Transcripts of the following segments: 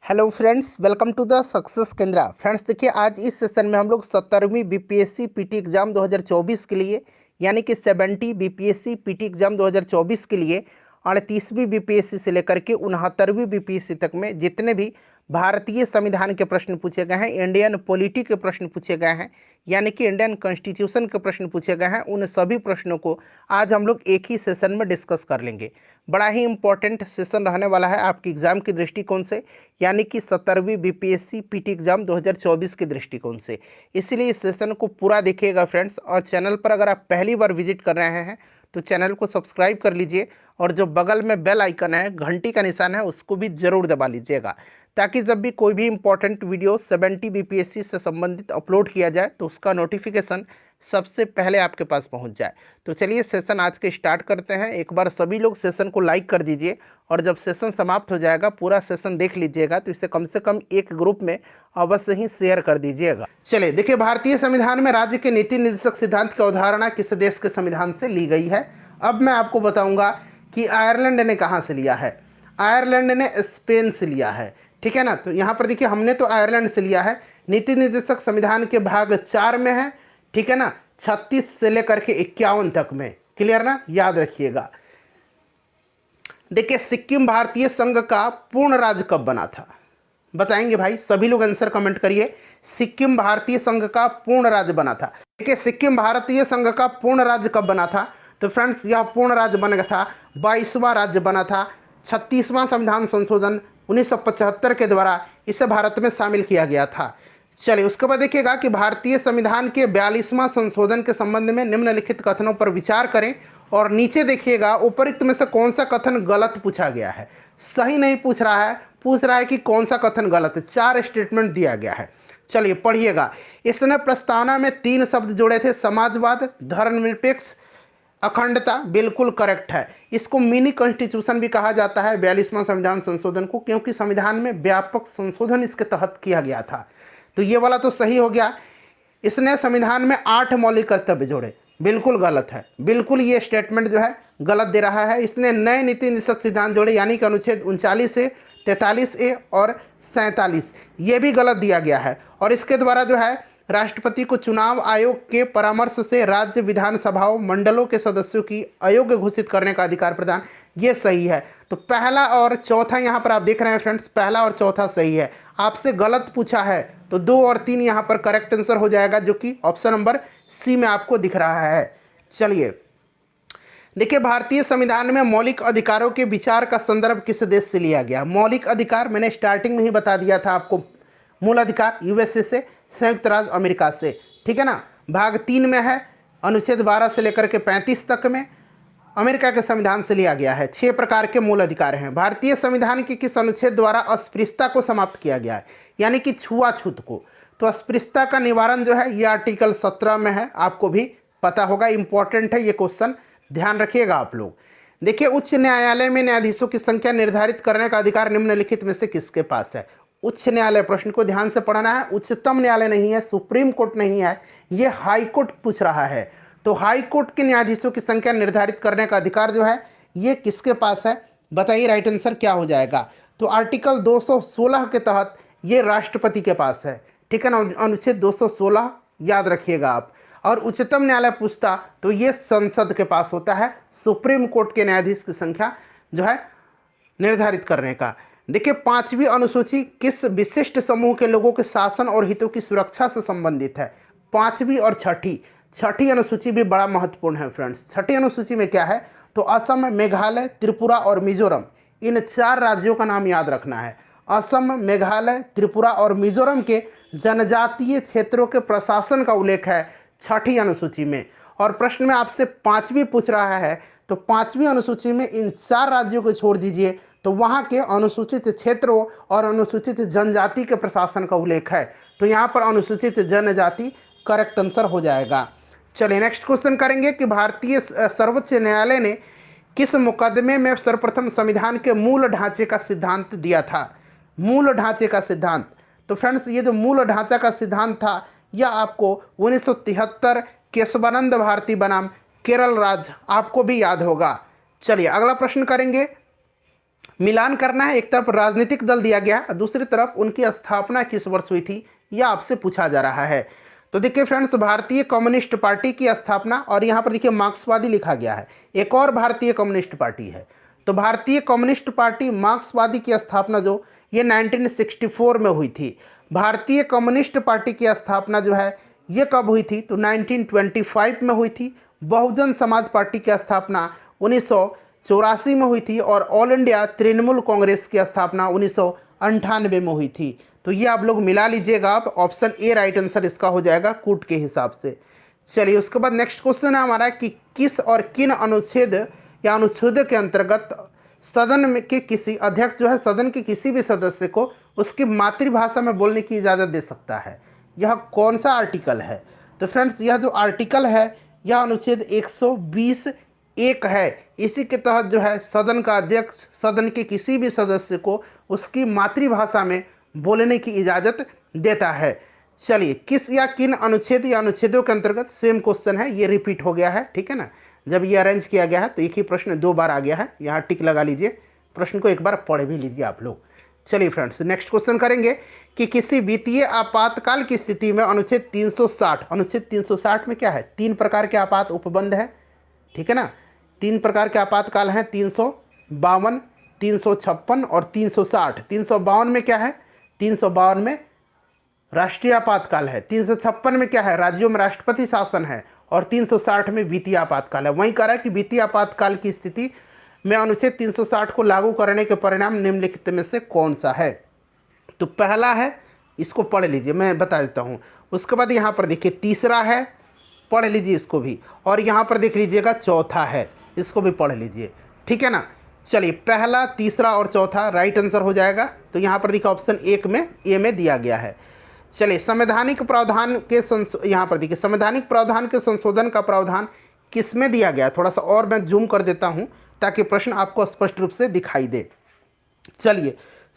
Hello friends, welcome to the success Kendra. Friends देखिए, आज इस सेशन में हम लोग 17वीं बीपीएससी पीटी एग्ज़ाम 2024 के लिए यानी कि 70 बीपीएससी पीटी एग्ज़ाम 2024 के लिए 38वीं बीपीएससी से लेकर के 69वीं बीपीएससी तक में जितने भी भारतीय संविधान के प्रश्न पूछे गए हैं, इंडियन पॉलिटी के प्रश्न पूछे गए हैं, यानी कि इंडियन कॉन्स्टिट्यूशन के प्रश्न पूछे गए हैं, उन सभी प्रश्नों को आज हम लोग एक ही सेशन में डिस्कस कर लेंगे। बड़ा ही इंपॉर्टेंट सेशन रहने वाला है आपकी एग्ज़ाम के दृष्टिकोण से, यानी कि 17वीं बीपीएससी पीटी एग्ज़ाम 2024 के दृष्टिकोण से। इसीलिए इस सेशन को पूरा देखिएगा फ्रेंड्स। और चैनल पर अगर आप पहली बार विजिट कर रहे हैं तो चैनल को सब्सक्राइब कर लीजिए, और जो बगल में बेल आइकन है, घंटी का निशान है, उसको भी ज़रूर दबा लीजिएगा, ताकि जब भी कोई भी इंपॉर्टेंट वीडियो 70 बीपीएससी से संबंधित अपलोड किया जाए तो उसका नोटिफिकेशन सबसे पहले आपके पास पहुंच जाए। तो चलिए सेशन आज के स्टार्ट करते हैं। एक बार सभी लोग सेशन को लाइक कर दीजिए, और जब सेशन समाप्त हो जाएगा पूरा सेशन देख लीजिएगा तो इसे कम से कम एक ग्रुप में अवश्य ही शेयर कर दीजिएगा। चलिए देखिए, भारतीय संविधान में राज्य के नीति निर्देशक सिद्धांत की अवधारणा किस देश के संविधान से ली गई है। अब मैं आपको बताऊंगा कि आयरलैंड ने कहाँ से लिया है। आयरलैंड ने स्पेन से लिया है, ठीक है ना। तो यहाँ पर देखिए, हमने तो आयरलैंड से लिया है। नीति निर्देशक संविधान के भाग 4 में है, ठीक है ना, 36 से लेकर के 51 तक में। क्लियर ना, याद रखिएगा। देखिए, सिक्किम भारतीय संघ का पूर्ण राज्य कब बना था, बताएंगे भाई। सभी लोग आंसर कमेंट करिए। सिक्किम भारतीय संघ का पूर्ण राज्य बना था। देखिए, सिक्किम भारतीय संघ का पूर्ण राज्य कब बना था, तो फ्रेंड्स यह पूर्ण राज्य बन गया था, 22वां राज्य बना था। 36वां संविधान संशोधन 1975 के द्वारा इसे भारत में शामिल किया गया था। चलिए, उसके बाद देखिएगा कि भारतीय संविधान के 42वां संशोधन के संबंध में निम्नलिखित कथनों पर विचार करें, और नीचे देखिएगा उपरोक्त में से कौन सा कथन गलत पूछा गया है। सही नहीं पूछ रहा है, पूछ रहा है कि कौन सा कथन गलत है। 4 स्टेटमेंट दिया गया है। चलिए पढ़िएगा। इसने प्रस्तावना में 3 शब्द जोड़े थे, समाजवाद, धर्मनिरपेक्ष, अखंडता। बिल्कुल करेक्ट है। इसको मिनी कॉन्स्टिट्यूशन भी कहा जाता है 42वां संविधान संशोधन को, क्योंकि संविधान में व्यापक संशोधन इसके तहत किया गया था। तो ये वाला तो सही हो गया। इसने संविधान में 8 मौलिक कर्तव्य जोड़े, बिल्कुल गलत है। बिल्कुल ये स्टेटमेंट जो है गलत दे रहा है। इसने नए नीति निर्देशक सिद्धांत जोड़े, यानी कि अनुच्छेद 39A, 43A और 47, ये भी गलत दिया गया है। और इसके द्वारा जो है राष्ट्रपति को चुनाव आयोग के परामर्श से राज्य विधानसभाओं मंडलों के सदस्यों की अयोग्य घोषित करने का अधिकार प्रदान, ये सही है। तो पहला और चौथा यहाँ पर आप देख रहे हैं फ्रेंड्स, पहला और चौथा सही है। आपसे गलत पूछा है तो 2 और 3 यहाँ पर करेक्ट आंसर हो जाएगा, जो कि ऑप्शन नंबर सी में आपको दिख रहा है। चलिए देखिए, भारतीय संविधान में मौलिक अधिकारों के विचार का संदर्भ किस देश से लिया गया। मौलिक अधिकार मैंने स्टार्टिंग में ही बता दिया था आपको। मूल अधिकार यूएसए से, संयुक्त राज्य अमेरिका से, ठीक है ना। भाग 3 में है, अनुच्छेद 12 से लेकर के 35 तक में अमेरिका के संविधान से लिया गया है। 6 प्रकार के मूल अधिकार हैं। भारतीय संविधान के किस अनुच्छेद द्वारा अस्पृश्यता को समाप्त किया गया है, यानी कि छुआछूत को। तो अस्पृश्यता का निवारण जो है ये आर्टिकल 17 में है, आपको भी पता होगा। इंपॉर्टेंट है ये क्वेश्चन, ध्यान रखिएगा आप लोग। देखिए, उच्च न्यायालय में न्यायाधीशों की संख्या निर्धारित करने का अधिकार निम्नलिखित में से किसके पास है। उच्च न्यायालय, प्रश्न को ध्यान से पढ़ना है। उच्चतम न्यायालय नहीं है, सुप्रीम कोर्ट नहीं है, ये हाई कोर्ट पूछ रहा है। तो हाई कोर्ट के न्यायाधीशों की संख्या निर्धारित करने का अधिकार जो है ये किसके पास है, बताइए राइट आंसर क्या हो जाएगा। तो आर्टिकल 216 के तहत ये राष्ट्रपति के पास है, ठीक है ना। अनुच्छेद 216 याद रखिएगा आप। और उच्चतम न्यायालय पूछता तो ये संसद के पास होता है, सुप्रीम कोर्ट के न्यायाधीश की संख्या जो है निर्धारित करने का। देखिए, 5वीं अनुसूची किस विशिष्ट समूह के लोगों के शासन और हितों की सुरक्षा से संबंधित है। 5वीं और 6ठी अनुसूची भी बड़ा महत्वपूर्ण है फ्रेंड्स। 6ठी अनुसूची में क्या है, तो असम, मेघालय, त्रिपुरा और मिजोरम, इन 4 राज्यों का नाम याद रखना है। असम, मेघालय, त्रिपुरा और मिजोरम के जनजातीय क्षेत्रों के प्रशासन का उल्लेख है 6ठी अनुसूची में। और प्रश्न में आपसे 5वीं पूछ रहा है, तो 5वीं अनुसूची में इन 4 राज्यों को छोड़ दीजिए, तो वहाँ के अनुसूचित क्षेत्रों और अनुसूचित जनजाति के प्रशासन का उल्लेख है। तो यहाँ पर अनुसूचित जनजाति करेक्ट आंसर हो जाएगा। चलिए नेक्स्ट क्वेश्चन करेंगे कि भारतीय सर्वोच्च न्यायालय ने किस मुकदमे में सर्वप्रथम संविधान के मूल ढांचे का सिद्धांत दिया था। मूल ढांचे का सिद्धांत, तो फ्रेंड्स ये जो मूल ढांचा का सिद्धांत था यह आपको 1973 केशवानंद भारती बनाम केरल राज्य आपको भी याद होगा। चलिए अगला प्रश्न करेंगे। मिलान करना है, एक तरफ राजनीतिक दल दिया गया है, दूसरी तरफ उनकी स्थापना किस वर्ष हुई थी, यह आपसे पूछा जा रहा है। तो देखिए फ्रेंड्स, भारतीय कम्युनिस्ट पार्टी की स्थापना, और यहाँ पर देखिए मार्क्सवादी लिखा गया है, एक और भारतीय कम्युनिस्ट पार्टी है। तो भारतीय कम्युनिस्ट पार्टी मार्क्सवादी की स्थापना जो ये 1964 में हुई थी। भारतीय कम्युनिस्ट पार्टी की स्थापना जो है ये कब हुई थी, तो 1925 में हुई थी। बहुजन समाज पार्टी की स्थापना 1984 में हुई थी, और ऑल इंडिया तृणमूल कांग्रेस की स्थापना 1998 में हुई थी। तो ये आप लोग मिला लीजिएगा, आप ऑप्शन ए राइट आंसर इसका हो जाएगा कूट के हिसाब से। चलिए उसके बाद नेक्स्ट क्वेश्चन है हमारा कि किस और किन अनुच्छेद या अनुच्छेदों के अंतर्गत सदन में के किसी अध्यक्ष जो है सदन के किसी भी सदस्य को उसकी मातृभाषा में बोलने की इजाज़त दे सकता है। यह कौन सा आर्टिकल है, तो फ्रेंड्स यह जो आर्टिकल है यह अनुच्छेद 120(1) है। इसी के तहत जो है सदन का अध्यक्ष सदन के किसी भी सदस्य को उसकी मातृभाषा में बोलने की इजाज़त देता है। चलिए किस या किन अनुच्छेद या अनुच्छेदों के अंतर्गत, सेम क्वेश्चन है, ये रिपीट हो गया है, ठीक है ना। जब ये अरेंज किया गया है तो एक ही प्रश्न 2 बार आ गया है, यहाँ टिक लगा लीजिए, प्रश्न को एक बार पढ़ भी लीजिए आप लोग। चलिए फ्रेंड्स नेक्स्ट क्वेश्चन करेंगे कि किसी वित्तीय आपातकाल की स्थिति में अनुच्छेद 360, अनुच्छेद 360 में क्या है, 3 प्रकार के आपात उपबंध है, ठीक है ना। 3 प्रकार के आपातकाल हैं, 352, 356 और 360। 352 में क्या है, 352 में राष्ट्रीय आपातकाल है, 356 में क्या है, राज्यों में राष्ट्रपति शासन है, और 360 में वित्तीय आपातकाल है। वहीं कह रहा है कि वित्तीय आपातकाल की स्थिति में अनुच्छेद 360 को लागू करने के परिणाम निम्नलिखित में से कौन सा है। तो पहला है, इसको पढ़ लीजिए, मैं बता देता हूँ। उसके बाद यहाँ पर देखिए तीसरा है, पढ़ लीजिए इसको भी, और यहाँ पर देख लीजिएगा चौथा है, इसको भी पढ़ लीजिए, ठीक है ना। चलिए पहला, तीसरा और चौथा राइट आंसर हो जाएगा। तो यहाँ पर देखिए ऑप्शन ए में दिया गया है। चलिए संवैधानिक प्रावधान के यहाँ पर देखिए संवैधानिक प्रावधान के संशोधन का प्रावधान किस में दिया गया है, थोड़ा सा और मैं जूम कर देता हूँ ताकि प्रश्न आपको स्पष्ट रूप से दिखाई दे। चलिए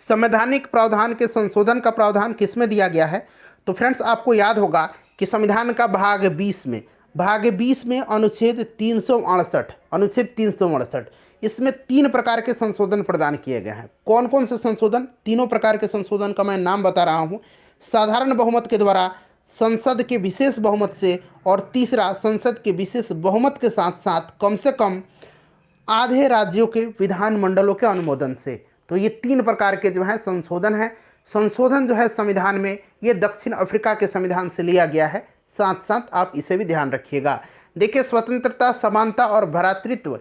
संवैधानिक प्रावधान के संशोधन का प्रावधान किस में दिया गया है, तो फ्रेंड्स आपको याद होगा कि संविधान का भाग 20 में अनुच्छेद 368, अनुच्छेद 368, इसमें 3 प्रकार के संशोधन प्रदान किए गए हैं। कौन कौन से संशोधन, तीनों प्रकार के संशोधन का मैं नाम बता रहा हूँ। साधारण बहुमत के द्वारा, संसद के विशेष बहुमत से, और तीसरा संसद के विशेष बहुमत के साथ साथ कम से कम आधे राज्यों के विधानमंडलों के अनुमोदन से। तो ये 3 प्रकार के जो है संशोधन है। संशोधन जो है संविधान में ये दक्षिण अफ्रीका के संविधान से लिया गया है, साथ साथ आप इसे भी ध्यान रखिएगा। देखिए स्वतंत्रता, समानता और भ्रातृत्व,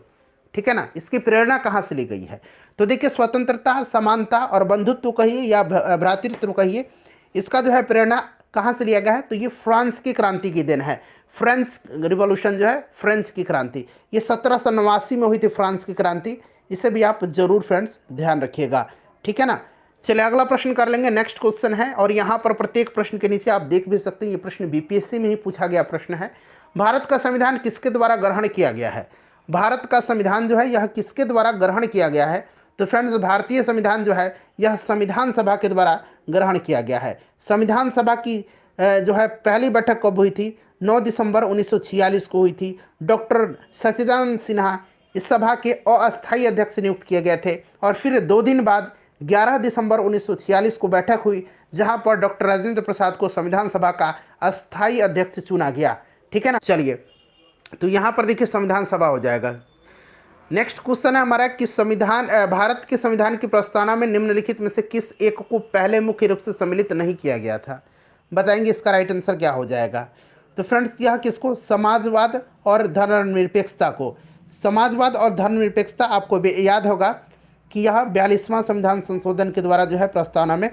ठीक है ना, इसकी प्रेरणा कहाँ से ली गई है, तो देखिए स्वतंत्रता, समानता और बंधुत्व कहिए या भ्रातृत्व कहिए, इसका जो है प्रेरणा कहाँ से लिया गया है, तो ये फ्रांस की क्रांति की देन है। फ्रेंच रिवॉल्यूशन जो है, फ्रेंच की क्रांति, ये 1789 में हुई थी फ्रांस की क्रांति। इसे भी आप जरूर फ्रेंड्स ध्यान रखिएगा, ठीक है ना। चलिए अगला प्रश्न कर लेंगे, नेक्स्ट क्वेश्चन है, और यहाँ पर प्रत्येक प्रश्न के नीचे आप देख भी सकते हैं, ये प्रश्न बीपीएससी में ही पूछा गया प्रश्न है। भारत का संविधान किसके द्वारा ग्रहण किया गया है, भारत का संविधान जो है यह किसके द्वारा ग्रहण किया गया है, तो फ्रेंड्स भारतीय संविधान जो है यह संविधान सभा के द्वारा ग्रहण किया गया है। संविधान सभा की जो है पहली बैठक कब हुई थी, 9 दिसंबर 1946 को हुई थी। डॉक्टर सच्चिदानंद सिन्हा इस सभा के अस्थायी अध्यक्ष नियुक्त किए गए थे, और फिर 2 दिन बाद 11 दिसंबर 1946 को बैठक हुई, जहां पर डॉक्टर राजेंद्र प्रसाद को संविधान सभा का अस्थायी अध्यक्ष चुना गया, ठीक है ना। चलिए तो यहाँ पर देखिए संविधान सभा हो जाएगा। नेक्स्ट क्वेश्चन है हमारा कि संविधान, भारत के संविधान की प्रस्तावना में निम्नलिखित में से किस एक को पहले मुख्य रूप से सम्मिलित नहीं किया गया था, बताएंगे इसका राइट आंसर क्या हो जाएगा। तो फ्रेंड्स यह किसको, समाजवाद और धर्मनिरपेक्षता को, समाजवाद और धर्मनिरपेक्षता आपको याद होगा कि यह 42वां संविधान संशोधन के द्वारा जो है प्रस्तावना में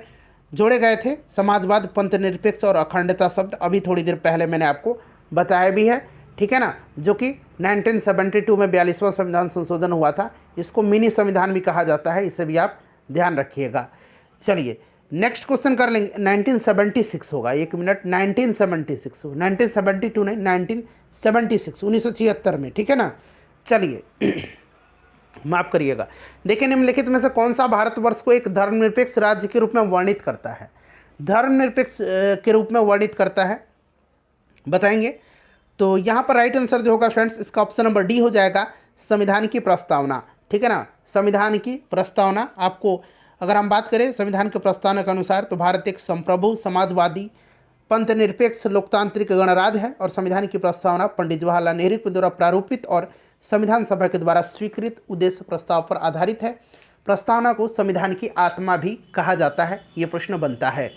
जोड़े गए थे। समाजवाद, पंथ निरपेक्ष और अखंडता शब्द अभी थोड़ी देर पहले मैंने आपको बताया भी है, ठीक है ना, जो कि 1972 में 42वां संविधान संशोधन हुआ था। इसको मिनी संविधान भी कहा जाता है, इसे भी आप ध्यान रखिएगा। चलिए नेक्स्ट क्वेश्चन कर लेंगे, 1976 होगा, एक मिनट, 1976, 1972 नहीं, 1976, 1976 में, ठीक है ना। चलिए माफ़ करिएगा। देखिए निम्नलिखित में से कौन सा भारतवर्ष को एक धर्मनिरपेक्ष राज्य के रूप में वर्णित करता है, धर्मनिरपेक्ष के रूप में वर्णित करता है, बताएंगे। तो यहाँ पर राइट आंसर जो होगा फ्रेंड्स इसका ऑप्शन नंबर डी हो जाएगा, संविधान की प्रस्तावना, ठीक है ना। संविधान की प्रस्तावना आपको अगर हम बात करें संविधान के प्रस्तावना के अनुसार तो भारत एक संप्रभु समाजवादी पंथ निरपेक्ष लोकतांत्रिक गणराज्य है और संविधान की प्रस्तावना पंडित जवाहरलाल नेहरू के द्वारा प्रारूपित और संविधान सभा के द्वारा स्वीकृत उद्देश्य प्रस्ताव पर आधारित है। प्रस्तावना को संविधान की आत्मा भी कहा जाता है, ये प्रश्न बनता है।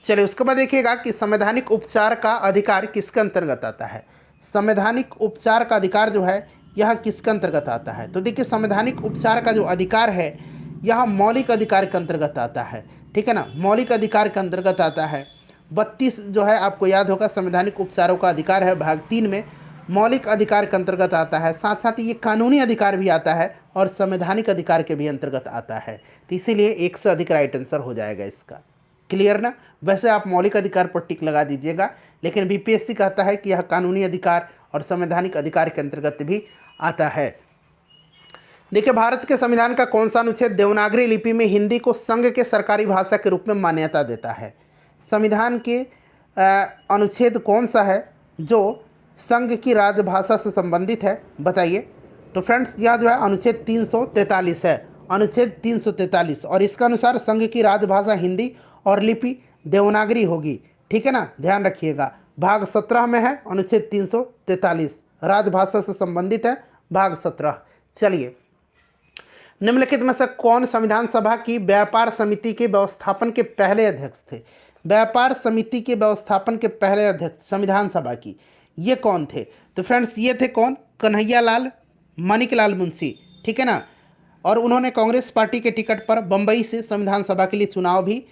चलिए उसके बाद देखिएगा कि संवैधानिक उपचार का अधिकार किसके अंतर्गत आता है। संवैधानिक उपचार का अधिकार जो है यह किसके अंतर्गत आता है, तो देखिए संवैधानिक उपचार का जो अधिकार है यह मौलिक अधिकार के अंतर्गत आता है, ठीक है ना, मौलिक अधिकार के अंतर्गत आता है। 32 जो है आपको याद होगा संवैधानिक उपचारों का अधिकार है, भाग 3 में मौलिक अधिकार के अंतर्गत आता है, साथ साथ ये कानूनी अधिकार भी आता है और संवैधानिक अधिकार के भी अंतर्गत आता है। तो इसीलिए एक से अधिक राइट आंसर हो जाएगा इसका। क्लियर ना। वैसे आप मौलिक अधिकार पर टिक लगा दीजिएगा, लेकिन बीपीएससी कहता है कि यह कानूनी अधिकार और संवैधानिक अधिकार के अंतर्गत भी आता है। देखिए भारत के संविधान का कौन सा अनुच्छेद देवनागरी लिपि में हिंदी को संघ के सरकारी भाषा के रूप में मान्यता देता है। संविधान के अनुच्छेद कौन सा है जो संघ की राजभाषा से संबंधित है, बताइए। तो फ्रेंड्स यह जो है अनुच्छेद 343 है, अनुच्छेद 343, और इसका अनुसार संघ की राजभाषा हिंदी और लिपि देवनागरी होगी, ठीक है ना, ध्यान रखिएगा। भाग 17 में है अनुच्छेद 343, राजभाषा से संबंधित है भाग 17। चलिए निम्नलिखित में से कौन संविधान सभा की व्यापार समिति के व्यवस्थापन के पहले अध्यक्ष थे। व्यापार समिति के व्यवस्थापन के पहले अध्यक्ष संविधान सभा की ये कौन थे, तो फ्रेंड्स ये थे कौन, कन्हैयालाल मानिकलाल मुंशी, ठीक है ना, और उन्होंने कांग्रेस पार्टी के टिकट पर बम्बई से संविधान सभा के लिए चुनाव भी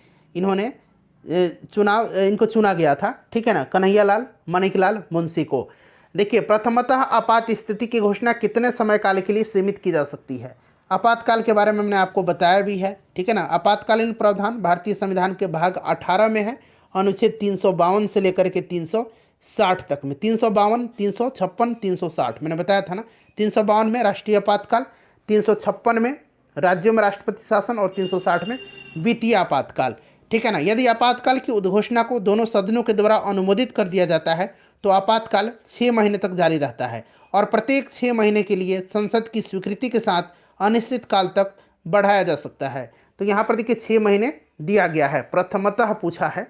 इनको चुना गया था, ठीक है ना, कन्हैयालाल मानिकलाल मुंशी को। देखिए प्रथमतः आपात स्थिति की घोषणा कितने समय काल के लिए सीमित की जा सकती है। आपातकाल के बारे में हमने आपको बताया भी है, ठीक है ना। आपातकालीन प्रावधान भारतीय संविधान के भाग 18 में है, अनुच्छेद 352 से लेकर के 360 तक में, 352, 356, 360 मैंने बताया था ना। 352 में राष्ट्रीय आपातकाल, 356 में राज्यों में राष्ट्रपति शासन और 360 में वित्तीय आपातकाल, ठीक है ना। यदि आपातकाल की उद्घोषणा को दोनों सदनों के द्वारा अनुमोदित कर दिया जाता है तो आपातकाल 6 महीने तक जारी रहता है और प्रत्येक 6 महीने के लिए संसद की स्वीकृति के साथ अनिश्चित काल तक बढ़ाया जा सकता है। तो यहाँ पर देखिए 6 महीने दिया गया है, प्रथमतः पूछा है।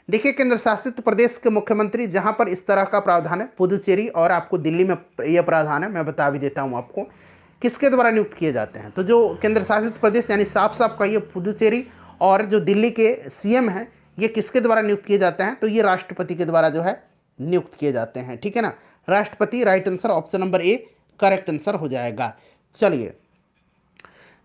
देखिए केंद्र शासित प्रदेश के मुख्यमंत्री जहाँ पर इस तरह का प्रावधान है, पुदुचेरी और आपको दिल्ली में यह प्रावधान है, मैं बता भी देता हूँ आपको किसके द्वारा नियुक्त किए जाते हैं। तो जो केंद्र शासित प्रदेश यानी साफ साफ कहिए पुदुचेरी और जो दिल्ली के सीएम हैं ये किसके द्वारा नियुक्त किए जाते हैं, तो ये राष्ट्रपति के द्वारा जो है नियुक्त किए जाते हैं, ठीक है ना। राष्ट्रपति, right answer option number A correct answer हो जाएगा। चलिए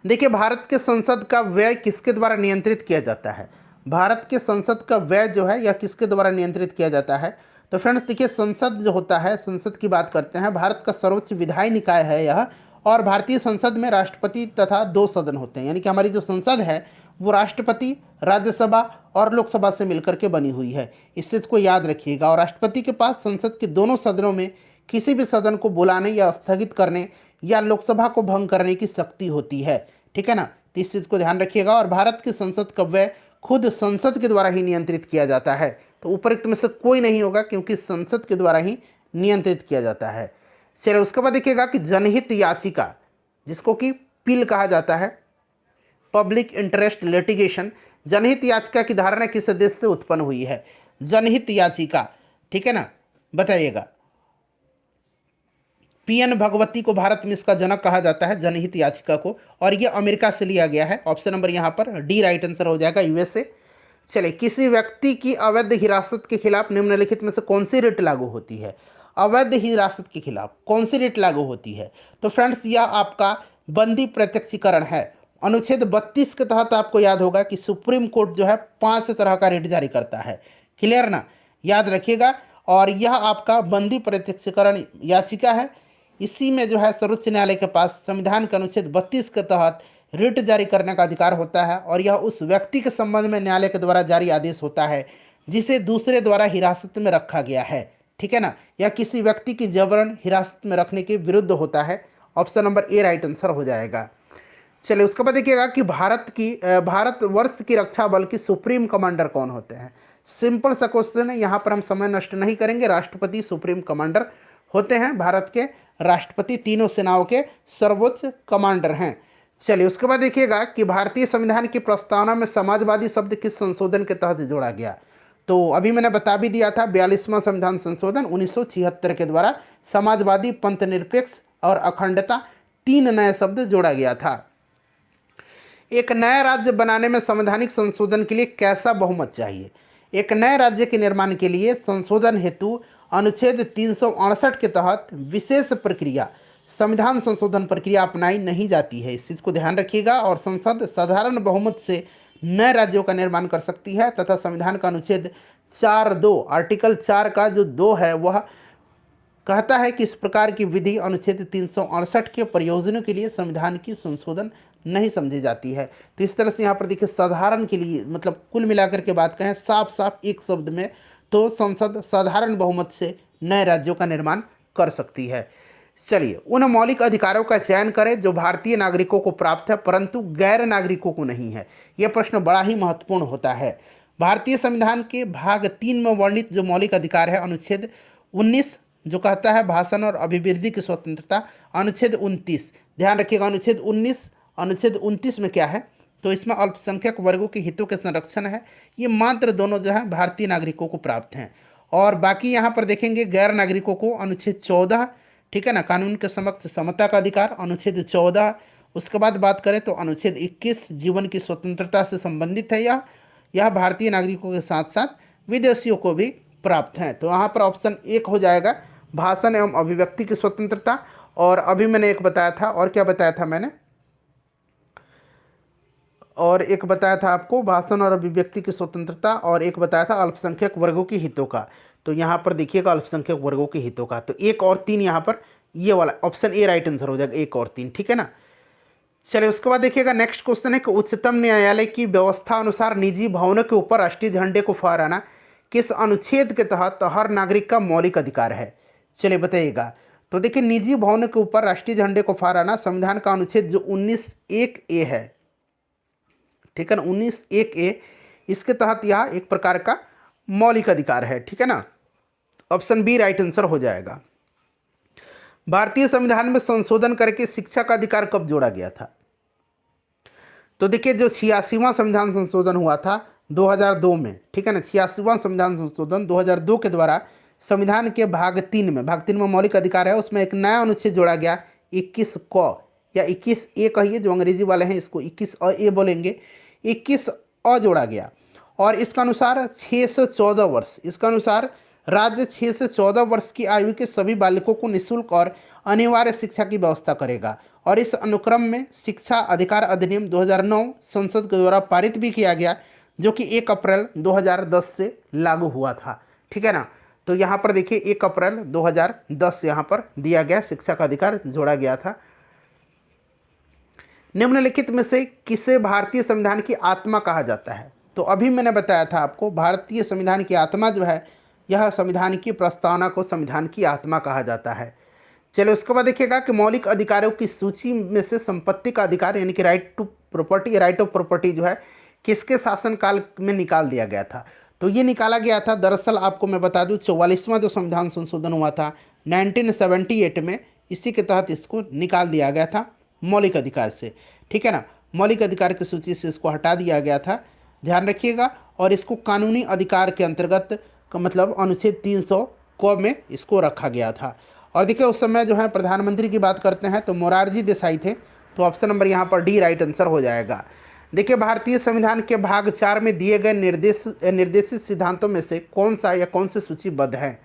देखिए भारत के संसद का व्यय किसके द्वारा नियंत्रित किया जाता है। भारत के संसद का व्यय जो है यह किसके द्वारा नियंत्रित किया जाता है। तो फ्रेंड्स देखिए संसद जो होता है, संसद की बात करते हैं, भारत का सर्वोच्च विधायी निकाय है यह, और भारतीय संसद में राष्ट्रपति तथा 2 सदन होते हैं, यानी कि हमारी जो संसद है वो राष्ट्रपति, राज्यसभा और लोकसभा से मिलकर के बनी हुई है, इस चीज़ को याद रखिएगा। और राष्ट्रपति के पास संसद के दोनों सदनों में किसी भी सदन को बुलाने या स्थगित करने या लोकसभा को भंग करने की शक्ति होती है, ठीक है ना, तो इस चीज़ को ध्यान रखिएगा। और भारत की संसद का व्यय खुद संसद के द्वारा ही नियंत्रित किया जाता है, तो उपरोक्त में से कोई नहीं होगा क्योंकि संसद के द्वारा ही नियंत्रित किया जाता है। चलिए उसके बाद देखिएगा कि जनहित याचिका, जिसको कि पिल कहा जाता है, पब्लिक इंटरेस्ट लिटिगेशन, जनहित याचिका की धारणा किस देश से उत्पन्न हुई है। जनहित याचिका, ठीक है ना, बताइएगा। पीएन भगवती को भारत में इसका जनक कहा जाता है, जनहित याचिका को, और ये अमेरिका से लिया गया है। ऑप्शन नंबर यहाँ पर डी राइट आंसर हो जाएगा, यूएसए। चलिए किसी व्यक्ति की अवैध हिरासत के खिलाफ निम्नलिखित में से कौन सी रिट लागू होती है। अवैध हिरासत के खिलाफ कौन सी रिट लागू होती है, तो फ्रेंड्स यह आपका बंदी प्रत्यक्षीकरण है। अनुच्छेद 32 के तहत आपको याद होगा कि सुप्रीम कोर्ट जो है 5 तरह का रिट जारी करता है, क्लियर ना, याद रखिएगा। और यह आपका बंदी प्रत्यक्षीकरण याचिका है, इसी में जो है सर्वोच्च न्यायालय के पास संविधान के अनुच्छेद 32 के तहत रिट जारी करने का अधिकार होता है, और यह उस व्यक्ति के संबंध में न्यायालय के द्वारा जारी आदेश होता है जिसे दूसरे द्वारा हिरासत में रखा गया है, ठीक है ना, या किसी व्यक्ति की जबरन हिरासत में रखने के विरुद्ध होता है। Option number A right answer हो जाएगा। चलिए उसके बाद देखिएगा कि भारतवर्ष की रक्षा बल की सुप्रीम कमांडर कौन होते हैं। सिंपल सा क्वेश्चन है, यहाँ पर हम समय नष्ट नहीं करेंगे। राष्ट्रपति सुप्रीम कमांडर होते हैं, भारत के राष्ट्रपति तीनों सेनाओं के सर्वोच्च कमांडर हैं। चलिए उसके बाद देखिएगा कि भारतीय संविधान की प्रस्तावना में समाजवादी शब्द किस संशोधन के तहत जोड़ा गया। तो अभी मैंने बता भी दिया था, 42वां संविधान संशोधन 1976 के द्वारा समाजवादी, पंथनिरपेक्ष और अखंडता 3 नए शब्द जोड़ा गया था। एक नया राज्य बनाने में संवैधानिक संशोधन के लिए कैसा बहुमत चाहिए। एक नए राज्य के निर्माण के लिए संशोधन हेतु अनुच्छेद 368 के तहत विशेष प्रक्रिया, संविधान संशोधन प्रक्रिया अपनाई नहीं जाती है। इस चीज़ को ध्यान रखिएगा। और संसद साधारण बहुमत से नए राज्यों का निर्माण कर सकती है तथा संविधान का अनुच्छेद 4(2) आर्टिकल 4 का जो 2 है वह कहता है कि इस प्रकार की विधि अनुच्छेद 368 के प्रयोजनों के लिए संविधान की संशोधन नहीं समझी जाती है। तो इस तरह से यहाँ पर देखिए साधारण के लिए मतलब कुल मिलाकर के बात कहें साफ साफ एक शब्द में, तो संसद साधारण बहुमत से नए राज्यों का निर्माण कर सकती है। चलिए, उन मौलिक अधिकारों का चयन करें जो भारतीय नागरिकों को प्राप्त है परंतु गैर नागरिकों को नहीं है। यह प्रश्न बड़ा ही महत्वपूर्ण होता है। भारतीय संविधान के भाग 3 में वर्णित जो मौलिक अधिकार है, अनुच्छेद 19 जो कहता है भाषण और अभिव्यक्ति की स्वतंत्रता, अनुच्छेद 29 ध्यान रखिएगा, अनुच्छेद 29 में क्या है, तो इसमें अल्पसंख्यक वर्गों के हितों के संरक्षण है। ये मात्र दोनों जो है भारतीय नागरिकों को प्राप्त हैं। और बाकी यहाँ पर देखेंगे गैर नागरिकों को अनुच्छेद 14, ठीक है ना, कानून के समक्ष समता का अधिकार, अनुच्छेद 14। उसके बाद बात करें तो अनुच्छेद 21 जीवन की स्वतंत्रता से संबंधित है। यह भारतीय नागरिकों के साथ साथ विदेशियों को भी प्राप्त हैं। तो यहाँ पर ऑप्शन 1 हो जाएगा, भाषण एवं अभिव्यक्ति की स्वतंत्रता। और अभी मैंने एक बताया था, और क्या बताया था मैंने, और एक बताया था आपको भाषण और अभिव्यक्ति की स्वतंत्रता, और एक बताया था अल्पसंख्यक वर्गों के हितों का। तो यहाँ पर देखिएगा अल्पसंख्यक वर्गों के हितों का, तो 1 और 3 यहाँ पर ये वाला ऑप्शन ए राइट आंसर हो जाएगा, 1 और 3, ठीक है ना। चलिए उसके बाद देखिएगा नेक्स्ट क्वेश्चन है कि उच्चतम न्यायालय की व्यवस्था अनुसार निजी भवनों के ऊपर राष्ट्रीय झंडे को फहराना किस अनुच्छेद के तहत हर नागरिक का मौलिक अधिकार है। चलिए बताइएगा। तो देखिए निजी भवनों के ऊपर राष्ट्रीय झंडे को फहराना संविधान का अनुच्छेद जो 19(1)(a है, ठीक है ना, 19(1)(a, इसके तहत यह एक प्रकार का मौलिक अधिकार है, ठीक है ना। ऑप्शन बी राइट आंसर हो जाएगा। भारतीय संविधान में संशोधन करके शिक्षा का अधिकार कब जोड़ा गया था। तो देखिए जो 86वां संविधान संशोधन हुआ था 2002 में, ठीक है ना, 86वां संविधान संशोधन 2002 के द्वारा संविधान के भाग 3 में मौलिक अधिकार है, उसमें एक नया अनुच्छेद जोड़ा गया 21 क या 21(a) कहिए, जो अंग्रेजी वाले हैं इसको 21(a) बोलेंगे, 21(a) जोड़ा गया। और इसका अनुसार 6 से 14 वर्ष, इसका अनुसार राज्य 6 से 14 वर्ष की आयु के सभी बालकों को निःशुल्क और अनिवार्य शिक्षा की व्यवस्था करेगा। और इस अनुक्रम में शिक्षा अधिकार अधिनियम 2009 संसद के द्वारा पारित भी किया गया, जो कि 1 अप्रैल 2010 से लागू हुआ था, ठीक है ना। तो यहाँ पर देखिए 1 अप्रैल 2010 यहाँ पर दिया गया, शिक्षा का अधिकार जोड़ा गया था। निम्नलिखित में से किसे भारतीय संविधान की आत्मा कहा जाता है। तो अभी मैंने बताया था आपको, भारतीय संविधान की आत्मा जो है, यह संविधान की प्रस्तावना को संविधान की आत्मा कहा जाता है। चलिए उसके बाद देखिएगा कि मौलिक अधिकारों की सूची में से संपत्ति का अधिकार यानी कि राइट ऑफ प्रॉपर्टी जो है किसके शासनकाल में निकाल दिया गया था। तो ये निकाला गया था, दरअसल आपको मैं बता दूं 44वां जो संविधान संशोधन हुआ था 1978 में, इसी के तहत इसको निकाल दिया गया था मौलिक अधिकार से, ठीक है ना। मौलिक अधिकार की सूची से इसको हटा दिया गया था, ध्यान रखिएगा। और इसको कानूनी अधिकार के अंतर्गत मतलब अनुच्छेद 300 क में इसको रखा गया था। और देखिए उस समय जो है प्रधानमंत्री की बात करते हैं तो मोरारजी देसाई थे, तो ऑप्शन नंबर यहाँ पर डी राइट आंसर हो जाएगा। देखिए भारतीय संविधान के भाग 4 में दिए गए निर्देशित सिद्धांतों में से कौन सा या कौन से सूचीबद्ध है,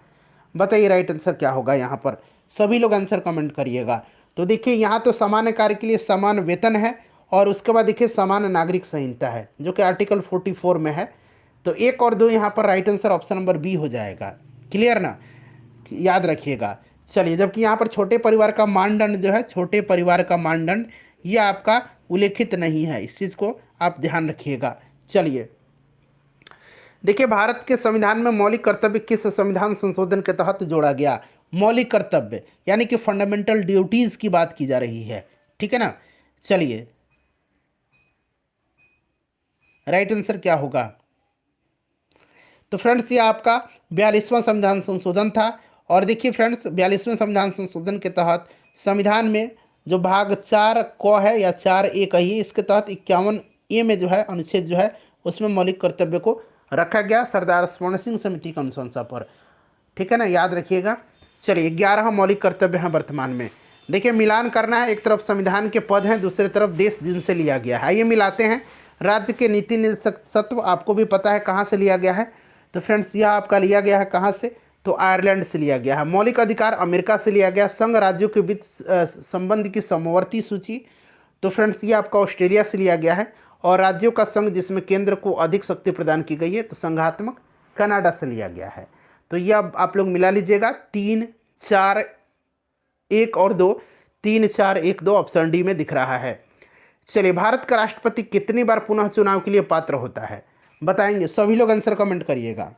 बताइए राइट आंसर क्या होगा। यहाँ पर सभी लोग आंसर कमेंट करिएगा। तो देखिए यहाँ तो सामान्य कार्य के लिए समान वेतन है, और उसके बाद देखिए समान नागरिक संहिता है जो कि आर्टिकल 44 में है। तो 1 और 2 यहाँ पर right answer option number B हो जाएगा, क्लियर ना, याद रखिएगा। चलिए जबकि यहाँ पर छोटे परिवार का मानदंड जो है, छोटे परिवार का मानदंड ये आपका उल्लेखित नहीं है, इस चीज़ को आप ध्यान रखिएगा। चलिए देखिए भारत के संविधान में मौलिक कर्तव्य किस संविधान संशोधन के तहत जोड़ा गया। मौलिक कर्तव्य यानी कि फंडामेंटल ड्यूटीज की बात की जा रही है, ठीक है ना। चलिए राइट आंसर क्या होगा। तो फ्रेंड्स ये आपका 42वां संविधान संशोधन था। और देखिए फ्रेंड्स 42वें संविधान संशोधन के तहत संविधान में जो भाग 4 क है या 4 ए कहिए, इसके तहत 51 ए में जो है अनुच्छेद जो है उसमें मौलिक कर्तव्य को रखा गया सरदार स्वर्ण सिंह समिति की अनुशंसा पर। ठीक है ना, याद रखिएगा। चलिए 11 मौलिक कर्तव्य हैं वर्तमान में। देखिए मिलान करना है, एक तरफ संविधान के पद हैं, दूसरी तरफ देश जिनसे लिया गया है। आइए मिलाते हैं। राज्य के नीति निर्देशकत्व आपको भी पता है कहाँ से लिया गया है, तो फ्रेंड्स यह आपका लिया गया है कहाँ से, तो आयरलैंड से लिया गया है। मौलिक अधिकार अमेरिका से लिया गया। संघ राज्यों के बीच संबंध की समवर्ती सूची, तो फ्रेंड्स ये आपका ऑस्ट्रेलिया से लिया गया है। और राज्यों का संघ जिसमें केंद्र को अधिक शक्ति प्रदान की गई है, तो संघात्मक कनाडा से लिया गया है। तो ये अब आप लोग मिला लीजिएगा, 3 4 1 और 2, 3 4 1 2 ऑप्शन डी में दिख रहा है। चलिए भारत का राष्ट्रपति कितनी बार पुनः चुनाव के लिए पात्र होता है, बताएंगे। सभी लोग आंसर कमेंट करिएगा।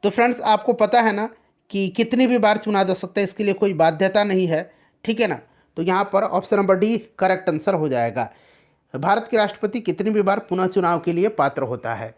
तो फ्रेंड्स आपको पता है ना कि कितनी भी बार चुना जा सकता है, इसके लिए कोई बाध्यता नहीं है, ठीक है ना। तो यहाँ पर option number D correct answer हो जाएगा। भारत के राष्ट्रपति कितनी भी बार पुनः चुनाव के लिए पात्र होता है।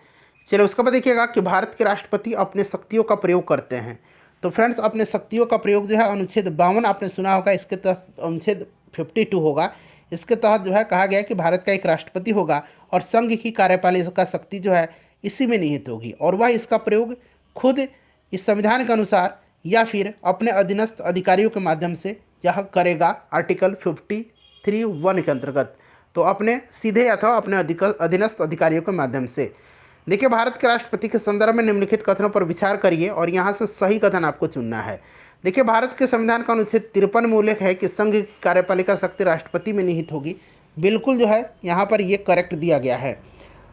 चलिए उसके बाद देखिएगा कि भारत के राष्ट्रपति अपने शक्तियों का प्रयोग करते हैं। तो फ्रेंड्स अपने शक्तियों का प्रयोग जो है अनुच्छेद 52 आपने सुना होगा, इसके तहत अनुच्छेद 52 होगा। इसके तहत जो है कहा गया है कि भारत का एक राष्ट्रपति होगा और संघ की कार्यपालिका शक्ति जो है इसी में निहित होगी, और वह इसका प्रयोग खुद इस संविधान के अनुसार या फिर अपने अधीनस्थ अधिकारियों के माध्यम से यह करेगा, आर्टिकल 53(1) के अंतर्गत। तो अपने सीधे अथवा अपने अधीनस्थ अधिकारियों के माध्यम से। देखिए भारत के राष्ट्रपति के संदर्भ में निम्नलिखित कथनों पर विचार करिए और यहाँ से सही कथन आपको चुनना है। देखिए भारत के संविधान का अनुच्छेद 53 में उल्लेख है कि संघ की कार्यपालिका शक्ति राष्ट्रपति में निहित होगी। बिल्कुल जो है यहाँ पर ये करेक्ट दिया गया है।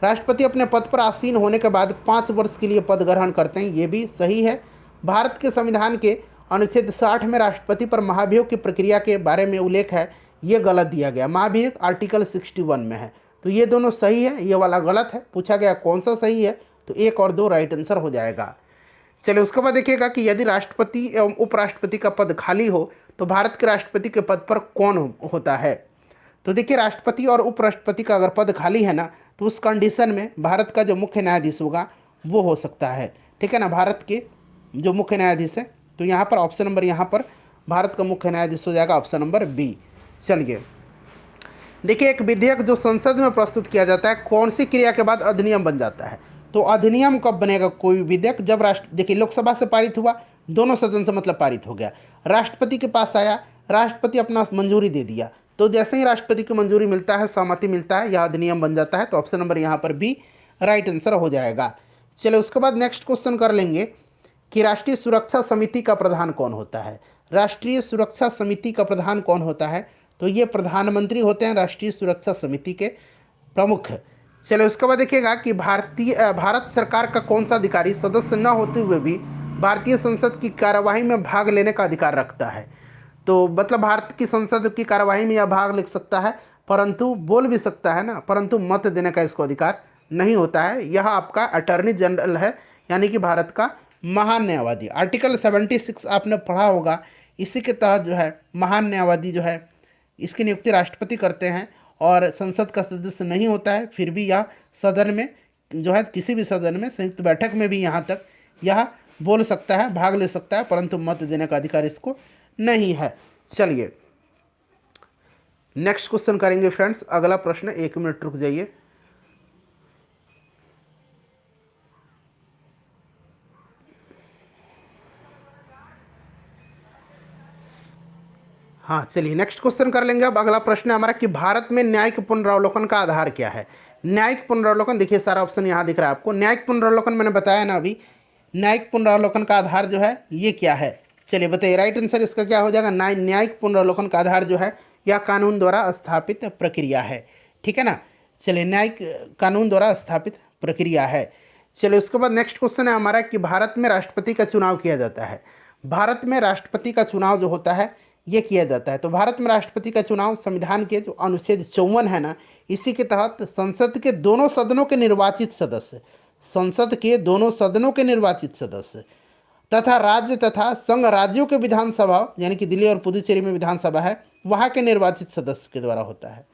राष्ट्रपति अपने पद पर आसीन होने के बाद 5 वर्ष के लिए पद ग्रहण करते हैं, ये भी सही है। भारत के संविधान के अनुच्छेद 60 में राष्ट्रपति पर महाभियोग की प्रक्रिया के बारे में उल्लेख है, ये गलत दिया गया। महाभियोग आर्टिकल 61 में है, तो ये दोनों सही है, ये वाला गलत है। पूछा गया कौन सा सही है, तो 1 और 2 राइट आंसर हो जाएगा। चलिए उसके बाद देखिएगा कि यदि राष्ट्रपति एवं उपराष्ट्रपति का पद खाली हो तो भारत के राष्ट्रपति के पद पर कौन होता है। तो देखिए राष्ट्रपति और उपराष्ट्रपति का अगर पद खाली है ना, तो उस कंडीशन में भारत का जो मुख्य न्यायाधीश होगा वो हो सकता है, ठीक है ना। भारत के जो मुख्य न्यायाधीश है, तो यहाँ पर ऑप्शन नंबर यहाँ पर भारत का मुख्य न्यायाधीश हो जाएगा ऑप्शन नंबर बी। चलिए देखिए एक विधेयक जो संसद में प्रस्तुत किया जाता है, कौन सी क्रिया के बाद अधिनियम बन जाता है। तो अधिनियम कब बनेगा कोई विधेयक, जब देखिए लोकसभा से पारित हुआ, दोनों सदन से मतलब पारित हो गया, राष्ट्रपति के पास आया, राष्ट्रपति अपना मंजूरी दे दिया, तो जैसे ही राष्ट्रपति को मंजूरी मिलता है, सहमति मिलता है, यह अधिनियम बन जाता है। तो ऑप्शन नंबर यहाँ पर बी राइट आंसर हो जाएगा। चलिए उसके बाद नेक्स्ट क्वेश्चन कर लेंगे कि राष्ट्रीय सुरक्षा समिति का प्रधान कौन होता है। राष्ट्रीय सुरक्षा समिति का प्रधान कौन होता है, तो ये प्रधानमंत्री होते हैं राष्ट्रीय सुरक्षा समिति के प्रमुख। चलिए उसके बाद देखिएगा कि भारत सरकार का कौन सा अधिकारी सदस्य न होते हुए भी भारतीय संसद की कार्यवाही में भाग लेने का अधिकार रखता है। तो मतलब भारत की संसद की कार्यवाही में यह भाग ले सकता है, परंतु बोल भी सकता है ना, परंतु मत देने का इसको अधिकार नहीं होता है। यह आपका अटॉर्नी जनरल है, यानी कि भारत का महान न्यायवादी। आर्टिकल 76 आपने पढ़ा होगा, इसी के तहत जो है महान न्यायवादी जो है इसकी नियुक्ति राष्ट्रपति करते हैं और संसद का सदस्य नहीं होता है, फिर भी यह सदन में जो है किसी भी सदन में संयुक्त बैठक में भी यहाँ तक यह बोल सकता है, भाग ले सकता है, परंतु मत देने का अधिकार इसको नहीं है। चलिए नेक्स्ट क्वेश्चन करेंगे फ्रेंड्स। अगला प्रश्न, 1 मिनट रुक जाइए। हाँ चलिए नेक्स्ट क्वेश्चन कर लेंगे। अब अगला प्रश्न है हमारा कि भारत में न्यायिक पुनरावलोकन का आधार क्या है। न्यायिक पुनरावलोकन, देखिए सारा ऑप्शन यहाँ दिख रहा है आपको। न्यायिक पुनरावलोकन मैंने बताया ना अभी, न्यायिक पुनरावलोकन का आधार जो है ये क्या है, चलिए बताइए। राइट आंसर इसका क्या हो जाएगा, न्यायिक पुनरावलोकन का आधार जो है यह कानून द्वारा स्थापित प्रक्रिया है, ठीक है ना। चलिए न्यायिक कानून द्वारा स्थापित प्रक्रिया है। चलिए उसके बाद नेक्स्ट क्वेश्चन है हमारा कि भारत में राष्ट्रपति का चुनाव किया जाता है। भारत में राष्ट्रपति का चुनाव जो होता है ये किया जाता है। तो भारत में राष्ट्रपति का चुनाव संविधान के जो अनुच्छेद 54 है ना, इसी के तहत संसद के दोनों सदनों के निर्वाचित सदस्य, संसद के दोनों सदनों के निर्वाचित सदस्य तथा राज्य तथा संघ राज्यों के विधानसभा, यानी कि दिल्ली और पुदुचेरी में विधानसभा है, वहाँ के निर्वाचित सदस्य के द्वारा होता है,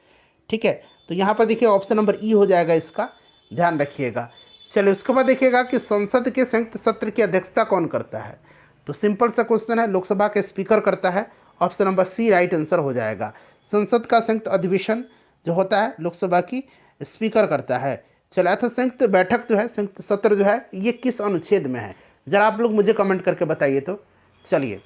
ठीक है। तो यहाँ पर देखिए ऑप्शन नंबर ई हो जाएगा, इसका ध्यान रखिएगा। चलिए उसके बाद देखिएगा कि संसद के संयुक्त सत्र की अध्यक्षता कौन करता है। तो सिंपल सा क्वेश्चन है, लोकसभा के स्पीकर करता है option number C right answer हो जाएगा। संसद का संयुक्त अधिवेशन जो होता है लोकसभा की स्पीकर करता है। चलो अच्छा, संयुक्त बैठक जो है, संयुक्त सत्र जो है, ये किस अनुच्छेद में है, जरा आप लोग मुझे कमेंट करके बताइए। तो चलिए,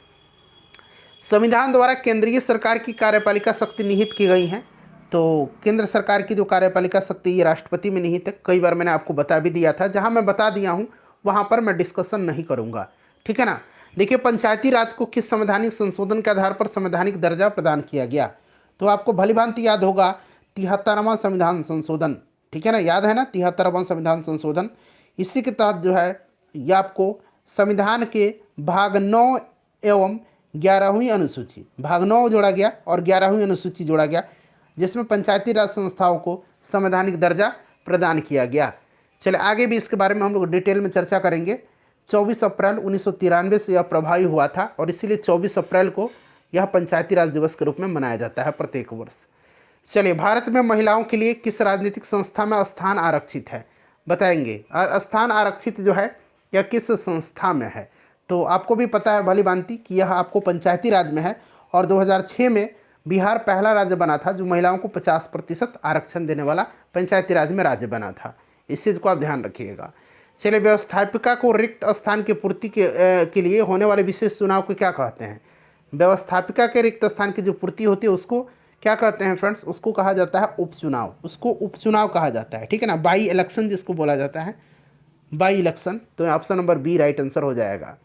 संविधान द्वारा केंद्रीय सरकार की कार्यपालिका शक्ति निहित की गई है। तो केंद्र सरकार की जो कार्यपालिका शक्ति ये राष्ट्रपति में निहित है। कई बार मैंने आपको बता भी दिया था, जहां मैं बता दिया हूं वहां पर मैं डिस्कशन नहीं करूंगा, ठीक है ना। देखिए, पंचायती राज को किस संवैधानिक संशोधन के आधार पर संवैधानिक दर्जा प्रदान किया गया, तो आपको भलीभांति याद होगा 73वां संविधान संशोधन, ठीक है ना, याद है ना 73वां संविधान संशोधन। इसी के तहत जो है ये आपको संविधान के भाग 9 एवं 11वीं अनुसूची, भाग 9 जोड़ा गया और 11वीं अनुसूची जोड़ा गया, जिसमें पंचायती राज संस्थाओं को संवैधानिक दर्जा प्रदान किया गया। चले आगे भी इसके बारे में हम लोग डिटेल में चर्चा करेंगे। 24 अप्रैल 1993 से यह प्रभावी हुआ था और इसीलिए 24 अप्रैल को यह पंचायती राज दिवस के रूप में मनाया जाता है प्रत्येक वर्ष। चलिए, भारत में महिलाओं के लिए किस राजनीतिक संस्था में स्थान आरक्षित है, बताएंगे। स्थान आरक्षित जो है यह किस संस्था में है, तो आपको भी पता है भली भांति कि यह आपको पंचायती राज में है और 2006 में बिहार पहला राज्य बना था जो महिलाओं को 50% आरक्षण देने वाला पंचायती राज में राज्य बना था। इस चीज़ को आप ध्यान रखिएगा। चलिए, व्यवस्थापिका को रिक्त स्थान की पूर्ति के लिए होने वाले विशेष चुनाव को क्या कहते हैं। व्यवस्थापिका के रिक्त स्थान की जो पूर्ति होती है उसको क्या कहते हैं फ्रेंड्स, उसको कहा जाता है उपचुनाव, उसको उपचुनाव कहा जाता है, ठीक है ना, बाई इलेक्शन जिसको बोला जाता है, बाई इलेक्शन। तो option number B right answer हो जाएगा।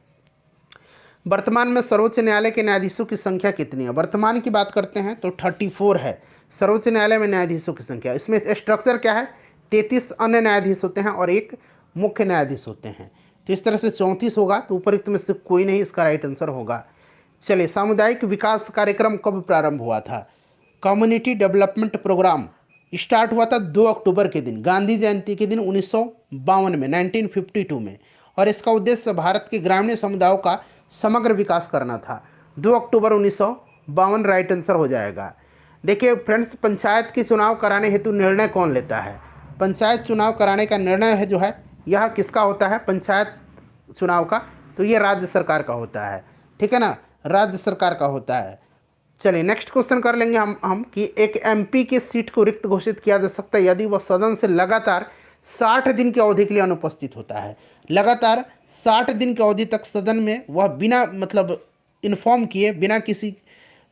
वर्तमान में सर्वोच्च न्यायालय के न्यायाधीशों की संख्या कितनी है। वर्तमान की बात करते हैं तो 34 है सर्वोच्च न्यायालय में न्यायाधीशों की संख्या। इसमें स्ट्रक्चर क्या है, 33 अन्य न्यायाधीश होते हैं और एक मुख्य न्यायाधीश होते हैं। तो इस तरह से 34 होगा, तो उपरोक्त में से कोई नहीं इसका राइट आंसर होगा। चलिए, सामुदायिक विकास कार्यक्रम कब प्रारंभ हुआ था। कम्युनिटी डेवलपमेंट प्रोग्राम स्टार्ट हुआ था 2 अक्टूबर के दिन, गांधी जयंती के दिन 1952 में, 1952 में, और इसका उद्देश्य भारत के ग्रामीण समुदायों का समग्र विकास करना था। 2 अक्टूबर 1952 राइट आंसर हो जाएगा। देखिए फ्रेंड्स, पंचायत के चुनाव कराने हेतु निर्णय कौन लेता है। पंचायत चुनाव कराने का निर्णय है जो है यह किसका होता है, पंचायत चुनाव का, तो ये राज्य सरकार का होता है, ठीक है ना, राज्य सरकार का होता है। चलिए नेक्स्ट क्वेश्चन कर लेंगे हम कि एक एमपी की सीट को रिक्त घोषित किया जा सकता है यदि वह सदन से लगातार 60 दिन की अवधि के लिए अनुपस्थित होता है। लगातार 60 दिन की अवधि तक सदन में वह बिना मतलब इन्फॉर्म किए, बिना किसी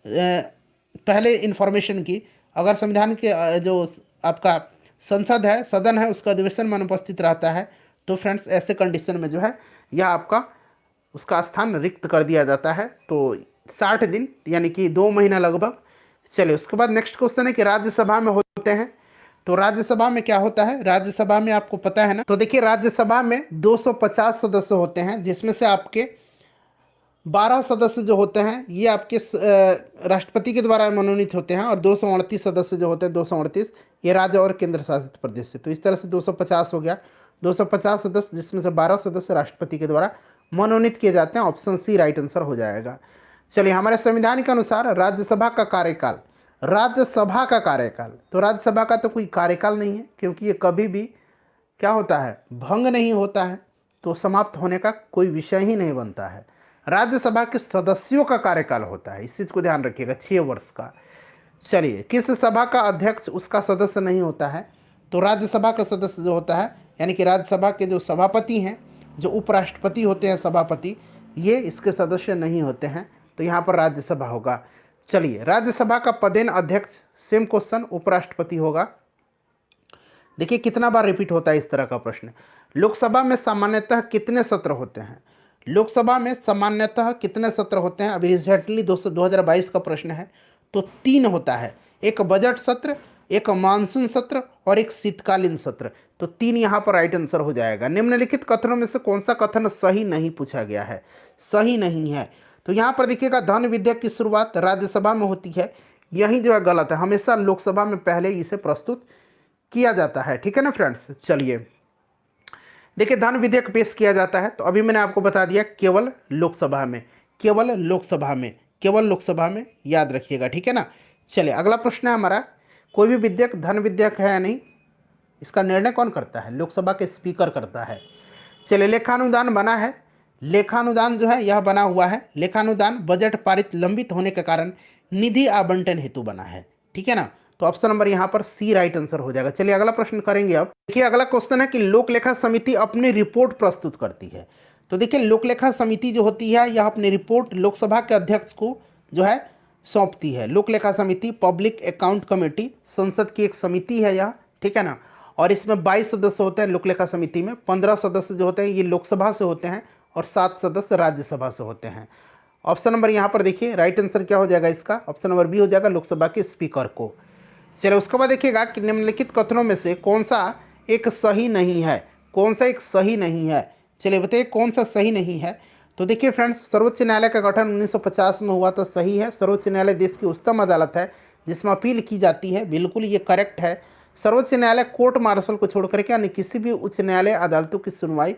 पहले इन्फॉर्मेशन की, अगर संविधान के जो आपका संसद है, सदन है, उसका अधिवेशन में अनुपस्थित रहता है, तो फ्रेंड्स ऐसे कंडीशन में जो है यह आपका उसका स्थान रिक्त कर दिया जाता है। तो 60 दिन यानी कि 2 महीना लगभग। चलिए उसके बाद नेक्स्ट क्वेश्चन है कि राज्यसभा में होते हैं, तो राज्यसभा में क्या होता है, राज्यसभा में आपको पता है ना। तो देखिए राज्यसभा में 250 सदस्य होते हैं, जिसमें से आपके 12 सदस्य जो होते हैं ये आपके राष्ट्रपति के द्वारा मनोनीत होते हैं और 238 सदस्य जो होते हैं 238 ये राज्य और केंद्र शासित प्रदेश से। तो इस तरह से 250 हो गया, 250 सदस्य जिसमें से 12 सदस्य राष्ट्रपति के द्वारा मनोनीत किए जाते हैं। ऑप्शन सी राइट आंसर हो जाएगा। चलिए, हमारे संविधान के अनुसार राज्यसभा का कार्यकाल, राज्यसभा का कार्यकाल, तो राज्यसभा का तो कोई कार्यकाल नहीं है क्योंकि ये कभी भी क्या होता है, भंग नहीं होता है, तो समाप्त होने का कोई विषय ही नहीं बनता है। राज्यसभा के सदस्यों का कार्यकाल होता है, इस चीज़ को ध्यान रखिएगा, 6 वर्ष का। चलिए, किस सभा का अध्यक्ष उसका सदस्य नहीं होता है, तो राज्यसभा का सदस्य जो होता है यानी कि राज्यसभा के जो सभापति हैं, जो उपराष्ट्रपति होते हैं सभापति, ये इसके सदस्य नहीं होते हैं, तो यहाँ पर राज्यसभा होगा। चलिए, राज्यसभा का पदेन अध्यक्ष, सेम क्वेश्चन, उपराष्ट्रपति होगा। देखिए कितना बार रिपीट होता है इस तरह का प्रश्न। लोकसभा में सामान्यतः कितने सत्र होते हैं, लोकसभा में सामान्यतः कितने सत्र होते हैं, अभी रिसेंटली 2022 का प्रश्न है, तो 3 होता है, एक बजट सत्र, एक मानसून सत्र और एक शीतकालीन सत्र। तो 3 यहाँ पर राइट आंसर हो जाएगा। निम्नलिखित कथनों में से कौन सा कथन सही नहीं पूछा गया है, सही नहीं है, तो यहाँ पर देखिएगा धन विधेयक की शुरुआत राज्यसभा में होती है, यही जो है गलत है, हमेशा लोकसभा में पहले इसे प्रस्तुत किया जाता है, ठीक है ना फ्रेंड्स। चलिए देखिए, धन विधेयक पेश किया जाता है, तो अभी मैंने आपको बता दिया केवल लोकसभा में, केवल लोकसभा में, केवल लोकसभा में, याद रखिएगा, ठीक है ना। चलिए अगला प्रश्न है हमारा, कोई भी विधेयक धन विधेयक है या नहीं, इसका निर्णय कौन करता है, लोकसभा के स्पीकर करता है। चलिए, लेखानुदान बना है, लेखानुदान जो है यह बना हुआ है, लेखानुदान बजट पारित लंबित होने के कारण निधि आवंटन हेतु बना है, ठीक है ना। तो ऑप्शन नंबर यहाँ पर सी राइट आंसर हो जाएगा। चलिए अगला प्रश्न करेंगे। अब देखिए अगला क्वेश्चन है कि लोक लेखा समिति अपनी रिपोर्ट प्रस्तुत करती है। तो देखिए लोक लेखा समिति जो होती है यह अपनी रिपोर्ट लोकसभा के अध्यक्ष को जो है सौंपती है। लोक लेखा समिति पब्लिक अकाउंट कमेटी संसद की एक समिति है यह, ठीक है ना। और इसमें 22 सदस्य होते हैं लोक लेखा समिति में। 15 सदस्य जो होते हैं ये लोकसभा से होते हैं और 7 सदस्य राज्यसभा से होते हैं। ऑप्शन नंबर यहाँ पर देखिए राइट आंसर क्या हो जाएगा इसका, ऑप्शन नंबर बी हो जाएगा, लोकसभा के स्पीकर को। चलिए उसके बाद देखिएगा कि निम्नलिखित कथनों में से कौन सा एक सही नहीं है, कौन सा एक सही नहीं है। चलिए बताइए कौन सा सही नहीं है। तो देखिए फ्रेंड्स, सर्वोच्च न्यायालय का गठन 1950 में हुआ तो सही है। सर्वोच्च न्यायालय देश की उच्चतम अदालत है जिसमें अपील की जाती है, बिल्कुल ये करेक्ट है। सर्वोच्च न्यायालय कोर्ट मार्शल को छोड़ करके अन्य किसी भी उच्च न्यायालय अदालतों की सुनवाई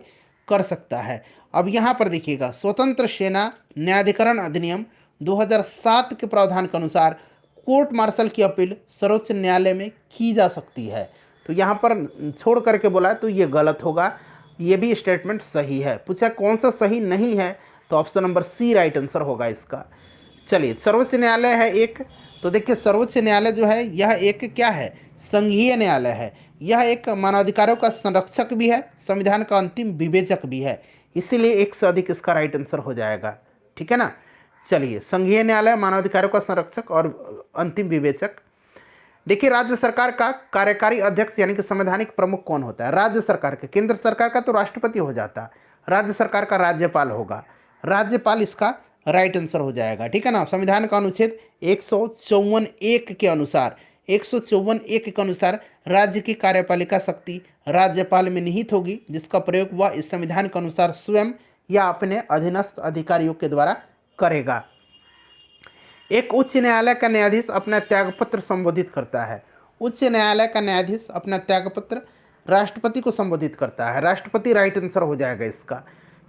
कर सकता है। अब यहाँ पर देखिएगा स्वतंत्र सेना न्यायाधिकरण अधिनियम 2007 के प्रावधान के अनुसार कोर्ट मार्शल की अपील सर्वोच्च न्यायालय में की जा सकती है। तो यहाँ पर छोड़ करके बोला है तो ये गलत होगा, ये भी स्टेटमेंट सही है। पूछा कौन सा सही नहीं है, तो option number C right answer होगा इसका। चलिए सर्वोच्च न्यायालय है एक, तो देखिए सर्वोच्च न्यायालय जो है यह एक क्या है, संघीय न्यायालय है। यह एक मानवाधिकारों का संरक्षक भी है, संविधान का अंतिम विवेचक भी है, इसीलिए एक से अधिक इसका राइट आंसर हो जाएगा, ठीक है ना। चलिए संघीय न्यायालय, मानवाधिकारों का संरक्षक और अंतिम विवेचक। देखिए राज्य सरकार का कार्यकारी अध्यक्ष यानी कि संवैधानिक प्रमुख कौन होता है, राज्य सरकार के। केंद्र सरकार का तो राष्ट्रपति हो जाता है, राज्य सरकार का राज्यपाल होगा, राज्यपाल इसका राइट आंसर हो जाएगा, ठीक है ना। संविधान का अनुच्छेद 154(1) के अनुसार 154(1) के अनुसार राज्य की कार्यपालिका शक्ति राज्यपाल में निहित होगी, जिसका प्रयोग वह इस संविधान के अनुसार स्वयं या अपने अधीनस्थ अधिकारियों के द्वारा करेगा। एक उच्च न्यायालय का न्यायाधीश अपना त्यागपत्र संबोधित करता है। उच्च न्यायालय का न्यायाधीश अपना त्यागपत्र राष्ट्रपति को संबोधित करता है, राष्ट्रपति राइट आंसर हो जाएगा इसका।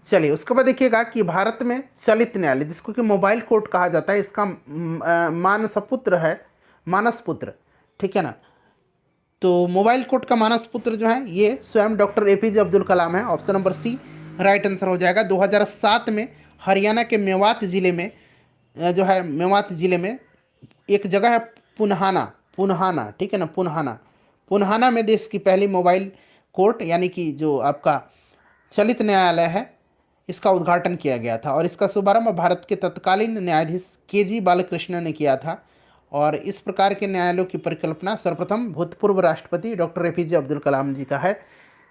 चलिए उसके बाद देखिएगा कि भारत में चलित न्यायालय जिसको कि मोबाइल कोर्ट कहा जाता है, इसका मानसपुत्र है, मानसपुत्र, ठीक है ना। तो मोबाइल कोर्ट का मानसपुत्र जो है ये स्वयं डॉक्टर APJ अब्दुल कलाम है, option number C right answer हो जाएगा। 2007 में हरियाणा के मेवात जिले में जो है, मेवात जिले में एक जगह है पुन्हाना, ठीक है ना, पुन्हाना में देश की पहली मोबाइल कोर्ट यानी कि जो आपका चलित न्यायालय है इसका उद्घाटन किया गया था और इसका शुभारंभ भारत के तत्कालीन न्यायाधीश KG बालकृष्ण ने किया था। और इस प्रकार के न्यायालयों की परिकल्पना सर्वप्रथम भूतपूर्व राष्ट्रपति डॉक्टर APJ अब्दुल कलाम जी का है।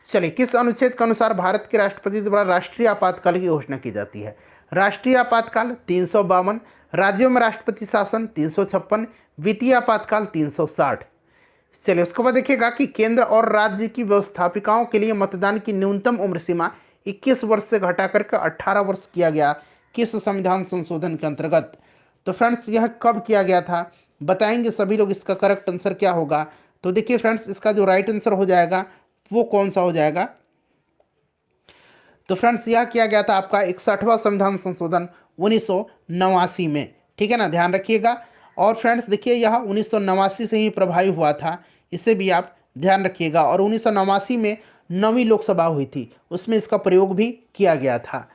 चलिए किस अनुच्छेद के अनुसार भारत के राष्ट्रपति द्वारा राष्ट्रीय आपातकाल की घोषणा की जाती है। राष्ट्रीय आपातकाल 352, राज्यों में राष्ट्रपति शासन 356, वित्तीय आपातकाल 360। चलिए उसके बाद देखिएगा कि केंद्र और राज्य की व्यवस्थापिकाओं के लिए मतदान की न्यूनतम उम्र सीमा 21 वर्ष से घटाकर के 18 वर्ष किया गया, किस संविधान संशोधन के अंतर्गत। तो फ्रेंड्स यह कब किया गया था बताएंगे सभी लोग, इसका करेक्ट आंसर क्या होगा। तो देखिए फ्रेंड्स इसका जो राइट आंसर हो जाएगा वो कौन सा हो जाएगा। तो फ्रेंड्स यह किया गया था आपका 61वां संविधान संशोधन 1989 में, ठीक है ना, ध्यान रखिएगा। और फ्रेंड्स देखिए यह 1989 से ही प्रभावी हुआ था, इसे भी आप ध्यान रखिएगा। और 1989 में 9वीं लोकसभा हुई थी, उसमें इसका प्रयोग भी किया गया था।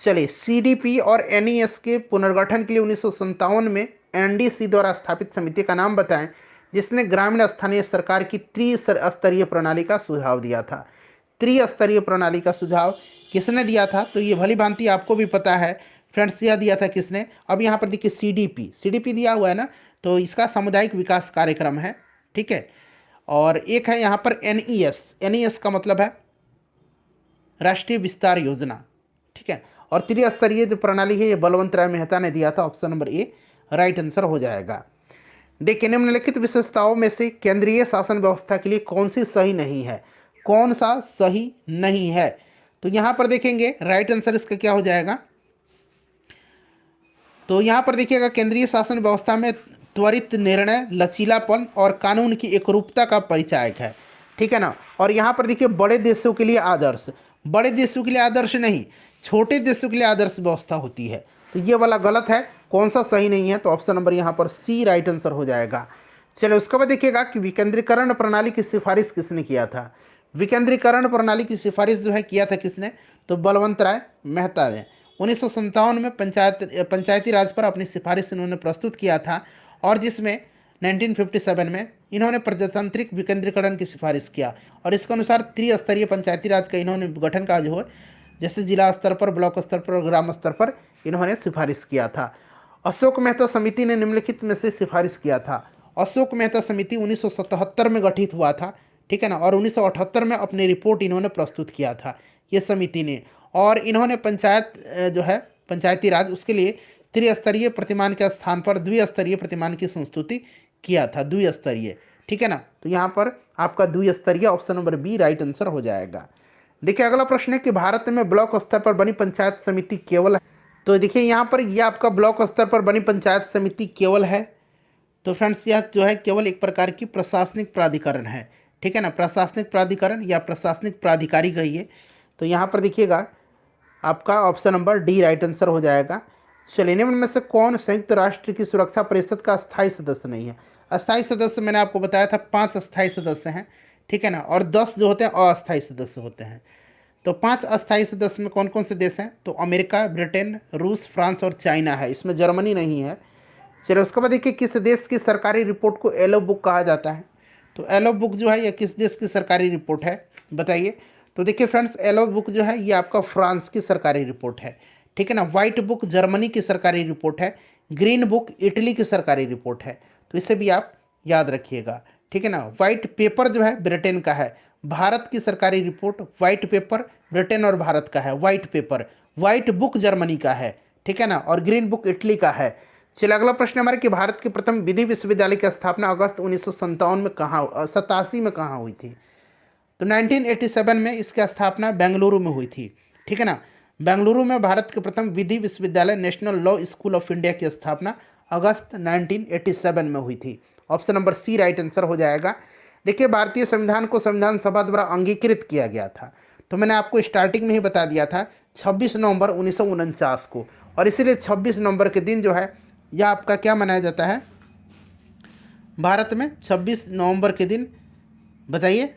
चलिए CDP और NES के पुनर्गठन के लिए 1957 में NDC द्वारा स्थापित समिति का नाम बताएं जिसने ग्रामीण स्थानीय सरकार की त्रिस्तरीय प्रणाली का सुझाव दिया था। त्रिस्तरीय प्रणाली का सुझाव किसने दिया था, तो ये भली भांति आपको भी पता है फ्रेंड्स, यह दिया था किसने। अब यहाँ पर देखिए CDP दिया हुआ है ना, तो इसका सामुदायिक विकास कार्यक्रम है, ठीक है। और एक है यहाँ पर NES का मतलब है राष्ट्रीय विस्तार योजना, ठीक है। और त्रिस्तरीय जो प्रणाली है ये बलवंत राय मेहता ने दिया था, option number A right answer हो जाएगा। देखिए निम्नलिखित विशेषताओं में से केंद्रीय शासन व्यवस्था के लिए कौन सी सही नहीं है, कौन सा सही नहीं है। तो यहाँ पर देखेंगे राइट आंसर इसका क्या हो जाएगा। तो यहाँ पर देखिएगा केंद्रीय शासन व्यवस्था में त्वरित निर्णय, लचीलापन और कानून की एकरूपता का परिचायक है, ठीक है ना। और यहाँ पर देखिए बड़े देशों के लिए आदर्श, बड़े देशों के लिए आदर्श नहीं, छोटे देशों के लिए आदर्श व्यवस्था होती है। तो ये वाला गलत है, कौन सा सही नहीं है, तो ऑप्शन नंबर यहाँ पर सी राइट आंसर हो जाएगा। चलिए उसके बाद देखिएगा कि विकेंद्रीकरण प्रणाली की सिफारिश किसने किया था। विकेंद्रीकरण प्रणाली की सिफारिश जो है किया था किसने, तो बलवंत राय मेहता ने 1957 में पंचायती राज पर अपनी सिफारिश इन्होंने प्रस्तुत किया था, और जिसमें 1957 में इन्होंने प्रजातांत्रिक विकेंद्रीकरण की सिफारिश किया, और इसके अनुसार त्रिस्तरीय पंचायती राज का इन्होंने गठन का जो है, जैसे जिला स्तर पर, ब्लॉक स्तर पर और ग्राम स्तर पर इन्होंने सिफारिश किया था। अशोक मेहता समिति ने निम्नलिखित में से सिफारिश किया था। अशोक मेहता समिति 1977 में गठित हुआ था, ठीक है ना, और 1978 में अपनी रिपोर्ट इन्होंने प्रस्तुत किया था ये समिति ने, और इन्होंने पंचायत जो है पंचायती राज उसके लिए त्रिस्तरीय प्रतिमान के स्थान पर द्विस्तरीय प्रतिमान की संस्तुति किया था, द्विस्तरीय, ठीक है ना। तो यहाँ पर आपका द्विस्तरीय option number B right answer हो जाएगा। देखिए अगला प्रश्न है कि भारत में ब्लॉक स्तर पर बनी पंचायत समिति केवल है, तो देखिए यहाँ पर यह आपका ब्लॉक स्तर पर बनी पंचायत समिति केवल है, तो फ्रेंड्स यह जो है केवल एक प्रकार की प्रशासनिक प्राधिकरण है, ठीक है ना, प्रशासनिक प्राधिकरण या प्रशासनिक प्राधिकारी कहिए। तो यहाँ पर देखिएगा आपका option number D right answer हो जाएगा। चलिए निम्न में से कौन संयुक्त राष्ट्र की सुरक्षा परिषद का अस्थायी सदस्य नहीं है। अस्थायी सदस्य मैंने आपको बताया था 5 अस्थायी सदस्य हैं, ठीक है ना, और 10 जो होते हैं अस्थायी सदस्य होते हैं। तो 5 अस्थायी सदस्य में कौन कौन से देश हैं, तो अमेरिका, ब्रिटेन, रूस, फ्रांस और चाइना है, इसमें जर्मनी नहीं है। चलिए उसके बाद देखिए किस देश की सरकारी रिपोर्ट को येलो बुक कहा जाता है, तो येलो बुक जो है यह किस देश की सरकारी रिपोर्ट है बताइए। तो देखिए फ्रेंड्स येलो बुक जो है ये आपका फ्रांस की सरकारी रिपोर्ट है, ठीक है ना। वाइट बुक जर्मनी की सरकारी रिपोर्ट है, ग्रीन बुक इटली की सरकारी रिपोर्ट है, तो इसे भी आप याद रखिएगा, ठीक है ना। वाइट पेपर जो है ब्रिटेन का है, भारत की सरकारी रिपोर्ट वाइट पेपर ब्रिटेन और भारत का है white paper, white book Germany का है, ठीक है ना, और ग्रीन बुक इटली का है। चलिए अगला प्रश्न हमारे कि भारत के प्रथम विधि विश्वविद्यालय की स्थापना अगस्त 1957 में कहाँ 87 में कहाँ हुई थी, तो 1987 में इसकी स्थापना बेंगलुरु में हुई थी, ठीक है ना। बेंगलुरु में भारत के प्रथम विधि विश्वविद्यालय national law school of India की स्थापना अगस्त 1987 में हुई थी। Option number C right answer हो जाएगा। देखिए भारतीय संविधान को संविधान सभा द्वारा अंगीकृत किया गया था, तो मैंने आपको स्टार्टिंग में ही बता दिया था 26 नवंबर 1949 को, और इसीलिए 26 नवंबर के दिन जो है यह आपका क्या मनाया जाता है भारत में, 26 नवंबर के दिन बताइए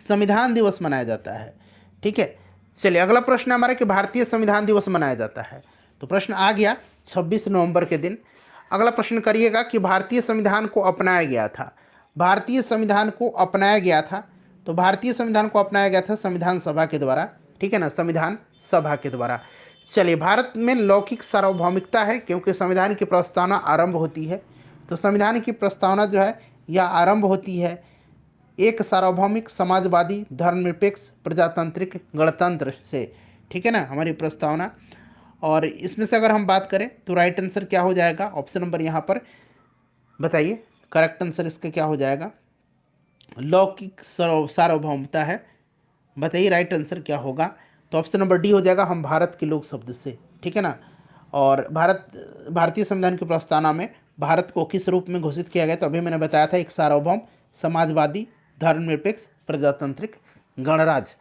संविधान दिवस मनाया जाता है, ठीक है। चलिए अगला प्रश्न हमारा कि भारतीय संविधान दिवस मनाया जाता है, तो प्रश्न आ गया 26 नवंबर के दिन। अगला प्रश्न करिएगा कि भारतीय संविधान को अपनाया गया था, भारतीय संविधान को अपनाया गया था, तो भारतीय संविधान को अपनाया गया था संविधान सभा के द्वारा, ठीक है ना, संविधान सभा के द्वारा। चलिए भारत में लौकिक सार्वभौमिकता है क्योंकि संविधान की प्रस्तावना आरंभ होती है, तो संविधान की प्रस्तावना जो है यह आरंभ होती है एक सार्वभौमिक समाजवादी धर्मनिरपेक्ष प्रजातांत्रिक गणतंत्र से, ठीक है ना, हमारी प्रस्तावना। और इसमें से अगर हम बात करें तो राइट आंसर क्या हो जाएगा, ऑप्शन नंबर यहाँ पर बताइए करेक्ट आंसर इसका क्या हो जाएगा, लौकिक सार्वभौमता है, बताइए राइट आंसर क्या होगा, तो ऑप्शन नंबर डी हो जाएगा हम भारत के लोग शब्द से, ठीक है ना। और भारतीय संविधान की प्रस्तावना में भारत को किस रूप में घोषित किया गया, तो अभी मैंने बताया था एक सार्वभौम समाजवादी धर्मनिरपेक्ष प्रजातांत्रिक गणराज्य।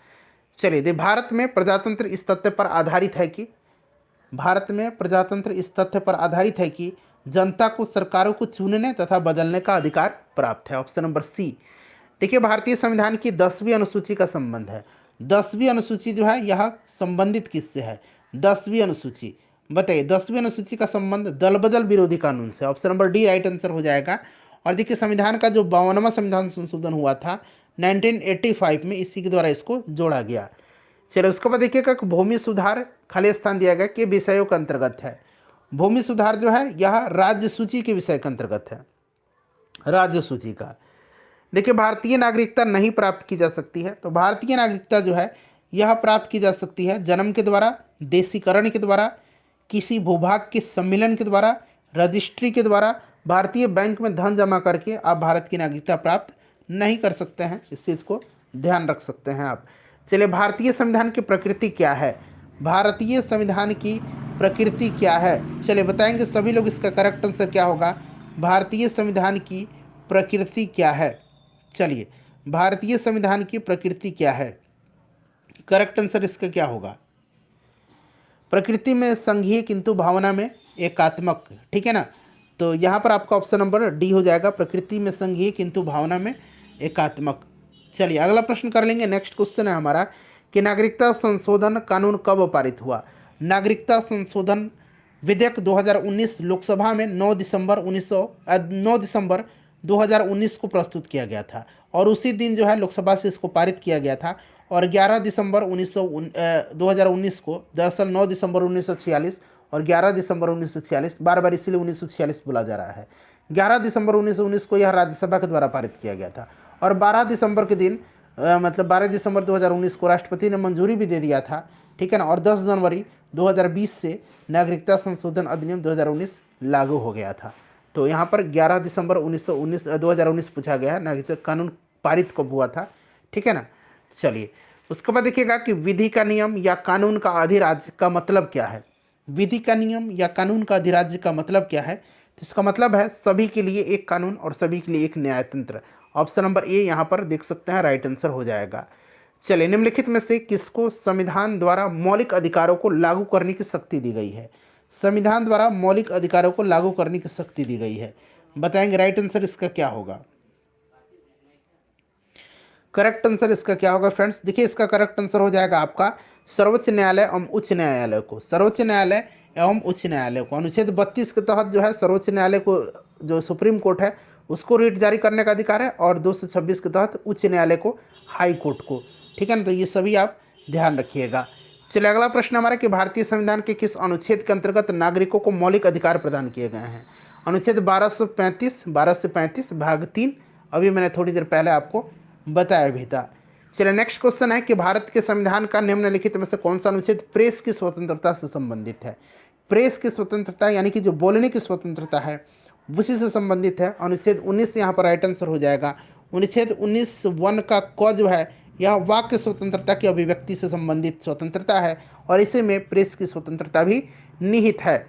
चलिए भारत में प्रजातंत्र इस तथ्य पर आधारित है कि भारत में प्रजातंत्र इस तथ्य पर आधारित है कि जनता को सरकारों को चुनने तथा बदलने का अधिकार प्राप्त है, ऑप्शन नंबर सी। देखिए भारतीय संविधान की 10वीं अनुसूची का संबंध है, 10वीं अनुसूची जो है यह संबंधित किससे है, 10वीं अनुसूची बताइए, 10वीं अनुसूची का संबंध दल बदल विरोधी कानून से, option number D right answer हो जाएगा। और देखिए संविधान का जो 52वां संविधान संशोधन हुआ था 1985 में, इसी के द्वारा इसको जोड़ा गया। चलिए उसके बाद देखिएगा भूमि सुधार खाली स्थान दिया गया कि विषयों के अंतर्गत है, भूमि सुधार जो है यह राज्य सूची के विषय के अंतर्गत है, राज्य सूची का। देखिए भारतीय नागरिकता नहीं प्राप्त की जा सकती है, तो भारतीय नागरिकता जो है यह प्राप्त की जा सकती है जन्म के द्वारा, देशीकरण के द्वारा, किसी भूभाग के सम्मिलन के द्वारा, रजिस्ट्री के द्वारा, भारतीय बैंक में धन जमा करके आप भारत की नागरिकता प्राप्त नहीं कर सकते हैं, इस चीज़ को ध्यान रख सकते हैं आप। चलिए भारतीय संविधान की प्रकृति क्या है, भारतीय संविधान की प्रकृति क्या है, चलिए बताएंगे सभी लोग, इसका करेक्ट आंसर क्या होगा, भारतीय संविधान की प्रकृति क्या है। चलिए भारतीय संविधान की प्रकृति क्या है, करेक्ट आंसर इसका क्या होगा, प्रकृति में संघीय किंतु भावना में एकात्मक, ठीक है ना। तो यहाँ पर आपका ऑप्शन नंबर डी हो जाएगा, प्रकृति में संघीय किंतु भावना में एकात्मक। चलिए अगला प्रश्न कर लेंगे। नेक्स्ट क्वेश्चन है हमारा कि नागरिकता संशोधन कानून कब पारित हुआ। नागरिकता संशोधन विधेयक 2019 लोकसभा में 9 दिसंबर 2019 को प्रस्तुत किया गया था और उसी दिन जो है लोकसभा से इसको पारित किया गया था। और 11 दिसंबर 2019 को, दरअसल 9 दिसंबर 1946 और 11 दिसंबर 1946, बार बार इसीलिए 1946 बोला जा रहा है। 11 दिसंबर 1919 को यह राज्यसभा के द्वारा पारित किया गया था और 12 दिसंबर के दिन मतलब 12 दिसंबर 2019 को राष्ट्रपति ने मंजूरी भी दे दिया था, ठीक है ना। और 10 जनवरी 2020 से नागरिकता संशोधन अधिनियम 2019 लागू हो गया था। तो यहाँ पर 11 दिसंबर 2019 पूछा गया है, नागरिकता कानून पारित कब हुआ था, ठीक है ना। चलिए उसके बाद देखिएगा कि विधि का नियम या कानून का अधिराज्य का मतलब क्या है। विधि का नियम या कानून का अधिराज्य का मतलब क्या है, तो इसका मतलब है सभी के लिए एक कानून और सभी के लिए एक न्यायतंत्र। ऑप्शन नंबर ए यहाँ पर देख सकते हैं राइट आंसर हो जाएगा। चलिए निम्नलिखित में से किसको संविधान द्वारा मौलिक अधिकारों को लागू करने की शक्ति दी गई है। संविधान द्वारा मौलिक अधिकारों को लागू करने की शक्ति दी गई है, बताएंगे राइट आंसर इसका क्या होगा। करेक्ट आंसर इसका क्या होगा फ्रेंड्स, देखिए इसका करेक्ट आंसर हो जाएगा आपका सर्वोच्च न्यायालय एवं उच्च न्यायालय को। सर्वोच्च न्यायालय एवं उच्च न्यायालय को अनुच्छेद 32 के तहत जो है सर्वोच्च न्यायालय को, जो सुप्रीम कोर्ट है उसको रिट जारी करने का अधिकार है, और 226 के तहत उच्च न्यायालय को, हाई कोर्ट को, ठीक है ना। तो ये सभी आप ध्यान रखिएगा। चलिए अगला प्रश्न हमारा कि भारतीय संविधान के किस अनुच्छेद के अंतर्गत नागरिकों को मौलिक अधिकार प्रदान किए गए हैं। अनुच्छेद 12 से 35 भाग 3, अभी मैंने थोड़ी देर पहले आपको बताया भी था। चलिए नेक्स्ट क्वेश्चन है कि भारत के संविधान का निम्नलिखित में से कौन सा अनुच्छेद प्रेस की स्वतंत्रता से संबंधित है। प्रेस की स्वतंत्रता यानी कि जो बोलने की स्वतंत्रता है उसी से संबंधित है। अनुच्छेद 19 यहाँ पर राइट आंसर हो जाएगा। अनुच्छेद 19(1) का क जो है यह वाक्य स्वतंत्रता की अभिव्यक्ति से संबंधित स्वतंत्रता है और इसी में प्रेस की स्वतंत्रता भी निहित है।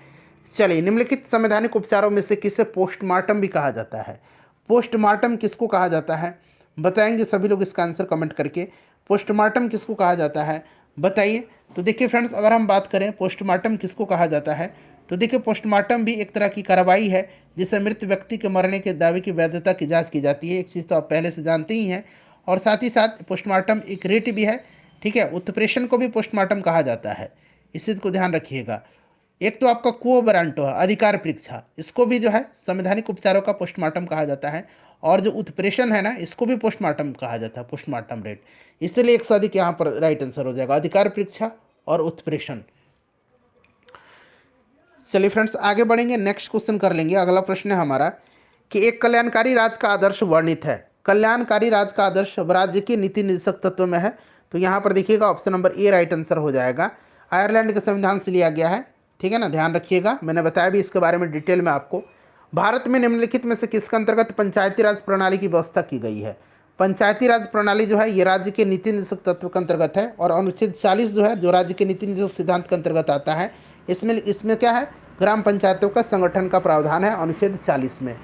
चलिए निम्नलिखित संवैधानिक उपचारों में से किसे पोस्टमार्टम भी कहा जाता है। पोस्टमार्टम किसको कहा जाता है, बताएंगे सभी लोग इसका आंसर कमेंट करके। पोस्टमार्टम किसको कहा जाता है बताइए। तो देखिए फ्रेंड्स अगर हम बात करें पोस्टमार्टम किसको कहा जाता है, तो देखिए पोस्टमार्टम भी एक तरह की कार्रवाई है जिससे मृत व्यक्ति के मरने के दावे की वैधता की जांच की जाती है। एक चीज़ तो आप पहले से जानते ही हैं। और साथ ही साथ पोस्टमार्टम एक रिट भी है, ठीक है। उत्प्रेषण को भी पोस्टमार्टम कहा जाता है, इस चीज़ को ध्यान रखिएगा। एक तो आपका क्वो वारंटो है, अधिकार परीक्षा, इसको भी जो है संवैधानिक उपचारों का पोस्टमार्टम कहा जाता है। और जो उत्प्रेषण है ना, इसको भी पोस्टमार्टम कहा जाता है, पोस्टमार्टम रेट। इसलिए एक सदी यहाँ पर राइट आंसर हो जाएगा अधिकार परीक्षा और उत्प्रेषण। चलिए फ्रेंड्स आगे बढ़ेंगे, नेक्स्ट क्वेश्चन कर लेंगे। अगला प्रश्न है हमारा कि एक कल्याणकारी राज्य का आदर्श वर्णित है। कल्याणकारी राज्य का आदर्श राज्य के नीति निर्देशक तत्व में है। तो यहाँ पर देखिएगा option number A right answer हो जाएगा। आयरलैंड के संविधान से लिया गया है, ठीक है ना, ध्यान रखिएगा। मैंने बताया भी इसके बारे में डिटेल में आपको। भारत में निम्नलिखित में से किसके अंतर्गत पंचायती राज प्रणाली की व्यवस्था की गई है। पंचायती राज प्रणाली जो है ये राज्य के नीति निर्देशक तत्व के अंतर्गत है और अनुच्छेद 40 जो है जो राज्य के नीति निर्देशक सिद्धांत के अंतर्गत आता है। इसमें क्या है, ग्राम पंचायतों का संगठन का प्रावधान है अनुच्छेद 40 में।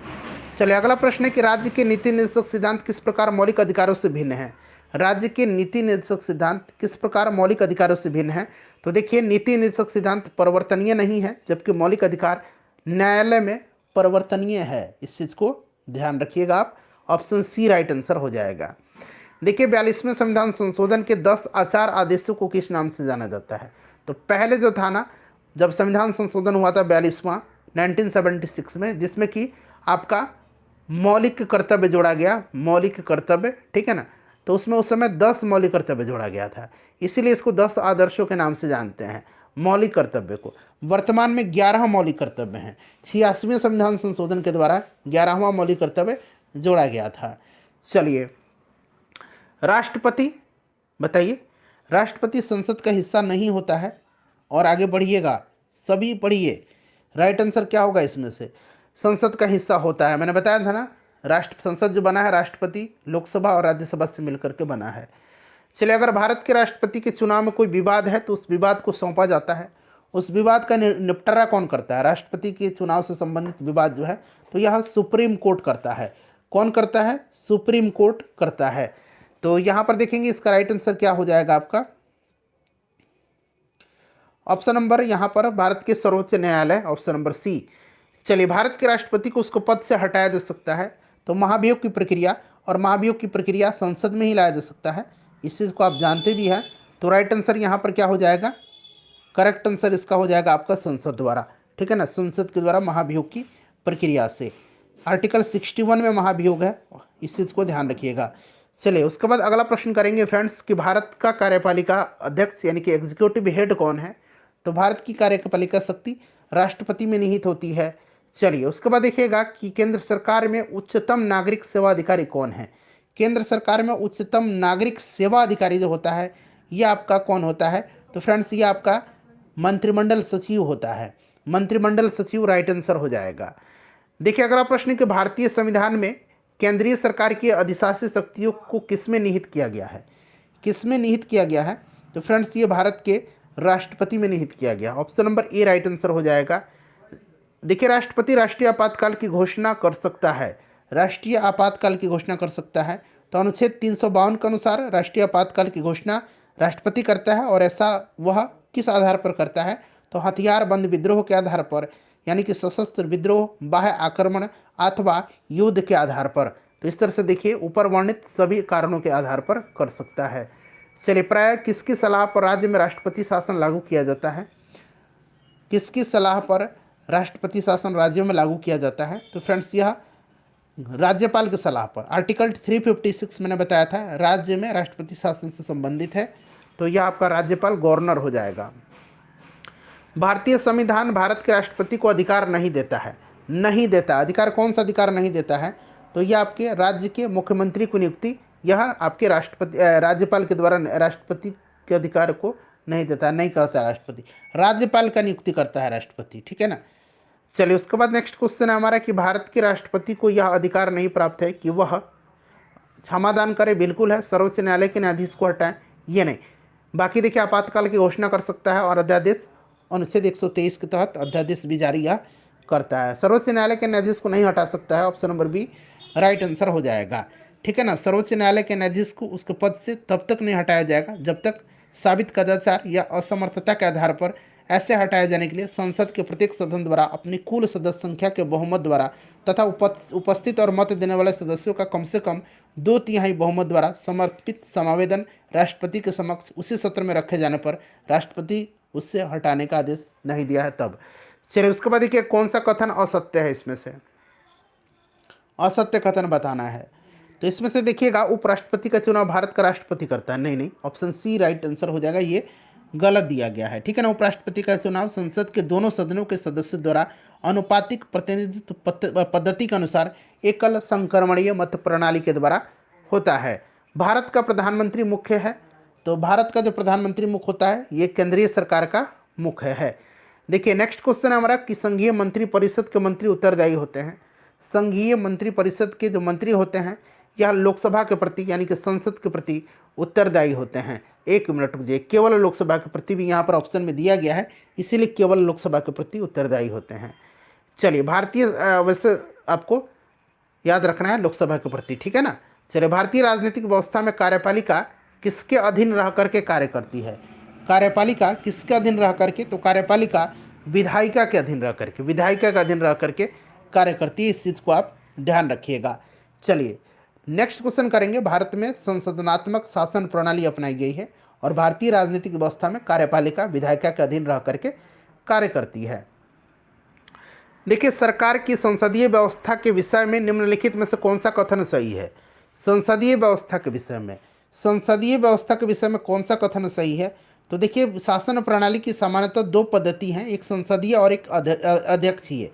चलिए अगला प्रश्न है कि राज्य के नीति निर्देशक सिद्धांत किस प्रकार मौलिक अधिकारों से भिन्न है। राज्य के नीति निर्देशक सिद्धांत किस प्रकार मौलिक अधिकारों से भिन्न है। तो देखिए नीति निर्देशक सिद्धांत परिवर्तनीय नहीं है, जबकि मौलिक अधिकार न्यायालय में परिवर्तनीय है। इस चीज़ को ध्यान रखिएगा आप। ऑप्शन सी राइट आंसर हो जाएगा। देखिए 42वें संविधान संशोधन के 10 आचार आदेशों को किस नाम से जाना जाता है। तो पहले जो था ना, जब संविधान संशोधन हुआ था 42वां 1976 में, जिसमें कि आपका मौलिक कर्तव्य जोड़ा गया, मौलिक कर्तव्य, ठीक है ना। तो उसमें उस समय 10 मौलिक कर्तव्य जोड़ा गया था, इसीलिए इसको 10 आदर्शों के नाम से जानते हैं मौलिक कर्तव्य को। वर्तमान में 11 मौलिक कर्तव्य हैं। 86वें संविधान संशोधन के द्वारा 11वां मौलिक कर्तव्य जोड़ा गया था। चलिए राष्ट्रपति, बताइए राष्ट्रपति संसद का हिस्सा नहीं होता है। और आगे बढ़िएगा, सभी पढ़िए राइट आंसर क्या होगा इसमें से। संसद का हिस्सा होता है, मैंने बताया था ना, संसद जो बना है राष्ट्रपति, लोकसभा और राज्यसभा से मिलकर के बना है। चलिए अगर भारत के राष्ट्रपति के चुनाव में कोई विवाद है तो उस विवाद को सौंपा जाता है। उस विवाद का निपटारा कौन करता है, राष्ट्रपति के चुनाव से संबंधित विवाद जो है तो यह सुप्रीम कोर्ट करता है। कौन करता है, सुप्रीम कोर्ट करता है। तो यहाँ पर देखेंगे इसका राइट आंसर क्या हो जाएगा आपका। ऑप्शन नंबर यहाँ पर भारत के सर्वोच्च न्यायालय, ऑप्शन नंबर सी। चलिए भारत के राष्ट्रपति को उसको पद से हटाया जा सकता है तो महाभियोग की प्रक्रिया और महाभियोग की प्रक्रिया संसद में ही लाया जा सकता है। इस चीज़ को आप जानते भी हैं। तो राइट आंसर यहाँ पर क्या हो जाएगा, करेक्ट आंसर इसका हो जाएगा आपका संसद द्वारा, ठीक है ना, संसद के द्वारा महाभियोग की प्रक्रिया से। आर्टिकल 61 में महाभियोग है, इस चीज़ को ध्यान रखिएगा। चलिए उसके बाद अगला प्रश्न करेंगे फ्रेंड्स कि भारत का कार्यपालिका अध्यक्ष यानी कि एग्जीक्यूटिव हेड कौन है। तो भारत की कार्यपालिका शक्ति राष्ट्रपति में निहित होती है। चलिए उसके बाद देखिएगा कि केंद्र सरकार में उच्चतम नागरिक सेवा अधिकारी कौन है। केंद्र सरकार में उच्चतम नागरिक सेवा अधिकारी जो होता है ये आपका कौन होता है। तो फ्रेंड्स ये आपका मंत्रिमंडल सचिव होता है। मंत्रिमंडल सचिव राइट आंसर हो जाएगा। देखिए अगला प्रश्न कि भारतीय संविधान में केंद्रीय सरकार की अधिशासी शक्तियों को किसमें निहित किया गया है। किसमें निहित किया गया है। तो फ्रेंड्स ये भारत के राष्ट्रपति में निहित किया गया। Option number A right answer हो जाएगा। देखिए राष्ट्रपति राष्ट्रीय आपातकाल की घोषणा कर सकता है, राष्ट्रीय आपातकाल की घोषणा कर सकता है। तो अनुच्छेद 352 के अनुसार राष्ट्रीय आपातकाल की घोषणा राष्ट्रपति करता है और ऐसा वह किस आधार पर करता है। तो हथियारबंद विद्रोह के आधार पर, यानी कि सशस्त्र विद्रोह, बाह्य आक्रमण अथवा युद्ध के आधार पर। तो इस तरह से देखिए ऊपर वर्णित सभी कारणों के आधार पर कर सकता है। चलिए प्राय किसकी सलाह पर राज्य में राष्ट्रपति शासन लागू किया जाता है। किसकी सलाह पर राष्ट्रपति शासन राज्यों में लागू किया जाता है। तो फ्रेंड्स यह राज्यपाल की सलाह पर। आर्टिकल 356 मैंने बताया था राज्य में राष्ट्रपति शासन से संबंधित है। तो यह आपका राज्यपाल गवर्नर हो जाएगा। भारतीय संविधान भारत के राष्ट्रपति को अधिकार नहीं देता है। नहीं देता अधिकार, कौन सा अधिकार नहीं देता है। तो यह आपके राज्य के मुख्यमंत्री की नियुक्ति यह आपके राष्ट्रपति राज्यपाल के द्वारा राष्ट्रपति के अधिकार को नहीं देता, नहीं करता राष्ट्रपति, राज्यपाल का नियुक्ति करता है राष्ट्रपति, ठीक है ना। चलिए उसके बाद नेक्स्ट क्वेश्चन है हमारा कि भारत के राष्ट्रपति को यह अधिकार नहीं प्राप्त है कि वह क्षमादान करे। बिल्कुल है, सर्वोच्च न्यायालय के न्यायाधीश को हटाएं, ये नहीं। बाकी देखिए आपातकाल की घोषणा कर सकता है और अध्यादेश अनुच्छेद 123 के तहत अध्यादेश भी जारी यह करता है। सर्वोच्च न्यायालय के न्यायाधीश को नहीं हटा सकता है। Option number B right answer हो जाएगा, ठीक है ना। सर्वोच्च न्यायालय के न्यायाधीश को उसके पद से तब तक नहीं हटाया जाएगा जब तक साबित कदाचार या असमर्थता के आधार पर ऐसे हटाए जाने के लिए संसद के प्रत्येक सदन द्वारा अपनी कुल सदस्य संख्या के बहुमत द्वारा तथा उपस्थित और मत देने वाले सदस्यों का कम से कम 2/3 बहुमत द्वारा समर्पित समावेदन राष्ट्रपति के समक्ष उसी सत्र में रखे जाने पर राष्ट्रपति उससे हटाने का आदेश नहीं दिया है तब। चलिए उसके बाद देखिए कौन सा कथन असत्य है। इसमें से असत्य कथन बताना है। तो इसमें से देखिएगा उपराष्ट्रपति का चुनाव भारत का राष्ट्रपति करता है। नहीं, ऑप्शन सी राइट आंसर हो जाएगा, ये गलत दिया गया है, ठीक है ना। उपराष्ट्रपति का चुनाव संसद के दोनों सदनों के सदस्यों द्वारा अनुपातिक प्रतिनिधित्व पद्धति के अनुसार एकल संक्रमणीय मत प्रणाली के द्वारा होता है। भारत का प्रधानमंत्री मुख्य है। तो भारत का जो प्रधानमंत्री मुख्य होता है ये केंद्रीय सरकार का मुख्य है। देखिए नेक्स्ट क्वेश्चन है हमारा कि संघीय मंत्री परिषद के मंत्री उत्तरदायी होते हैं। संघीय मंत्री परिषद के जो मंत्री होते हैं यह लोकसभा के प्रति यानी कि संसद के प्रति उत्तरदायी होते हैं। एक मिनट रुकिए, केवल लोकसभा के प्रति भी यहाँ पर ऑप्शन में दिया गया है, इसीलिए केवल लोकसभा के प्रति उत्तरदायी होते हैं। चलिए भारतीय वैसे आपको याद रखना है लोकसभा के प्रति, ठीक है ना। चलिए भारतीय राजनीतिक व्यवस्था में कार्यपालिका किसके अधीन रह करके कार्य करती है। कार्यपालिका किसके अधीन रह करके। तो कार्यपालिका विधायिका के अधीन रह करके, विधायिका के अधीन रह करके कार्य करती है। इस चीज़ को आप ध्यान रखिएगा। चलिए नेक्स्ट क्वेश्चन करेंगे। भारत में संसदनात्मक शासन प्रणाली अपनाई गई है और भारतीय राजनीतिक व्यवस्था में कार्यपालिका विधायिका के अधीन रह करके कार्य करती है। देखिए सरकार की संसदीय व्यवस्था के विषय में निम्नलिखित में से कौन सा कथन सही है। संसदीय व्यवस्था के विषय में, संसदीय व्यवस्था के विषय में कौन सा कथन सही है। तो देखिए शासन प्रणाली की सामान्यतः 2 पद्धति हैं, एक संसदीय और एक अध्यक्षीय।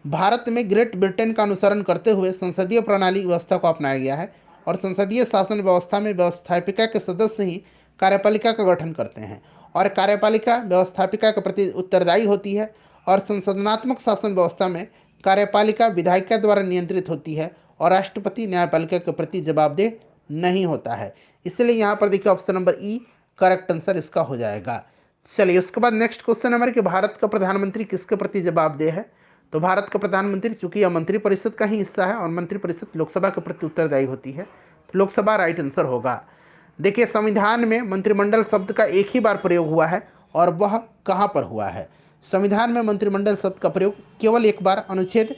भारत में ग्रेट ब्रिटेन का अनुसरण करते हुए संसदीय प्रणाली व्यवस्था को अपनाया गया है और संसदीय शासन व्यवस्था में व्यवस्थापिका के सदस्य ही कार्यपालिका का गठन करते हैं और कार्यपालिका व्यवस्थापिका के प्रति उत्तरदायी होती है और संसदनात्मक शासन व्यवस्था में कार्यपालिका विधायिका द्वारा नियंत्रित होती है और राष्ट्रपति न्यायपालिका के प्रति जवाबदेह नहीं होता है। इसलिए यहाँ पर देखिए ऑप्शन नंबर ई करेक्ट आंसर इसका हो जाएगा। चलिए उसके बाद नेक्स्ट क्वेश्चन हमारे कि भारत का प्रधानमंत्री किसके प्रति जवाबदेह है। तो भारत का प्रधानमंत्री चूंकि यह मंत्री परिषद का ही हिस्सा है और मंत्री परिषद लोकसभा के प्रति उत्तरदायी होती है, तो लोकसभा राइट आंसर होगा। देखिए संविधान में मंत्रिमंडल शब्द का एक ही बार प्रयोग हुआ है और वह कहाँ पर हुआ है। संविधान में मंत्रिमंडल शब्द का प्रयोग केवल एक बार अनुच्छेद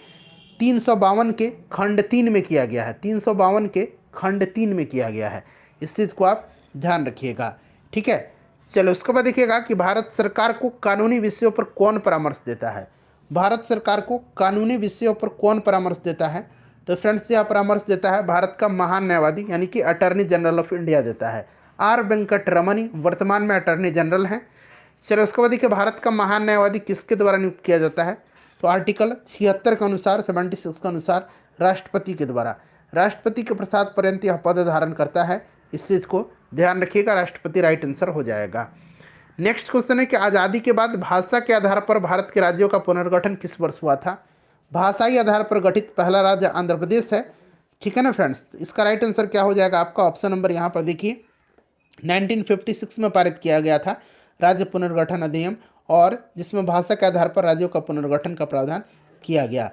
352 के खंड 3 में किया गया है। 352 के खंड 3 में किया गया है। इस चीज़ को आप ध्यान रखिएगा, ठीक है। चलो उसके बाद देखिएगा कि भारत सरकार को कानूनी विषयों पर कौन परामर्श देता है। भारत सरकार को कानूनी विषयों पर कौन परामर्श देता है? तो फ्रेंड्स यह परामर्श देता है भारत का महान न्यायवादी यानी कि अटॉर्नी जनरल ऑफ इंडिया देता है। आर वेंकट रमनी वर्तमान में अटॉर्नी जनरल हैं। चलो उसके बाद देखिए भारत का महान न्यायवादी किसके द्वारा नियुक्त किया जाता है? तो आर्टिकल 76 के अनुसार 76 के अनुसार राष्ट्रपति के द्वारा। राष्ट्रपति के प्रसाद पर्यंत यह पद धारण करता है। इस चीज़ को ध्यान रखिएगा, राष्ट्रपति राइट आंसर हो जाएगा। नेक्स्ट क्वेश्चन है कि आज़ादी के बाद भाषा के आधार पर भारत के राज्यों का पुनर्गठन किस वर्ष हुआ था? भाषाई आधार पर गठित पहला राज्य आंध्र प्रदेश है, ठीक है ना फ्रेंड्स। इसका राइट आंसर क्या हो जाएगा आपका? ऑप्शन नंबर यहाँ पर देखिए 1956 में पारित किया गया था राज्य पुनर्गठन अधिनियम, और जिसमें भाषा के आधार पर राज्यों का पुनर्गठन का प्रावधान किया गया,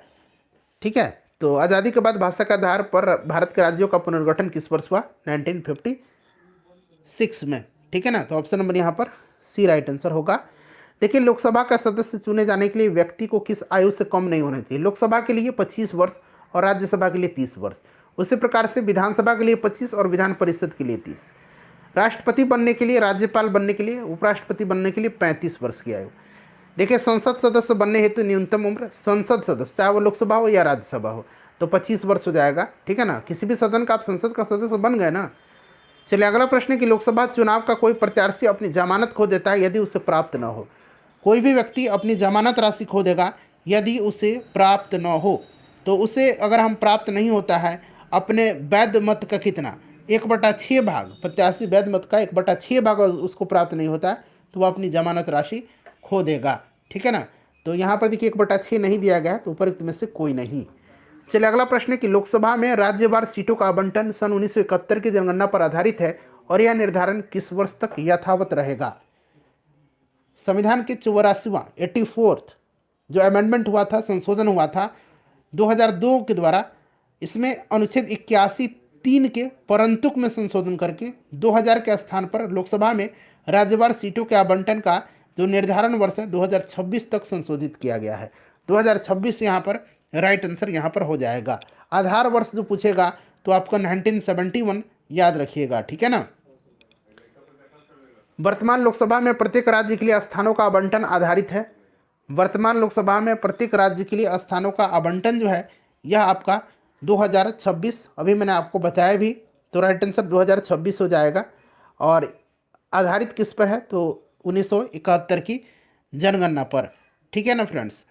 ठीक है। तो आज़ादी के बाद भाषा के आधार पर भारत के राज्यों का पुनर्गठन किस वर्ष हुआ? 1956 में, ठीक है ना। तो ऑप्शन नंबर यहाँ पर सी राइट आंसर होगा। देखिए लोकसभा का सदस्य चुने जाने के लिए व्यक्ति को किस आयु से कम नहीं होना चाहिए? लोकसभा के लिए 25 वर्ष और राज्यसभा के लिए 30 वर्ष। उसी प्रकार से विधानसभा के लिए 25 और विधान परिषद के लिए 30। राष्ट्रपति बनने के लिए, राज्यपाल बनने के लिए, उपराष्ट्रपति बनने के लिए 35 वर्ष की आयु। देखिए संसद सदस्य बनने हेतु न्यूनतम उम्र, संसद सदस्य चाहे वो लोकसभा हो या राज्यसभा हो, तो 25 वर्ष हो जाएगा, ठीक है ना। किसी भी सदन का आप संसद का सदस्य बन गए ना। चलिए अगला प्रश्न है कि लोकसभा चुनाव का कोई प्रत्याशी अपनी जमानत खो देता है यदि उसे प्राप्त न हो। कोई भी व्यक्ति अपनी जमानत राशि खो देगा यदि उसे प्राप्त न हो। तो उसे अगर हम प्राप्त नहीं होता है अपने वैध मत का कितना 1/6 भाग, प्रत्याशी वैध मत का 1/6 भाग उसको प्राप्त नहीं होता है तो वह अपनी जमानत राशि खो देगा, ठीक है ना। तो यहाँ पर देखिए 1/6 नहीं दिया गया, तो उपरोक्त में से कोई नहीं। चलिए अगला प्रश्न है कि लोकसभा में राज्यवार सीटों का आवंटन सन 1971 की जनगणना पर आधारित है और यह निर्धारण किस वर्ष तक यथावत रहेगा? संविधान के 84वां 84th जो अमेंडमेंट हुआ था, संशोधन हुआ था 2002 के द्वारा, इसमें अनुच्छेद 81(3) के परंतुक में संशोधन करके 2000 के स्थान पर लोकसभा में राज्यवार सीटों के आवंटन का जो निर्धारण वर्ष है 2026 तक संशोधित किया गया है। 2026 यहाँ पर राइट आंसर यहाँ पर हो जाएगा। आधार वर्ष जो पूछेगा तो आपको 1971 याद रखिएगा, ठीक है ना। वर्तमान लोकसभा में प्रत्येक राज्य के लिए स्थानों का आवंटन आधारित है। वर्तमान लोकसभा में प्रत्येक राज्य के लिए स्थानों का आवंटन जो है यह आपका 2026, अभी मैंने आपको बताया भी, तो राइट आंसर 2026 हो जाएगा। और आधारित किस पर है? तो 1971 की जनगणना पर, ठीक है ना फ्रेंड्स।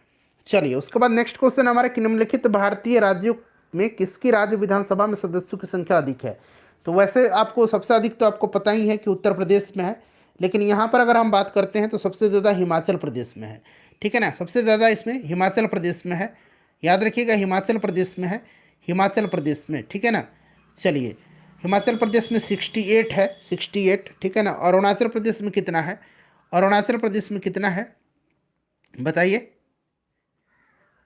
चलिए उसके बाद नेक्स्ट क्वेश्चन हमारे कि निम्नलिखित भारतीय राज्यों में किसकी राज्य विधानसभा में सदस्यों की संख्या अधिक है? तो वैसे आपको सबसे अधिक तो आपको पता ही है कि उत्तर प्रदेश में है, लेकिन यहाँ पर अगर हम बात करते हैं तो सबसे ज़्यादा हिमाचल प्रदेश में है, ठीक है ना। सबसे ज़्यादा इसमें हिमाचल प्रदेश में है, याद रखिएगा हिमाचल प्रदेश में है, हिमाचल प्रदेश में, ठीक है ना। चलिए हिमाचल प्रदेश में 68 है, 68, ठीक है ना। और अरुणाचल प्रदेश में कितना है? अरुणाचल प्रदेश में कितना है बताइए?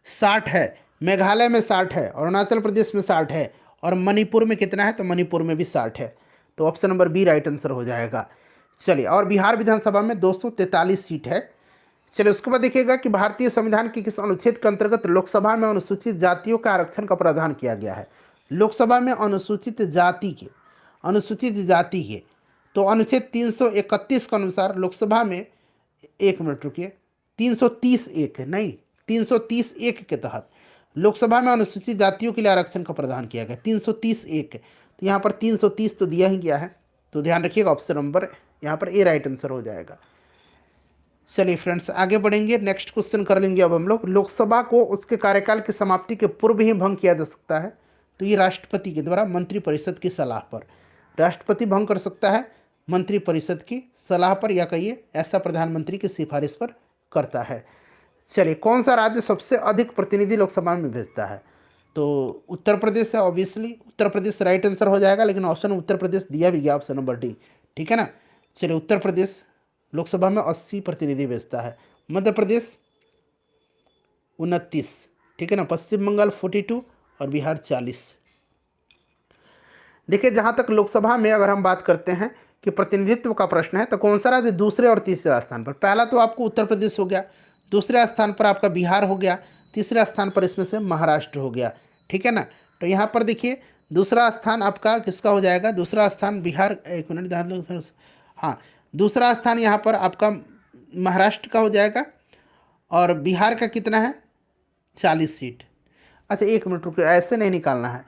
60 है। मेघालय में 60 है, अरुणाचल प्रदेश में 60 है, और मणिपुर में कितना है? तो मणिपुर में भी 60 है। तो option number B right answer हो जाएगा। चलिए और बिहार विधानसभा में 243 सीट है। चलिए उसके बाद देखिएगा कि भारतीय संविधान के किस अनुच्छेद के अंतर्गत लोकसभा में अनुसूचित जातियों का आरक्षण का प्रावधान किया गया है? लोकसभा में अनुसूचित जाति के तो अनुच्छेद 331 के अनुसार लोकसभा में, एक मिनट रुकिए, 330(1) नहीं 330(1) के तहत लोकसभा में अनुसूचित जातियों के लिए आरक्षण का प्रावधान किया गया 330(1). तो यहाँ पर 330 तो दिया ही गया है, तो ध्यान रखिएगा ऑप्शन नंबर यहाँ पर ए राइट आंसर हो जाएगा। चलिए फ्रेंड्स आगे बढ़ेंगे, नेक्स्ट क्वेश्चन कर लेंगे अब हम लोग। लोकसभा को उसके कार्यकाल की समाप्ति के पूर्व ही भंग किया जा सकता है, तो ये राष्ट्रपति के द्वारा मंत्रिपरिषद की सलाह पर। राष्ट्रपति भंग कर सकता है मंत्रिपरिषद की सलाह पर, या कहिए ऐसा प्रधानमंत्री की सिफारिश पर करता है। चलिए कौन सा राज्य सबसे अधिक प्रतिनिधि लोकसभा में भेजता है? तो उत्तर प्रदेश है, obviously Uttar Pradesh right answer हो जाएगा, लेकिन ऑप्शन उत्तर प्रदेश दिया भी गया, ऑप्शन नंबर डी, ठीक है ना। चलिए उत्तर प्रदेश लोकसभा में 80 प्रतिनिधि भेजता है, मध्य प्रदेश 29, ठीक है ना, पश्चिम बंगाल 42 और बिहार 40। देखिए जहाँ तक लोकसभा में अगर हम बात करते हैं कि प्रतिनिधित्व का प्रश्न है, तो कौन सा राज्य दूसरे और तीसरे स्थान पर? पहला तो आपको उत्तर प्रदेश हो गया, दूसरे स्थान पर आपका बिहार हो गया, तीसरे स्थान पर इसमें से महाराष्ट्र हो गया, ठीक है ना। तो यहाँ पर देखिए दूसरा स्थान आपका किसका हो जाएगा, दूसरा स्थान बिहार, एक मिनट ध्यान दो सर, हाँ दूसरा स्थान यहाँ पर आपका महाराष्ट्र का हो जाएगा। और बिहार का कितना है, 40 सीट। अच्छा एक मिनट रुकिए, ऐसे नहीं निकालना है।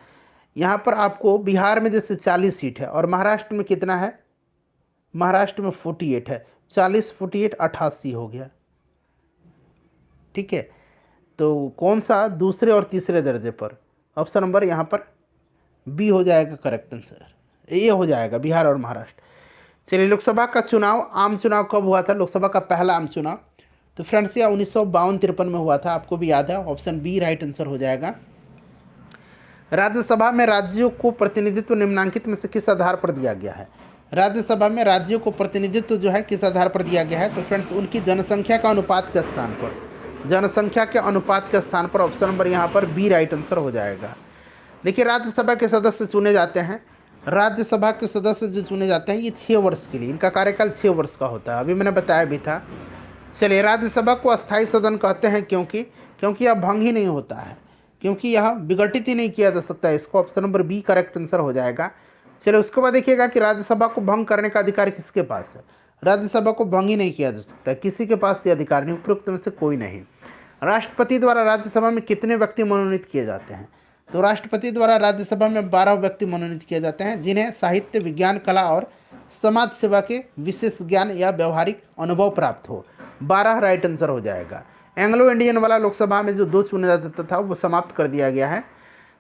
यहाँ पर आपको बिहार में जैसे 40 सीट है और महाराष्ट्र में कितना है, महाराष्ट्र में 48 है, 40 48 88 हो गया। ठीक है, तो कौन सा दूसरे और तीसरे दर्जे पर, ऑप्शन नंबर यहाँ पर बी हो जाएगा करेक्ट आंसर, ये हो जाएगा बिहार और महाराष्ट्र। चलिए, लोकसभा का चुनाव, आम चुनाव कब हुआ था, लोकसभा का पहला आम चुनाव, तो फ्रेंड्स यह 1952-53 में हुआ था, आपको भी याद है, ऑप्शन बी राइट आंसर हो जाएगा। राज्यसभा में राज्यों को प्रतिनिधित्व निम्नांकित में से किस आधार पर दिया गया है, राज्यसभा में राज्यों को प्रतिनिधित्व जो है किस आधार पर दिया गया है, तो फ्रेंड्स उनकी जनसंख्या का अनुपात के स्थान पर, जनसंख्या के अनुपात के स्थान पर, ऑप्शन नंबर यहाँ पर बी राइट आंसर हो जाएगा। देखिए, राज्यसभा के सदस्य चुने जाते हैं, राज्यसभा के सदस्य जो चुने जाते हैं ये 6 वर्ष के लिए, इनका कार्यकाल 6 वर्ष का होता है, अभी मैंने बताया भी था। चलिए, राज्यसभा को अस्थायी सदन कहते हैं क्योंकि यह भंग ही नहीं होता है, क्योंकि यह विघटित ही नहीं किया जा सकता है, इसको option number B correct answer हो जाएगा। चलिए, उसके बाद देखिएगा कि राज्यसभा को भंग करने का अधिकार किसके पास है, राज्यसभा को भंग ही नहीं किया जा सकता, किसी के पास ये अधिकार नहीं, उपरोक्त में से कोई नहीं। राष्ट्रपति द्वारा राज्यसभा में कितने व्यक्ति मनोनीत किए जाते हैं, तो राष्ट्रपति द्वारा राज्यसभा में 12 व्यक्ति मनोनीत किए जाते हैं, जिन्हें साहित्य, विज्ञान, कला और समाज सेवा के विशेष ज्ञान या व्यवहारिक अनुभव प्राप्त हो, 12 राइट आंसर हो जाएगा। एंग्लो इंडियन वाला लोकसभा में जो 2 चुना जाता था वो समाप्त कर दिया गया है।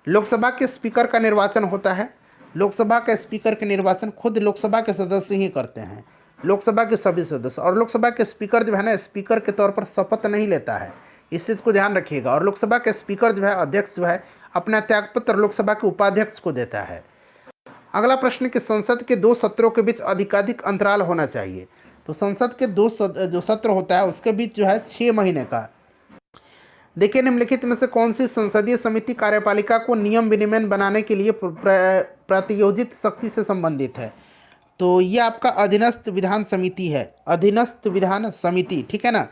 लोकसभा के स्पीकर का निर्वाचन होता है, लोकसभा का स्पीकर का निर्वाचन खुद लोकसभा के सदस्य ही करते हैं, लोकसभा के सभी सदस्य, और लोकसभा के स्पीकर जो है ना, स्पीकर के तौर पर शपथ नहीं लेता है, इस चीज़ को ध्यान रखिएगा। और लोकसभा के स्पीकर जो है, अध्यक्ष जो है, अपना त्यागपत्र लोकसभा के उपाध्यक्ष को देता है। अगला प्रश्न कि संसद के 2 सत्रों के बीच अधिकाधिक अंतराल होना चाहिए, तो संसद के 2 जो सत्र होता है उसके बीच जो है 6 महीने का। देखिए, निम्नलिखित में से कौन सी संसदीय समिति कार्यपालिका को नियम विनियमन बनाने के लिए प्रायोजित शक्ति से संबंधित है, तो ये आपका अधीनस्थ विधान समिति है, अधीनस्थ विधान समिति, ठीक है ना।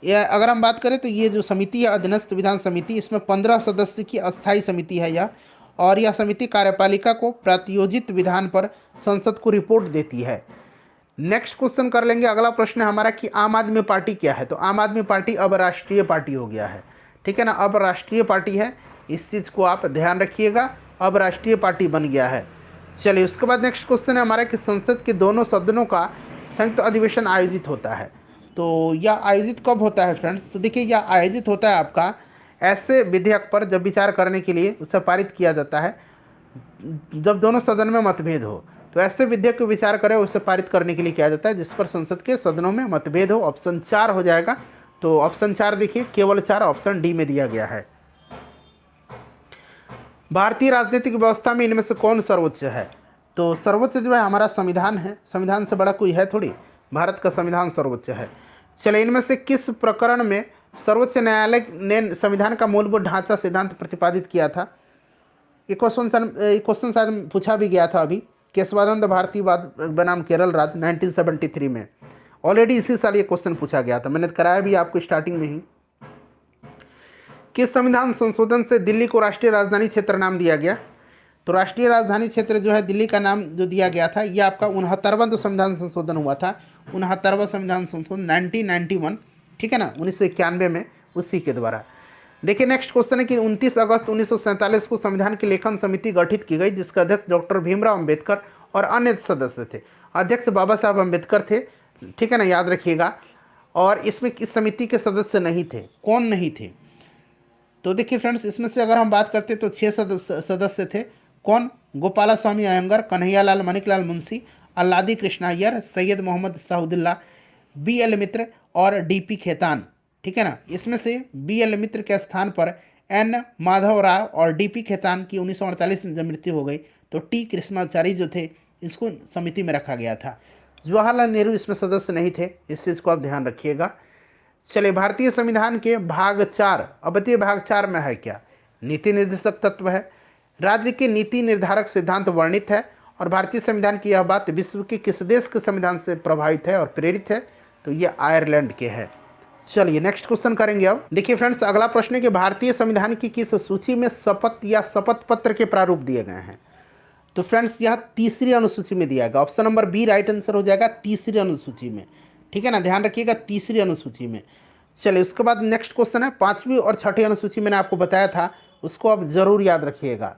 यह अगर हम बात करें तो ये जो समिति है अधीनस्थ विधान समिति, इसमें 15 सदस्य की अस्थायी समिति है यह, और यह समिति कार्यपालिका को प्रायोजित विधान पर संसद को रिपोर्ट देती है। नेक्स्ट क्वेश्चन कर लेंगे, अगला प्रश्न है हमारा कि आम आदमी पार्टी क्या है, तो आम आदमी पार्टी अब राष्ट्रीय पार्टी हो गया है, ठीक है ना, अब राष्ट्रीय पार्टी है, इस चीज़ को आप ध्यान रखिएगा, अब राष्ट्रीय पार्टी बन गया है। चलिए, उसके बाद नेक्स्ट क्वेश्चन है हमारा कि संसद के दोनों सदनों का संयुक्त अधिवेशन आयोजित होता है, तो यह आयोजित कब होता है फ्रेंड्स, तो देखिए यह आयोजित होता है आपका ऐसे विधेयक पर जब विचार करने के लिए उसे पारित किया जाता है जब दोनों सदन में मतभेद हो, तो ऐसे विधेयक को विचार करें उसे पारित करने के लिए किया जाता है जिस पर संसद के सदनों में मतभेद हो, ऑप्शन 4 हो जाएगा। तो ऑप्शन 4 देखिए, केवल 4 ऑप्शन डी में दिया गया है। भारतीय राजनीतिक व्यवस्था में इनमें से कौन सर्वोच्च है, तो सर्वोच्च जो है हमारा संविधान है, संविधान से बड़ा कोई है थोड़ी, भारत का संविधान सर्वोच्च है। चलिए, इनमें से किस प्रकरण में सर्वोच्च न्यायालय ने संविधान का मूलभूत ढांचा सिद्धांत प्रतिपादित किया था, ये क्वेश्चन शायद पूछा भी गया था अभी, केशवानंद भारती बनाम केरल राज्य 1973 में, ऑलरेडी इसी साल ये क्वेश्चन पूछा गया था, मैंने कराया भी आपको स्टार्टिंग में ही। किस संविधान संशोधन से दिल्ली को राष्ट्रीय राजधानी क्षेत्र नाम दिया गया, तो राष्ट्रीय राजधानी क्षेत्र जो है दिल्ली का नाम जो दिया गया था ये आपका 69वां जो संविधान संशोधन हुआ था, 69वां संविधान संशोधन 1991, ठीक है ना, 1991 में, उसी के द्वारा। देखिए, नेक्स्ट क्वेश्चन है कि 29 अगस्त 1947 को संविधान की लेखन समिति गठित की गई जिसका अध्यक्ष डॉक्टर भीमराव अंबेडकर और अन्य सदस्य थे, अध्यक्ष बाबा साहब अंबेडकर थे, ठीक है ना, याद रखिएगा। और इसमें इस समिति के सदस्य नहीं थे, कौन नहीं थे, तो देखिए फ्रेंड्स, इसमें से अगर हम बात करते तो 6 सदस्य थे, कौन, गोपाला स्वामी अयंगर, कन्हैयालाल मणिकलाल मुंशी, अल्लादी कृष्णा अय्यर, सैयद मोहम्मद साहुद्दुल्ला, बी.एल. मित्र और डी.पी. खेतान, ठीक है ना। इसमें से बी.एल. मित्र के स्थान पर एन. माधव राव और डी.पी. खेतान की 1948 में जब मृत्यु हो गई तो टी. कृष्णाचारी जो थे इसको समिति में रखा गया था। जवाहरलाल नेहरू इसमें सदस्य नहीं थे, इस चीज़ को आप ध्यान रखिएगा। चलिए, भारतीय संविधान के भाग 4, अब बताइए भाग 4 में है क्या, नीति निर्देशक तत्व है, राज्य के नीति निर्धारक सिद्धांत वर्णित है, और भारतीय संविधान की यह बात विश्व के किस देश के संविधान से प्रभावित है और प्रेरित है, तो ये आयरलैंड के है। चलिए, नेक्स्ट क्वेश्चन करेंगे अब। देखिए फ्रेंड्स, अगला प्रश्न है कि भारतीय संविधान की किस सूची में शपथ या शपथ पत्र के प्रारूप दिए गए हैं, तो फ्रेंड्स यहाँ तीसरी अनुसूची में दिया गया, option number B right answer हो जाएगा तीसरी अनुसूची में। ठीक है ना, ध्यान रखिएगा तीसरी अनुसूची में। चलिए उसके बाद नेक्स्ट क्वेश्चन है, पांचवी और छठी अनुसूची मैंने आपको बताया था, उसको आप जरूर याद रखिएगा।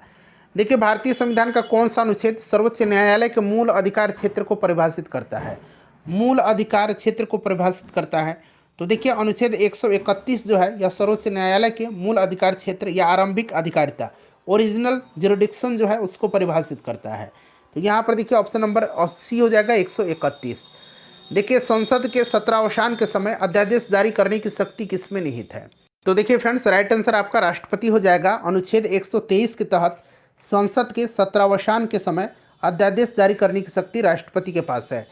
देखिए भारतीय संविधान का कौन सा अनुच्छेद सर्वोच्च न्यायालय के मूल अधिकार क्षेत्र को परिभाषित करता है, मूल अधिकार क्षेत्र को परिभाषित करता है। तो देखिए अनुच्छेद 131 जो है यह सर्वोच्च न्यायालय के मूल अधिकार क्षेत्र या आरंभिक अधिकारिता ओरिजिनल जुरिडिक्शन जो है उसको परिभाषित करता है। तो यहाँ पर देखिए ऑप्शन नंबर सी हो जाएगा 131। देखिए संसद के सत्रावसान के समय अध्यादेश जारी करने की शक्ति किसमें निहित है। तो देखिए फ्रेंड्स राइट आंसर आपका राष्ट्रपति हो जाएगा। अनुच्छेद 123 के तहत संसद के सत्रावसान के समय अध्यादेश जारी करने की शक्ति राष्ट्रपति के पास है।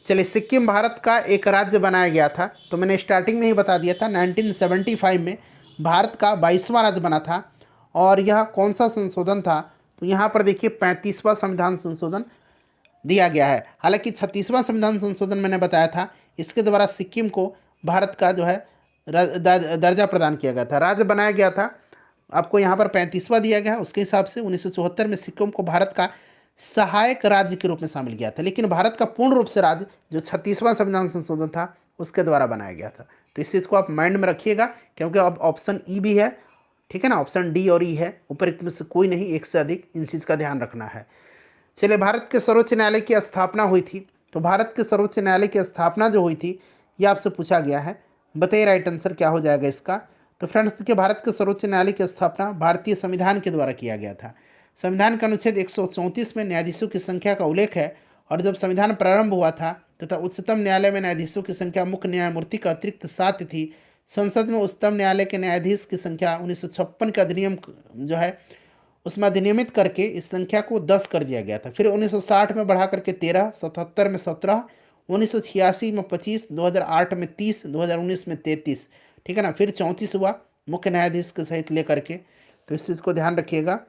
चलिए सिक्किम भारत का एक राज्य बनाया गया था, तो मैंने स्टार्टिंग में ही बता दिया था 1975 में भारत का 22वां राज्य बना था। और यह कौन सा संशोधन था, तो यहाँ पर देखिए 35वां संविधान संशोधन दिया गया है। हालांकि 36वां संविधान संशोधन मैंने बताया था, इसके द्वारा सिक्किम को भारत का जो है दर्जा प्रदान किया गया था, राज्य बनाया गया था। आपको यहाँ पर 35वां दिया गया है, उसके हिसाब से 1974 में सिक्किम को भारत का सहायक राज्य के रूप में शामिल किया था, लेकिन भारत का पूर्ण रूप से राज्य जो 36वां संविधान संशोधन था उसके द्वारा बनाया गया था। तो इस चीज़ को आप माइंड में रखिएगा, क्योंकि अब ऑप्शन ई भी है, ठीक है ना, ऑप्शन डी और ई है, ऊपर में से कोई नहीं, एक से अधिक, इन चीज़ का ध्यान रखना है। चलिए भारत के सर्वोच्च न्यायालय की स्थापना हुई थी, तो भारत के सर्वोच्च न्यायालय की स्थापना जो हुई थी ये आपसे पूछा गया है, बताइए राइट आंसर क्या हो जाएगा इसका। तो फ्रेंड्स देखिए भारत के सर्वोच्च न्यायालय की स्थापना भारतीय संविधान के द्वारा किया गया था। संविधान के अनुच्छेद 134 में न्यायाधीशों की संख्या का उल्लेख है, और जब संविधान प्रारंभ हुआ था तथा उच्चतम न्यायालय में न्यायाधीशों की संख्या मुख्य न्यायमूर्ति का अतिरिक्त 7 थी। संसद में उच्चतम न्यायालय के न्यायाधीश की संख्या 1956 का अधिनियम जो है उसमें अधिनियमित करके इस संख्या को 10 कर दिया गया था। फिर 1960 में बढ़ा करके 13, 77 में 17, 1986 में 25, 2008 में 30, 2019 में 33, ठीक है ना, फिर 34 हुआ मुख्य न्यायाधीश के सहित लेकर के। तो इस चीज़ को ध्यान रखिएगा,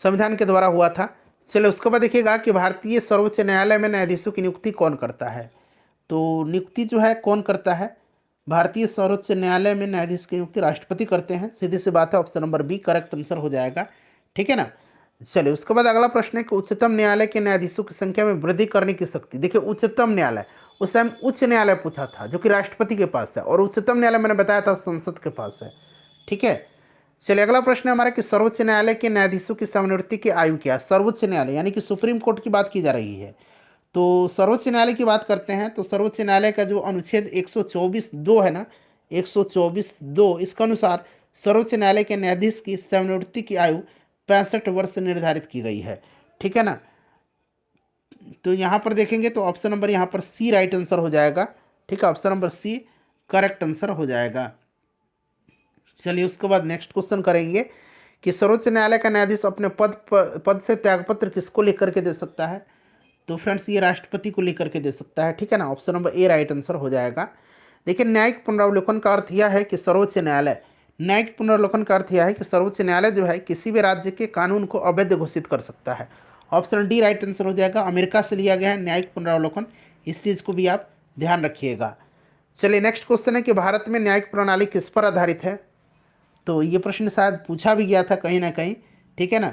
संविधान के द्वारा हुआ था। चलिए उसके बाद देखिएगा कि भारतीय सर्वोच्च न्यायालय में न्यायाधीशों की नियुक्ति कौन करता है। तो नियुक्ति जो है कौन करता है, भारतीय सर्वोच्च न्यायालय में न्यायाधीश की नियुक्ति राष्ट्रपति करते हैं, सीधी सी बात है, option number B correct answer हो जाएगा, ठीक है ना। चलिए उसके बाद अगला प्रश्न है कि उच्चतम न्यायालय के न्यायाधीशों की संख्या में वृद्धि करने की शक्ति। देखिए उच्चतम न्यायालय, उस टाइम उच्च न्यायालय पूछा था जो कि राष्ट्रपति के पास है, और उच्चतम न्यायालय मैंने बताया था संसद के पास है, ठीक है। चलिए अगला प्रश्न है हमारा कि सर्वोच्च न्यायालय के न्यायाधीशों की सेवानिवृत्ति की आयु क्या है। सर्वोच्च न्यायालय यानी कि सुप्रीम कोर्ट की बात की जा रही है, तो सर्वोच्च न्यायालय की बात करते हैं। तो सर्वोच्च न्यायालय का जो अनुच्छेद 124(2) है ना, 124(2), इसके अनुसार सर्वोच्च न्यायालय के न्यायाधीश की सेवानिवृत्ति की आयु 65 वर्ष निर्धारित की गई है, ठीक है ना। तो यहाँ पर देखेंगे तो ऑप्शन नंबर यहाँ पर सी राइट आंसर हो जाएगा, ठीक है, option number C correct answer हो जाएगा। चलिए उसके बाद नेक्स्ट क्वेश्चन करेंगे कि सर्वोच्च न्यायालय का न्यायाधीश अपने पद से त्यागपत्र किसको लेकर के दे सकता है। तो फ्रेंड्स ये राष्ट्रपति को लेकर के दे सकता है, ठीक है ना, option number A right answer हो जाएगा। देखिए न्यायिक पुनरावलोकन का अर्थ यह है कि सर्वोच्च न्यायालय, न्यायिक पुनरावलोकन का अर्थ यह है कि सर्वोच्च न्यायालय जो है किसी भी राज्य के कानून को अवैध घोषित कर सकता है। ऑप्शन डी राइट आंसर हो जाएगा, अमेरिका से लिया गया है न्यायिक पुनरावलोकन, इस चीज़ को भी आप ध्यान रखिएगा। चलिए नेक्स्ट क्वेश्चन है कि भारत में न्यायिक प्रणाली किस पर आधारित है। तो ये प्रश्न शायद पूछा भी गया था कहीं ना कहीं, ठीक है ना,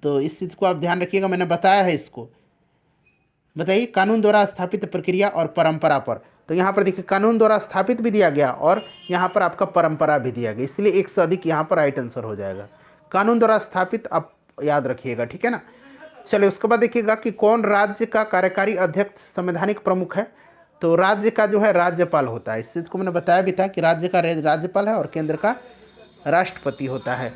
तो इस चीज़ को आप ध्यान रखिएगा, मैंने बताया है इसको। बताइए कानून द्वारा स्थापित प्रक्रिया और परंपरा पर। तो यहाँ पर देखिए कानून द्वारा स्थापित भी दिया गया और यहाँ पर आपका परंपरा भी दिया गया, इसलिए एक से अधिक यहाँ पर राइट आंसर हो जाएगा। कानून द्वारा स्थापित आप याद रखिएगा, ठीक है ना। चलिए उसके बाद देखिएगा कि कौन राज्य का कार्यकारी अध्यक्ष संवैधानिक प्रमुख है। तो राज्य का जो है राज्यपाल होता है, इस चीज़ को मैंने बताया भी था कि राज्य का राज्यपाल है और केंद्र का राष्ट्रपति होता है।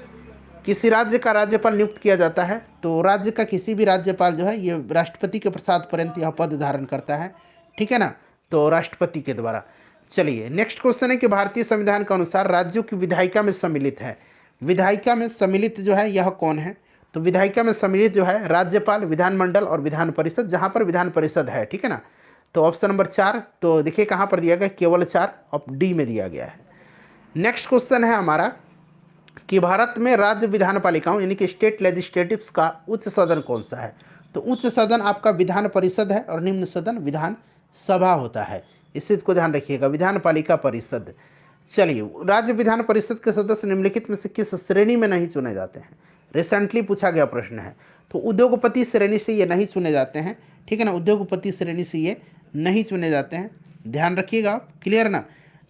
किसी राज्य का राज्यपाल नियुक्त किया जाता है, तो राज्य का किसी भी राज्यपाल जो है ये राष्ट्रपति के प्रसाद पर्यंत यह पद धारण करता है, ठीक है ना, तो राष्ट्रपति के द्वारा। चलिए नेक्स्ट क्वेश्चन है कि भारतीय संविधान के अनुसार राज्यों की विधायिका में सम्मिलित है, विधायिका में सम्मिलित जो है यह कौन है। तो विधायिका में सम्मिलित जो है राज्यपाल, विधानमंडल और विधान परिषद, जहाँ पर विधान परिषद है, ठीक है ना। तो ऑप्शन नंबर 4, तो देखिए कहाँ पर दिया गया, केवल 4 ऑफ डी में दिया गया है। नेक्स्ट क्वेश्चन है हमारा कि भारत में राज्य विधान पालिकाओं यानी कि स्टेट लेजिस्लेटिव्स का उच्च सदन कौन सा है। तो उच्च सदन आपका विधान परिषद है और निम्न सदन विधान सभा होता है, इस चीज़ को ध्यान रखिएगा, विधान पालिका परिषद। चलिए राज्य विधान परिषद के सदस्य निम्नलिखित में से किस श्रेणी में नहीं चुने जाते हैं। रिसेंटली पूछा गया प्रश्न है, तो उद्योगपति श्रेणी से ये नहीं चुने जाते हैं, ठीक है ना, उद्योगपति श्रेणी से ये नहीं चुने जाते हैं, ध्यान रखिएगा आप, क्लियर ना।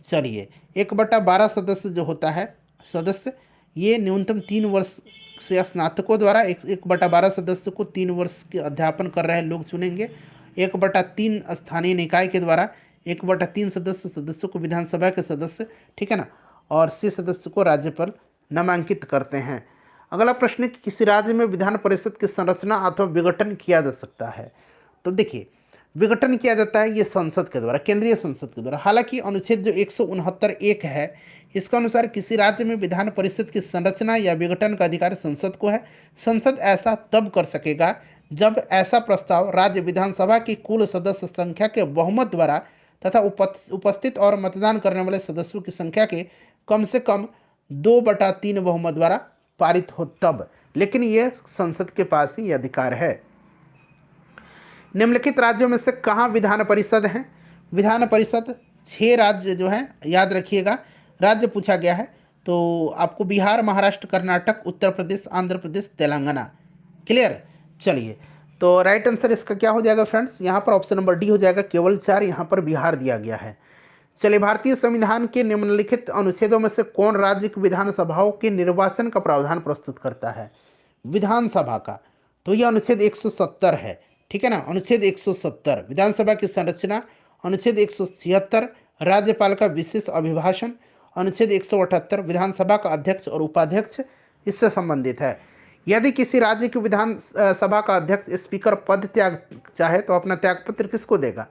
चलिए 1/12 सदस्य जो होता है सदस्य, ये न्यूनतम 3 वर्ष से स्नातकों द्वारा 1/12 सदस्य को 3 वर्ष के अध्यापन कर रहे लोग चुनेंगे। 1/3 स्थानीय निकाय के द्वारा 1/3 सदस्यों को विधानसभा के सदस्य, ठीक है ना, और 6 सदस्य को राज्यपाल नामांकित करते हैं। अगला प्रश्न है कि किसी राज्य में विधान परिषद की संरचना अथवा विघटन किया जा सकता है। तो देखिए विघटन किया जाता है ये संसद के द्वारा, केंद्रीय संसद के द्वारा। हालांकि अनुच्छेद जो 169(1) है इसके अनुसार किसी राज्य में विधान परिषद की संरचना या विघटन का अधिकार संसद को है। संसद ऐसा तब कर सकेगा जब ऐसा प्रस्ताव राज्य विधानसभा की कुल सदस्य संख्या के बहुमत द्वारा तथा उपस्थित और मतदान करने वाले सदस्यों की संख्या के कम से कम 2/3 बहुमत द्वारा पारित हो तब। लेकिन यह संसद के पास ही अधिकार है। निम्नलिखित राज्यों में से कहाँ विधान परिषद है? विधान परिषद 6 राज्य जो हैं, याद रखिएगा, राज्य पूछा गया है तो आपको बिहार, महाराष्ट्र, कर्नाटक, उत्तर प्रदेश, आंध्र प्रदेश, तेलंगाना। क्लियर? चलिए तो राइट आंसर इसका क्या हो जाएगा फ्रेंड्स? यहाँ पर ऑप्शन नंबर डी हो जाएगा, केवल 4 यहाँ पर बिहार दिया गया है। चलिए भारतीय संविधान के निम्नलिखित अनुच्छेदों में से कौन राज्य की विधानसभाओं के निर्वाचन का प्रावधान प्रस्तुत करता है? विधानसभा का, तो यह अनुच्छेद 170 है, ठीक है ना, अनुच्छेद 170 विधानसभा की संरचना, अनुच्छेद 176 राज्यपाल का विशेष अभिभाषण, अनुच्छेद 178 विधानसभा का अध्यक्ष और उपाध्यक्ष इससे संबंधित है। यदि किसी राज्य की विधान सभा का अध्यक्ष स्पीकर पद त्याग चाहे तो अपना त्यागपत्र किसको देगा?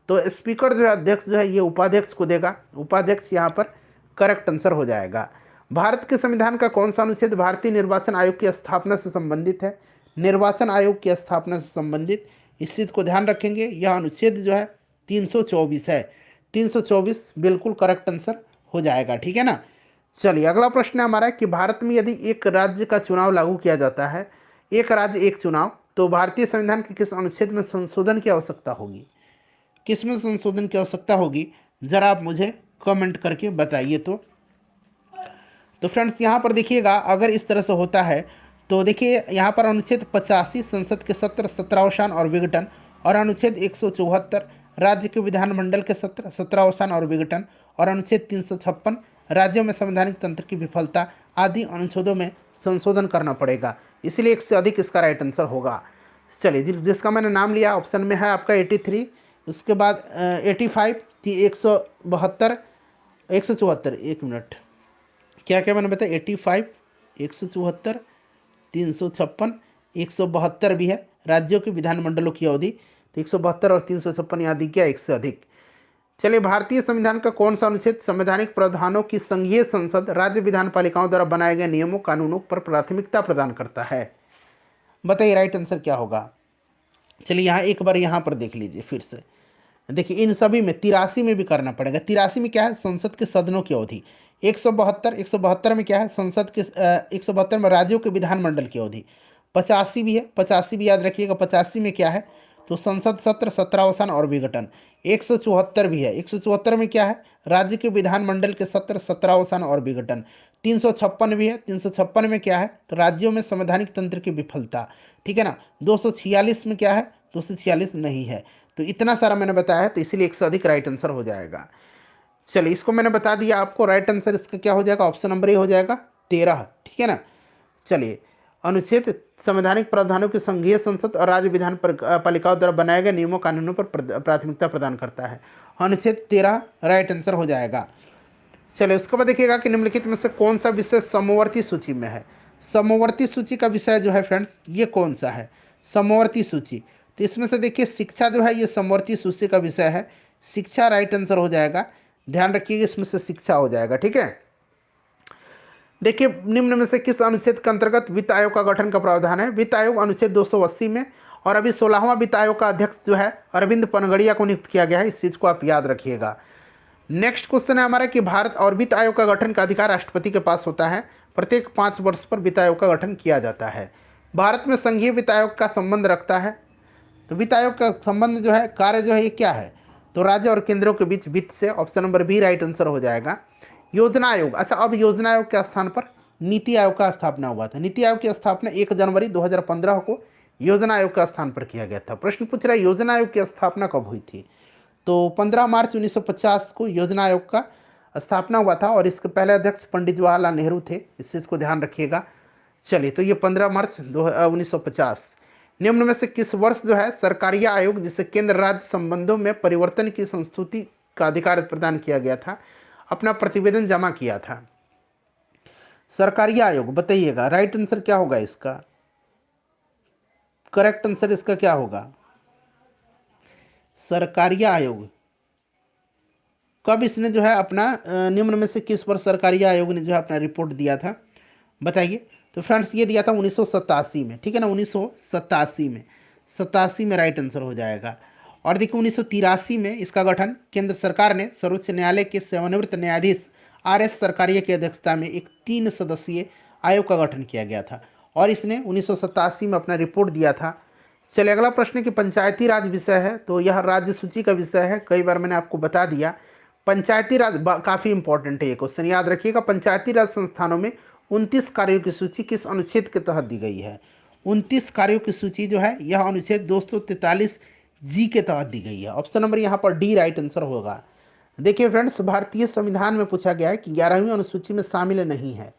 तो स्पीकर जो है, अध्यक्ष जो है, ये उपाध्यक्ष को देगा। उपाध्यक्ष यहाँ पर करेक्ट आंसर हो जाएगा। भारत के संविधान का कौन सा अनुच्छेद भारतीय निर्वाचन आयोग की स्थापना से संबंधित है? निर्वाचन आयोग की स्थापना से संबंधित, इस चीज़ को ध्यान रखेंगे। यह अनुच्छेद जो है 324 है, 324 बिल्कुल करेक्ट आंसर हो जाएगा, ठीक है ना। चलिए अगला प्रश्न है हमारा कि भारत में यदि एक राज्य का चुनाव लागू किया जाता है, एक राज्य एक चुनाव, तो भारतीय संविधान के किस अनुच्छेद में संशोधन की आवश्यकता होगी? किस में संशोधन की आवश्यकता होगी, जरा आप मुझे कमेंट करके बताइए। तो फ्रेंड्स यहाँ पर देखिएगा, अगर इस तरह से होता है तो देखिए यहाँ पर अनुच्छेद 85 संसद के सत्र, सत्रावसान और विघटन, और अनुच्छेद 174 राज्य के विधानमंडल के सत्र, सत्रावसान और विघटन, और अनुच्छेद 356 राज्यों में संवैधानिक तंत्र की विफलता आदि अनुच्छेदों में संशोधन करना पड़ेगा। इसलिए एक से अधिक इसका राइट आंसर होगा। चलिए जिसका मैंने नाम लिया ऑप्शन में है आपका 83, उसके बाद 85, 172, 174, एक मिनट, क्या क्या मैंने बताया, 85, 174, 356, 172 भी है राज्यों के विधानमंडलों की अवधि, तो 172 और 356 यहाँ दिख गया, एक से अधिक। चलिए भारतीय संविधान का कौन सा अनुच्छेद संवैधानिक प्रावधानों की संघीय संसद राज्य विधान पालिकाओं द्वारा बनाए गए नियमों कानूनों पर प्राथमिकता प्रदान करता है? बताइए राइट आंसर क्या होगा। चलिए यहाँ एक बार यहाँ पर देख लीजिए फिर से, देखिए इन सभी में 83 में भी करना पड़ेगा। 83 में क्या है? संसद के सदनों की अवधि। 172 में क्या है? संसद के 172 में राज्यों के विधानमंडल की अवधि। 85 भी है, 85 भी याद रखिएगा। 85 में क्या है? तो संसद सत्र, सत्रावसान और विघटन। 174 भी है, 174 में क्या है? राज्य के विधानमंडल के सत्र, सत्रावसान और विघटन। 356 भी है, 356 में क्या है? तो राज्यों में संवैधानिक तंत्र की विफलता, ठीक है ना। 246 में क्या है? 246 नहीं है। तो इतना सारा मैंने बताया है, तो इसीलिए एक से अधिक राइट आंसर हो जाएगा। चलिए इसको मैंने बता दिया आपको, राइट आंसर इसका क्या हो जाएगा? ऑप्शन नंबर ए हो जाएगा 13, ठीक है ना। चलिए अनुच्छेद संवैधानिक प्रावधानों की संघीय संसद और राज्य विधान पालिकाओं द्वारा बनाए गए नियमों कानूनों पर प्राथमिकता प्रदान करता है। अनुच्छेद 13 राइट आंसर हो जाएगा। चलिए उसके बाद देखिएगा कि निम्नलिखित में से कौन सा विषय समवर्ती सूची में है? समवर्ती सूची का विषय जो है फ्रेंड्स, ये कौन सा है? समवर्ती सूची, तो इसमें से देखिए शिक्षा जो है ये समवर्ती सूची का विषय है। शिक्षा राइट आंसर हो जाएगा, ध्यान रखिएगा इसमें से शिक्षा हो जाएगा, ठीक है। देखिए निम्न में से किस अनुच्छेद के अंतर्गत वित्त आयोग का गठन का प्रावधान है? वित्त आयोग अनुच्छेद 280 में, और अभी 16वां वित्त आयोग का अध्यक्ष जो है अरविंद पनगड़िया को नियुक्त किया गया है, इस चीज़ को आप याद रखिएगा। नेक्स्ट क्वेश्चन है हमारा कि भारत और वित्त आयोग का गठन का अधिकार राष्ट्रपति के पास होता है। प्रत्येक 5 वर्ष पर वित्त आयोग का गठन किया जाता है। भारत में संघीय वित्त आयोग का संबंध रखता है, तो वित्त आयोग का संबंध जो है, कार्य जो है ये क्या है? तो राज्य और केंद्रों के बीच वित्त से, option number B right answer हो जाएगा। योजना आयोग, अच्छा अब योजना आयोग के स्थान पर नीति आयोग का स्थापना हुआ था। नीति आयोग की स्थापना 1 जनवरी 2015 को योजना आयोग का स्थान पर किया गया था। प्रश्न पूछ रहा है योजना आयोग की स्थापना कब हुई थी? तो 15 मार्च 1950 को योजना आयोग का स्थापना हुआ था और इसके पहले अध्यक्ष पंडित जवाहरलाल नेहरू थे, इस चीज़ को ध्यान रखिएगा। चलिए, तो ये 15 मार्च 1950। निम्न में से किस वर्ष जो है सरकारिया आयोग, जिसे केंद्र राज्य संबंधों में परिवर्तन की संस्तुति का अधिकार प्रदान किया गया था, अपना प्रतिवेदन जमा किया था? सरकारिया आयोग, बताइएगा राइट आंसर क्या होगा इसका? करेक्ट आंसर इसका क्या होगा? सरकारिया आयोग कब इसने जो है अपना निम्न में से किस वर्ष सरकारिया आयोग ने जो है अपना रिपोर्ट दिया था, बताइए। तो फ्रेंड्स ये दिया था 1987 में, ठीक है ना, 1987 में, 87 में राइट आंसर हो जाएगा। और देखिए 1983 में इसका गठन केंद्र सरकार ने सर्वोच्च न्यायालय के सेवानिवृत्त न्यायाधीश RS सरकारिया की अध्यक्षता में एक 3 सदस्यीय आयोग का गठन किया गया था और इसने 1987 में अपना रिपोर्ट दिया था। चलिए, अगला प्रश्न है कि पंचायती राज विषय है, तो यह राज्य सूची का विषय है, कई बार मैंने आपको बता दिया। पंचायती राज काफ़ी इंपॉर्टेंट है ये क्वेश्चन, याद रखिएगा। पंचायती राज संस्थानों में 29 कार्यों की सूची किस अनुच्छेद के तहत दी गई है? 29 कार्यों की सूची जो है यह अनुच्छेद 243G के तहत दी गई है। ऑप्शन नंबर यहाँ पर डी राइट आंसर होगा। देखिए फ्रेंड्स, भारतीय संविधान में पूछा गया है कि 11वीं अनुसूची में शामिल नहीं है,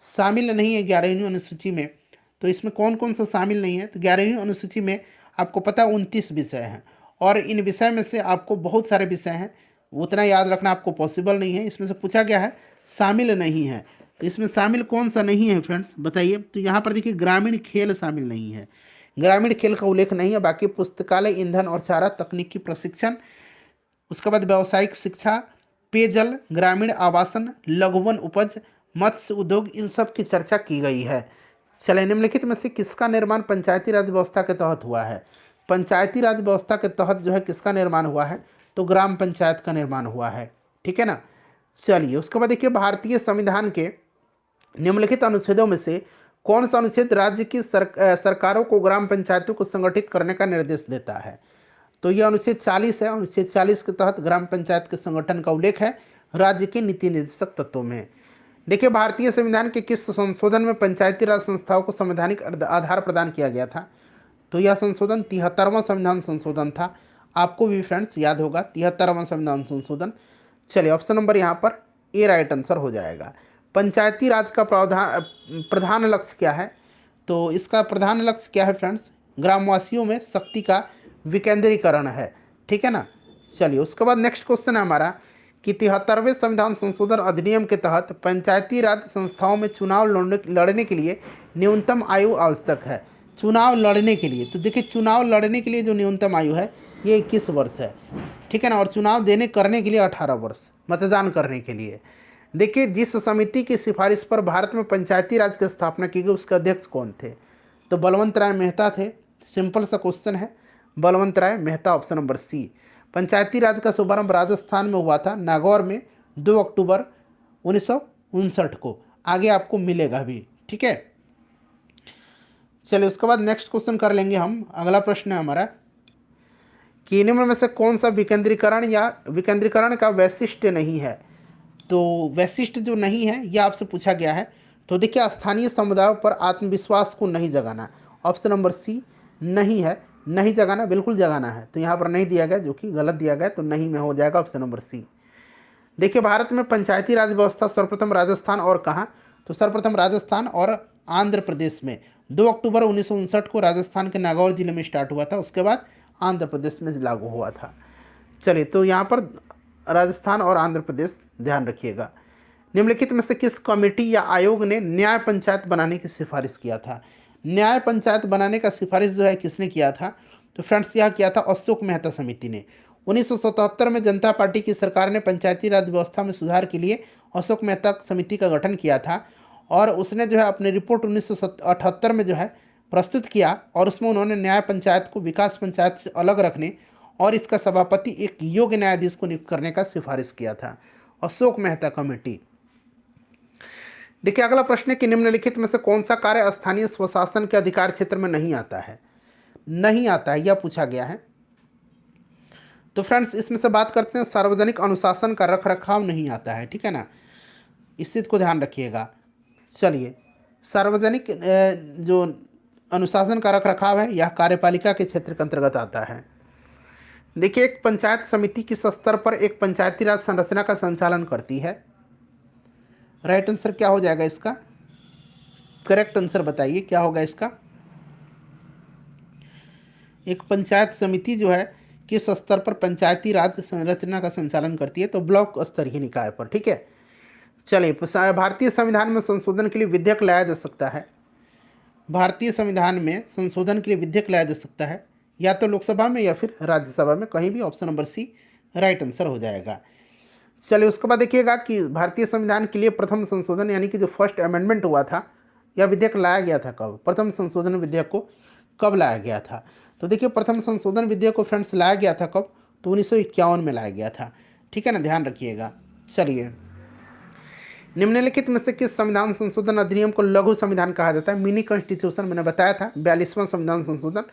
शामिल नहीं है 11वीं अनुसूची में। तो इसमें कौन कौन सा शामिल नहीं है? तो 11वीं अनुसूची में आपको पता 29 विषय हैं और इन विषय में से आपको बहुत सारे विषय हैं, उतना याद रखना आपको पॉसिबल नहीं है। इसमें से पूछा गया है शामिल नहीं है, तो इसमें शामिल कौन सा नहीं है फ्रेंड्स, बताइए। तो यहाँ पर देखिए ग्रामीण खेल शामिल नहीं है, ग्रामीण खेल का उल्लेख नहीं है। बाकी पुस्तकालय, ईंधन और चारा, तकनीकी प्रशिक्षण, उसके बाद व्यावसायिक शिक्षा, पेयजल, ग्रामीण आवासन, लघुवन उपज, मत्स्य उद्योग, इन सब की चर्चा की गई है। चलिए, निम्नलिखित में से किसका निर्माण पंचायती राज व्यवस्था के तहत हुआ है? पंचायती राज व्यवस्था के तहत जो है किसका निर्माण हुआ है? तो ग्राम पंचायत का निर्माण हुआ है, ठीक है ना। चलिए, उसके बाद देखिए भारतीय संविधान के निम्नलिखित अनुच्छेदों में से कौन सा अनुच्छेद राज्य की सरकारों को ग्राम पंचायतों को संगठित करने का निर्देश देता है? तो यह अनुच्छेद 40 है। अनुच्छेद 40 के तहत ग्राम पंचायत के संगठन का उल्लेख है राज्य के नीति निर्देशक तत्वों में। देखिए, भारतीय संविधान के किस संशोधन में पंचायती राज संस्थाओं को संवैधानिक आधार प्रदान किया गया था? तो यह संशोधन 73वां संविधान संशोधन था। आपको भी फ्रेंड्स याद होगा 73वां संविधान संशोधन। चलिए, ऑप्शन नंबर यहाँ पर ए राइट आंसर हो जाएगा। पंचायती राज का प्रधान लक्ष्य क्या है? तो इसका प्रधान लक्ष्य क्या है फ्रेंड्स? ग्रामवासियों में शक्ति का विकेंद्रीकरण है, ठीक है ना। चलिए, उसके बाद नेक्स्ट क्वेश्चन है हमारा कि 73वें संविधान संशोधन अधिनियम के तहत पंचायती राज संस्थाओं में चुनाव लड़ने के लिए न्यूनतम आयु आवश्यक है। चुनाव लड़ने के लिए, तो देखिए चुनाव लड़ने के लिए जो न्यूनतम आयु है ये 21 वर्ष है, ठीक है ना। और चुनाव करने के लिए 18 वर्ष, मतदान करने के लिए। देखिए, जिस समिति की सिफारिश पर भारत में पंचायती राज की स्थापना की गई उसके अध्यक्ष कौन थे? तो बलवंत राय मेहता थे। सिंपल सा क्वेश्चन है, बलवंत राय मेहता, ऑप्शन नंबर सी। पंचायती राज का शुभारंभ राजस्थान में हुआ था, नागौर में 2 अक्टूबर 1959 को। आगे आपको मिलेगा भी, ठीक है। चलिए, उसके बाद नेक्स्ट क्वेश्चन कर लेंगे हम। अगला प्रश्न है हमारा कि निम्न में से कौन सा विकेंद्रीकरण या विकेंद्रीकरण का वैशिष्ट्य नहीं है? तो वैशिष्ट्य जो नहीं है यह आपसे पूछा गया है। तो देखिए, स्थानीय समुदायों पर आत्मविश्वास को नहीं जगाना, ऑप्शन नंबर सी नहीं है। नहीं जगाना, बिल्कुल जगाना है। तो यहाँ पर नहीं दिया गया, जो कि गलत दिया गया, तो नहीं में हो जाएगा ऑप्शन नंबर सी। देखिए, भारत में पंचायती राज व्यवस्था सर्वप्रथम राजस्थान और कहाँ? तो सर्वप्रथम राजस्थान और आंध्र प्रदेश में 2 अक्टूबर 1959 को राजस्थान के नागौर जिले में स्टार्ट हुआ था, उसके बाद आंध्र प्रदेश में लागू हुआ था। चलिए, तो यहाँ पर राजस्थान और आंध्र प्रदेश ध्यान रखिएगा। निम्नलिखित में से किस कमेटी या आयोग ने न्याय पंचायत बनाने की सिफारिश किया था? न्याय पंचायत बनाने का सिफारिश जो है किसने किया था? तो फ्रेंड्स यह किया था अशोक मेहता समिति ने। 1977 में जनता पार्टी की सरकार ने पंचायती राज व्यवस्था में सुधार के लिए अशोक मेहता समिति का गठन किया था और उसने जो है अपनी रिपोर्ट 1978 में जो है प्रस्तुत किया और उसमें उन्होंने न्याय पंचायत को विकास पंचायत से अलग रखने और इसका सभापति एक योग्य न्यायाधीश को नियुक्त करने का सिफारिश किया था, अशोक मेहता कमेटी। देखिए, अगला प्रश्न है कि निम्नलिखित में से कौन सा कार्य स्थानीय स्वशासन के अधिकार क्षेत्र में नहीं आता है? नहीं आता है, यह पूछा गया है। तो फ्रेंड्स, इसमें से बात करते हैं, सार्वजनिक अनुशासन का रख रखाव नहीं आता है, ठीक है ना, इस चीज़ को ध्यान रखिएगा। चलिए, सार्वजनिक जो अनुशासन का रख रखाव है, यह कार्यपालिका के क्षेत्र के अंतर्गत आता है। देखिए, एक पंचायत समिति किस स्तर पर एक पंचायती राज संरचना का संचालन करती है? राइट आंसर क्या हो जाएगा इसका? करेक्ट आंसर बताइए क्या होगा इसका? एक पंचायत समिति जो है किस स्तर पर पंचायती राज संरचना का संचालन करती है? तो ब्लॉक स्तरीय निकाय पर। ठीक है, चलिए, भारतीय संविधान में संशोधन के लिए विधेयक लाया जा सकता है। भारतीय संविधान में संशोधन के लिए विधेयक लाया जा सकता है या तो लोकसभा में या फिर राज्यसभा में, कहीं भी। Option number C right answer हो जाएगा। चलिए, उसके बाद देखिएगा कि भारतीय संविधान के लिए प्रथम संशोधन यानी कि जो फर्स्ट अमेंडमेंट हुआ था, यह विधेयक लाया गया था कब? प्रथम संशोधन विधेयक को कब लाया गया था? तो देखिए, प्रथम संशोधन विधेयक को फ्रेंड्स लाया गया था कब? तो 1951 में लाया गया था। ठीक है ना, ध्यान रखिएगा। चलिए, निम्नलिखित में से किस संविधान संशोधन अधिनियम को लघु संविधान कहा जाता है? मिनी कॉन्स्टिट्यूशन मैंने बताया था, 42वां संविधान संशोधन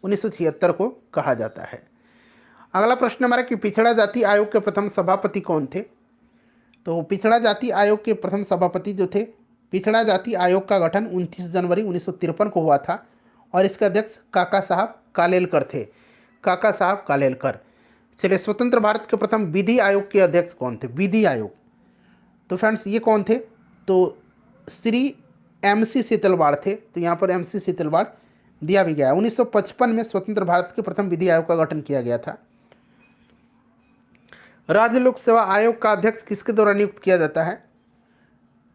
1976 को कहा जाता है। अगला प्रश्न हमारा कि पिछड़ा जाति आयोग के प्रथम सभापति कौन थे? तो पिछड़ा जाति आयोग के प्रथम सभापति जो थे, पिछड़ा जाति आयोग का गठन 29 जनवरी 1953 को हुआ था और इसके अध्यक्ष काका साहब कालेलकर थे। काका साहब कालेलकर। चलिए, स्वतंत्र भारत के प्रथम विधि आयोग के अध्यक्ष कौन थे? विधि आयोग, तो फ्रेंड्स ये कौन थे? तो श्री MC सीतलवाड़ थे। तो यहाँ पर MC सीतलवाड़ दिया भी गया है। 1955 में स्वतंत्र भारत के प्रथम विधि आयोग का गठन किया गया था। राज्य लोक सेवा आयोग का अध्यक्ष किसके द्वारा नियुक्त किया जाता है?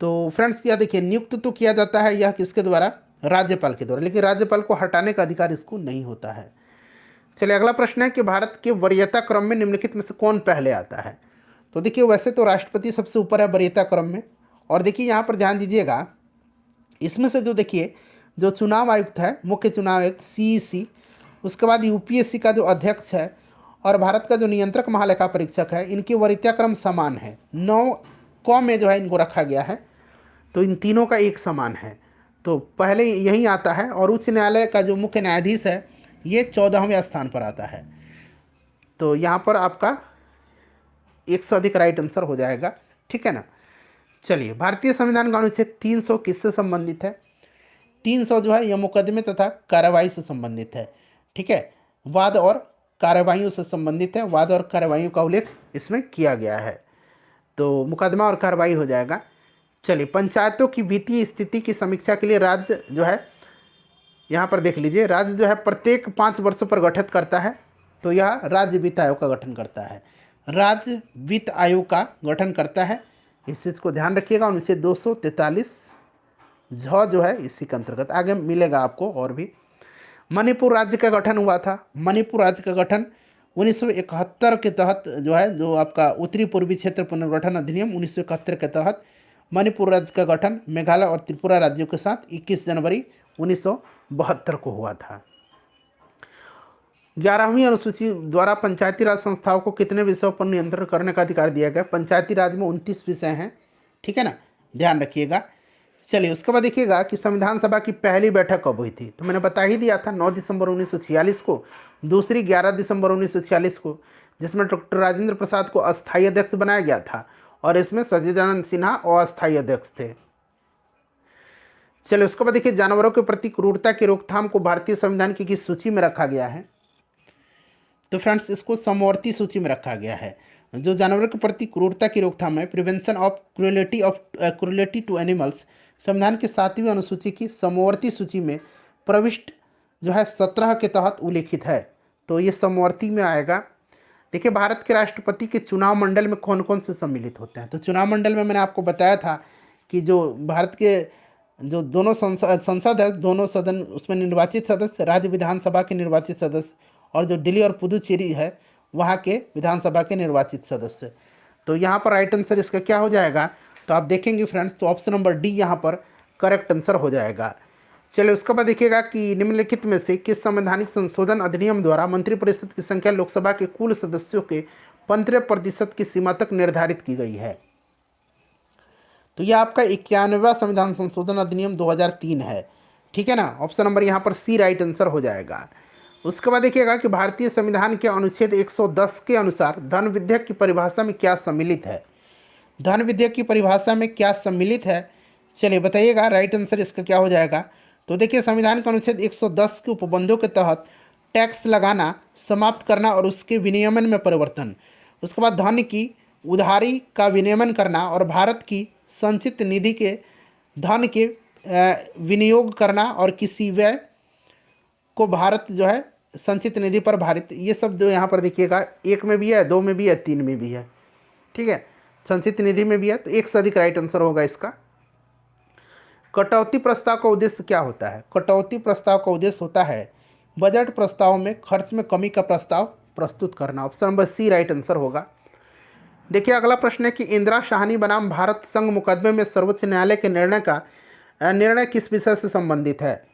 तो फ्रेंड्स यह देखिए, नियुक्त तो किया जाता है यह किसके द्वारा? राज्यपाल के द्वारा, लेकिन राज्यपाल को हटाने का अधिकार इसको नहीं होता है। चलिए, अगला प्रश्न है कि भारत के वरीयता क्रम में निम्नलिखित में से कौन पहले आता है? तो देखिए, वैसे तो राष्ट्रपति सबसे ऊपर है वरीयता क्रम में। और देखिए यहाँ पर ध्यान दीजिएगा, इसमें से जो देखिए जो चुनाव आयुक्त है, मुख्य चुनाव आयुक्त CEC, उसके बाद UPSC का जो अध्यक्ष है और भारत का जो नियंत्रक महालेखा परीक्षक है, इनकी वरीयता क्रम समान है। 9 में जो है इनको रखा गया है, तो इन तीनों का एक समान है। तो पहले यही आता है और उच्च न्यायालय का जो मुख्य न्यायाधीश है ये 14वें स्थान पर आता है। तो यहाँ पर आपका 1 से अधिक राइट आंसर हो जाएगा। ठीक है ना। चलिए, भारतीय संविधान का अनुच्छेद 300 किससे संबंधित है? 300 जो है यह मुकदमे तथा कार्रवाई से संबंधित है। ठीक है, वाद और कार्रवाइयों से संबंधित है। वाद और कार्रवाइयों का उल्लेख इसमें किया गया है, तो मुकदमा और कार्रवाई हो जाएगा। चलिए, पंचायतों की वित्तीय स्थिति की समीक्षा के लिए राज्य जो है, यहाँ पर देख लीजिए, राज्य जो है प्रत्येक 5 वर्षों पर गठित करता है। तो यह राज्य वित्त आयोग का गठन करता है। राज्य वित्त आयोग का गठन करता है, इस चीज़ को ध्यान रखिएगा। अनुच्छेद 243 जो है इसी के अंतर्गत आगे मिलेगा आपको। और भी मणिपुर राज्य का गठन हुआ था। मणिपुर राज्य का गठन 1971 के तहत जो है, जो आपका उत्तरी पूर्वी क्षेत्र पुनर्गठन अधिनियम 1971 के तहत मणिपुर राज्य का गठन मेघालय और त्रिपुरा राज्यों के साथ 21 जनवरी 1972 को हुआ था। 11वीं अनुसूची द्वारा पंचायती राज संस्थाओं को कितने विषयों पर नियंत्रण करने का अधिकार दिया गया? पंचायती राज में 29 विषय हैं। ठीक है ना, ध्यान रखिएगा। चलिए, उसके बाद देखिएगा कि संविधान सभा की पहली बैठक कब हुई थी? तो मैंने बता ही दिया था, 9 दिसंबर 1946 को, दूसरी 11 दिसंबर 1946 को, जिसमें डॉक्टर राजेंद्र प्रसाद को अस्थायी अध्यक्ष बनाया गया था और इसमें सच्चिदानंद सिन्हा अस्थायी अध्यक्ष थे। चलिए, उसके बाद देखिए, जानवरों के प्रति क्रूरता की रोकथाम को भारतीय संविधान की किस सूची में रखा गया है? तो फ्रेंड्स, इसको समवर्ती सूची में रखा गया है। जो जानवरों के प्रति क्रूरता की रोकथाम है, prevention of cruelty to animals, संविधान की 7वीं अनुसूची की समवर्ती सूची में प्रविष्ट जो है 17 के तहत उल्लेखित है। तो ये समवर्ती में आएगा। देखिए, भारत के राष्ट्रपति के चुनाव मंडल में कौन कौन से सम्मिलित होते हैं? तो चुनाव मंडल में मैंने आपको बताया था कि जो भारत के जो दोनों संसद है, दोनों सदन, उसमें निर्वाचित सदस्य, राज्य विधानसभा के निर्वाचित सदस्य, और जो दिल्ली और पुदुचेरी है वहाँ के विधानसभा के निर्वाचित सदस्य। तो यहाँ पर राइट आंसर इसका क्या हो जाएगा? तो आप देखेंगे फ्रेंड्स, तो ऑप्शन नंबर डी यहाँ पर करेक्ट आंसर हो जाएगा। चलिए, उसके बाद देखिएगा कि निम्नलिखित में से किस संवैधानिक संशोधन अधिनियम द्वारा मंत्रिपरिषद की संख्या लोकसभा के कुल सदस्यों के 15% की सीमा तक निर्धारित की गई है? तो यह आपका 91वां संविधान संशोधन अधिनियम 2003 है। ठीक है ना, ऑप्शन नंबर यहाँ पर सी राइट आंसर हो जाएगा। उसके बाद देखिएगा कि भारतीय संविधान के अनुच्छेद 110 के अनुसार धन विधेयक की परिभाषा में क्या सम्मिलित है? धन विधेयक की परिभाषा में क्या सम्मिलित है? चलिए बताइएगा, राइट आंसर इसका क्या हो जाएगा? तो देखिए संविधान का अनुच्छेद 110 के उपबंधों के तहत टैक्स लगाना समाप्त करना और उसके विनियमन में परिवर्तन। उसके बाद धन की उधारी का विनियमन करना और भारत की संचित निधि के धन के विनियोग करना और किसी व्यय को भारत जो है संचित निधि पर भारित, ये सब जो यहाँ पर देखिएगा एक में भी है, दो में भी है, तीन में भी है। ठीक है, संचित निधि में भी है, तो एक से अधिक राइट आंसर होगा इसका। कटौती प्रस्ताव का उद्देश्य क्या होता है? कटौती प्रस्ताव का उद्देश्य होता है बजट प्रस्ताव में खर्च में कमी का प्रस्ताव प्रस्तुत करना। Option number C right answer होगा। देखिए अगला प्रश्न है कि इंदिरा साहनी बनाम भारत संघ मुकदमे में सर्वोच्च न्यायालय के निर्णय किस विषय से संबंधित है?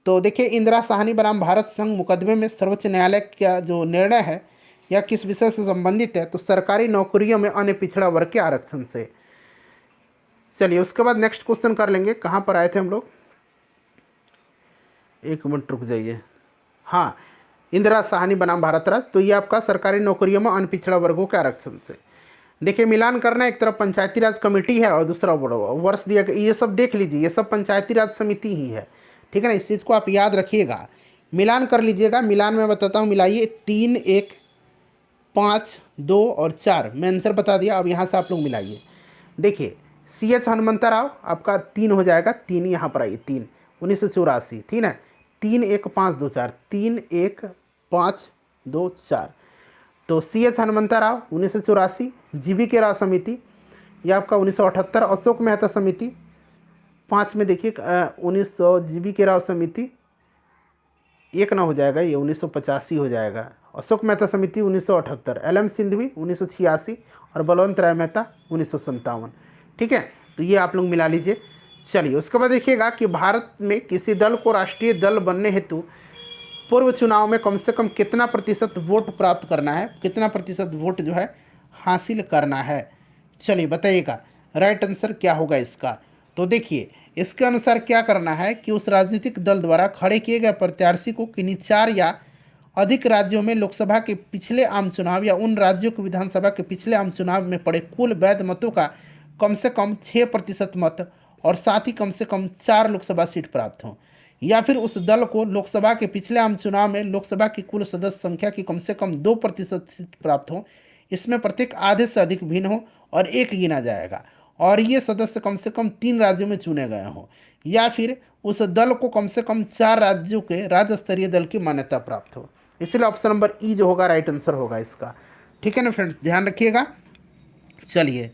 तो देखिए इंदिरा साहनी बनाम भारत संघ मुकदमे में सर्वोच्च न्यायालय का जो निर्णय है यह किस विषय से संबंधित है? तो सरकारी नौकरियों में अन्य पिछड़ा वर्ग के आरक्षण से। चलिए उसके बाद नेक्स्ट क्वेश्चन कर लेंगे। कहाँ पर आए थे हम लोग? एक मिनट रुक जाइए। हाँ, इंदिरा साहनी बनाम भारत राज्य, तो ये आपका सरकारी नौकरियों में अन्य पिछड़ा वर्गों के आरक्षण से। देखिए मिलान करना, एक तरफ पंचायती राज कमेटी है और दूसरा वर्ष दिया गया, ये सब देख लीजिए, ये सब पंचायती राज समिति ही है। ठीक है ना, इस चीज़ को आप याद रखिएगा, मिलान कर लीजिएगा। मिलान में बताता हूँ, मिलाइए 3, 1, 5, 2 और 4, मैं आंसर बता दिया। अब यहाँ से आप लोग मिलाइए। देखिए CH हनुमंता राव आपका 3 हो जाएगा, 3 यहाँ पर आइए, 3 1984, ठीक है। 3, 1, 5, 2, 4, 3, 1, 5, 2, 4, तो CH हनुमंता राव 1984, GV के राव समिति यह आपका 1978, अशोक मेहता समिति 5 में देखिए 1900, GV के राव समिति एक ना हो जाएगा, ये 1985 हो जाएगा। अशोक मेहता समिति 1978, LM सिंधवी 1986 और बलवंत राय मेहता 1957। ठीक है, तो ये आप लोग मिला लीजिए। चलिए उसके बाद देखिएगा कि भारत में किसी दल को राष्ट्रीय दल बनने हेतु पूर्व चुनाव में कम से कम कितना प्रतिशत वोट प्राप्त करना है, कितना प्रतिशत वोट जो है हासिल करना है? चलिए बताइएगा राइट आंसर क्या होगा इसका। तो देखिए इसके अनुसार क्या करना है कि उस राजनीतिक दल द्वारा खड़े किए गए प्रत्याशी को किन्हीं 4 या अधिक राज्यों में लोकसभा के पिछले आम चुनाव या उन राज्यों के विधानसभा के पिछले आम चुनाव में पड़े कुल वैध मतों का कम से कम 6% मत और साथ ही कम से कम 4 लोकसभा सीट प्राप्त हों, या फिर उस दल को लोकसभा के पिछले आम चुनाव में लोकसभा की कुल सदस्य संख्या की कम से कम 2% सीट प्राप्त हो, इसमें प्रत्येक आधे से अधिक भिन्न हो और एक गिना जाएगा, और ये सदस्य कम से कम 3 राज्यों में चुने गए हों, या फिर उस दल को कम से कम 4 राज्यों के राज्य स्तरीय दल की मान्यता प्राप्त हो। इसलिए ऑप्शन नंबर ई जो होगा राइट आंसर होगा इसका। ठीक है ना फ्रेंड्स, ध्यान रखिएगा। चलिए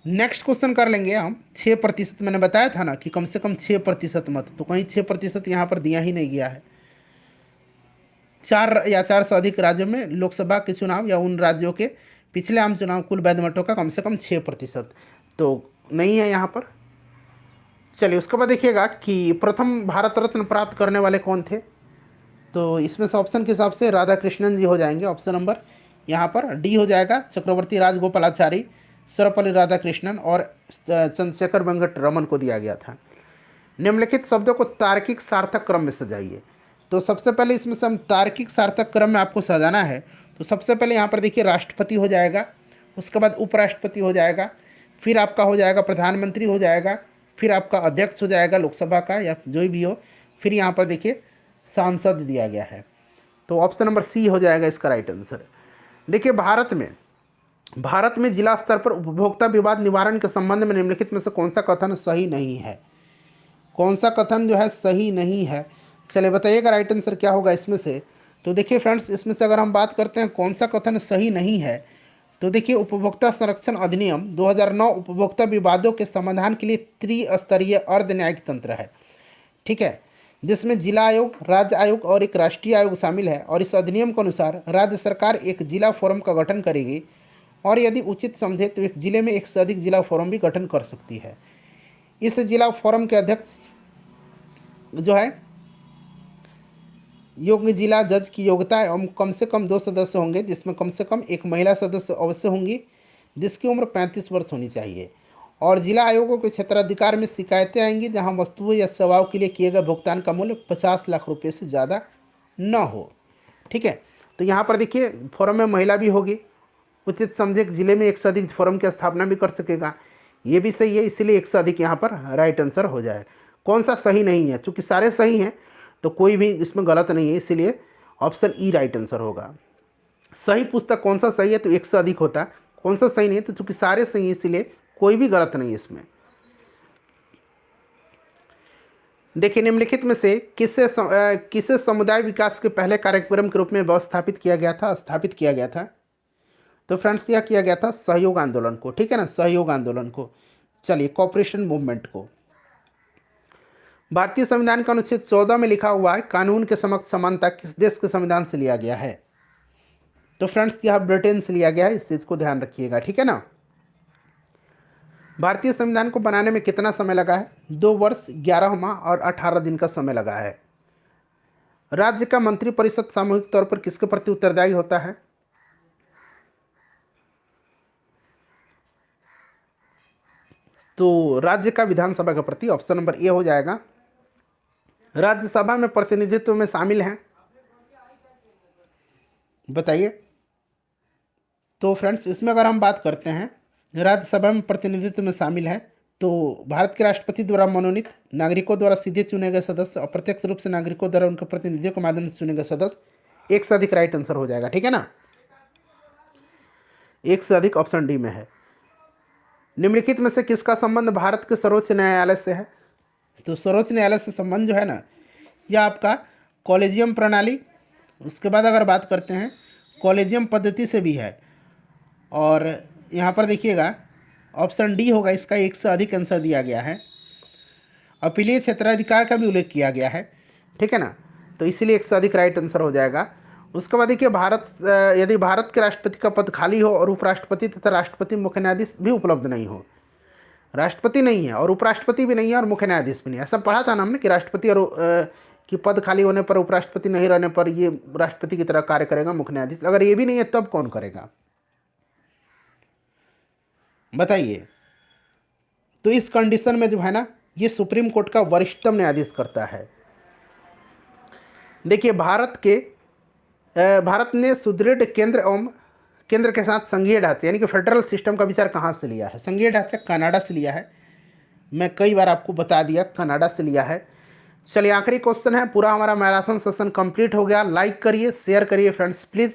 नेक्स्ट क्वेश्चन कर लेंगे हम। 6% मैंने बताया था ना कि कम से कम 6% मत, तो कहीं 6% यहाँ पर दिया ही नहीं गया है। 4 या 4 से अधिक राज्यों में लोकसभा के चुनाव या उन राज्यों के पिछले आम चुनाव कुल वैध मतों का कम से कम 6%, तो नहीं है यहाँ पर। चलिए उसके बाद देखिएगा कि प्रथम भारत रत्न प्राप्त करने वाले कौन थे? तो इसमें से ऑप्शन के हिसाब से राधा कृष्णन जी हो जाएंगे। ऑप्शन नंबर यहाँ पर डी हो जाएगा, चक्रवर्ती राजगोपालाचारी, सर्वपल्ली राधाकृष्णन और चंद्रशेखर वेंकट रमन को दिया गया था। निम्नलिखित शब्दों को तार्किक सार्थक क्रम में सजाइए। तो सबसे पहले इसमें से हम तार्किक सार्थक क्रम में आपको सजाना है, तो सबसे पहले यहाँ पर देखिए राष्ट्रपति हो जाएगा, उसके बाद उपराष्ट्रपति हो जाएगा, फिर आपका हो जाएगा प्रधानमंत्री हो जाएगा, फिर आपका अध्यक्ष हो जाएगा लोकसभा का या जो भी हो, फिर यहाँ पर देखिए सांसद दिया गया है। तो ऑप्शन नंबर सी हो जाएगा इसका राइट आंसर। देखिए भारत में जिला स्तर पर उपभोक्ता विवाद निवारण के संबंध में निम्नलिखित में से कौन सा कथन सही नहीं है? कौन सा कथन जो है सही नहीं है? चलिए बताइएगा राइट आंसर क्या होगा इसमें से। तो देखिए फ्रेंड्स, इसमें से अगर हम बात करते हैं कौन सा कथन सही नहीं है, तो देखिए उपभोक्ता संरक्षण अधिनियम 2009 उपभोक्ता विवादों के समाधान के लिए त्रिस्तरीय अर्ध न्यायिक तंत्र है। ठीक है, जिसमें जिला आयोग, राज्य आयोग और एक राष्ट्रीय आयोग शामिल है, और इस अधिनियम के अनुसार राज्य सरकार एक जिला फोरम का गठन करेगी और यदि उचित समझे तो एक जिले में एक से अधिक जिला फोरम भी गठन कर सकती है। इस जिला फोरम के अध्यक्ष जो है योग्य जिला जज की योग्यता एवं कम से कम 2 सदस्य होंगे, जिसमें कम से कम एक महिला सदस्य अवश्य होंगी जिसकी उम्र 35 वर्ष होनी चाहिए, और जिला आयोगों के क्षेत्राधिकार में शिकायतें आएंगी जहां वस्तुओं या सेवाओं के लिए किए गए भुगतान का मूल्य 50 लाख रुपये से ज़्यादा न हो। ठीक है, तो यहाँ पर देखिए फोरम में महिला भी होगी, उचित समझे जिले में एक से अधिक फोरम की स्थापना भी कर सकेगा, ये भी सही है, इसलिए एक से अधिक यहाँ पर राइट आंसर हो जाए। कौन सा सही नहीं है, क्योंकि सारे सही हैं तो कोई भी इसमें गलत नहीं है, इसीलिए ऑप्शन ई राइट आंसर होगा। सही पुस्तक कौन सा सही है, तो एक से अधिक होता है। कौन सा सही नहीं है, तो चूंकि सारे सही है इसीलिए कोई भी गलत नहीं है इसमें। देखिए, निम्नलिखित में से किसे समुदाय विकास के पहले कार्यक्रम के रूप में व्यवस्थापित किया गया था, स्थापित किया गया था? तो फ्रेंड्स यह किया गया था सहयोग आंदोलन को, ठीक है ना, सहयोग आंदोलन को। चलिए, कॉपरेशन मूवमेंट को। भारतीय संविधान का अनुच्छेद 14 में लिखा हुआ है, कानून के समक्ष समानता किस देश के संविधान से लिया गया है? तो फ्रेंड्स यह ब्रिटेन से लिया गया है, इस चीज़ को ध्यान रखिएगा, ठीक है ना। भारतीय संविधान को बनाने में कितना समय लगा है? 2 वर्ष 11 माह और 18 दिन का समय लगा है। राज्य का मंत्रिपरिषद सामूहिक तौर पर किसके प्रति उत्तरदायी होता है? तो राज्य का विधानसभा के प्रति, ऑप्शन नंबर ए हो जाएगा। राज्यसभा में प्रतिनिधित्व में शामिल हैं, बताइए। तो फ्रेंड्स इसमें अगर हम बात करते हैं, राज्यसभा में प्रतिनिधित्व में शामिल है, तो भारत के राष्ट्रपति द्वारा मनोनीत, नागरिकों द्वारा सीधे चुने गए सदस्य, अप्रत्यक्ष रूप से नागरिकों द्वारा उनके प्रतिनिधियों के माध्यम से चुने गए सदस्य, एक से अधिक राइट आंसर हो जाएगा, ठीक है ना। एक से अधिक ऑप्शन डी में है। निम्नलिखित में से किसका संबंध भारत के सर्वोच्च न्यायालय से है? तो सर्वोच्च न्यायालय से संबंध जो है ना, यह आपका कॉलेजियम प्रणाली, उसके बाद अगर बात करते हैं कॉलेजियम पद्धति से भी है। और यहाँ पर देखिएगा ऑप्शन डी होगा इसका, एक से अधिक आंसर दिया गया है। अपीलीय क्षेत्राधिकार का भी उल्लेख किया गया है, ठीक है ना, तो इसीलिए एक से अधिक राइट आंसर हो जाएगा। उसके बाद देखिए, यदि भारत के राष्ट्रपति का पद खाली हो और उपराष्ट्रपति तथा राष्ट्रपति मुख्य न्यायाधीश भी उपलब्ध नहीं हो, राष्ट्रपति नहीं है और उपराष्ट्रपति भी नहीं है और मुख्य न्यायाधीश भी नहीं है, ऐसा पढ़ा था ना हमने कि राष्ट्रपति और कि पद खाली होने पर, उपराष्ट्रपति नहीं रहने पर ये राष्ट्रपति की तरह कार्य करेगा मुख्य न्यायाधीश। अगर ये भी नहीं है तब कौन करेगा, बताइए। तो इस कंडीशन में जो है ना, ये सुप्रीम कोर्ट का वरिष्ठतम न्यायाधीश करता है। देखिए, भारत ने सुदृढ़ केंद्र के साथ संघीय ढांचे यानी कि फेडरल सिस्टम का विचार कहाँ से लिया है? संघीय ढांचा कनाडा से लिया है, मैं कई बार आपको बता दिया, कनाडा से लिया है। चलिए, आखिरी क्वेश्चन है। पूरा हमारा मैराथन सेशन कंप्लीट हो गया। लाइक करिए, शेयर करिए फ्रेंड्स प्लीज़।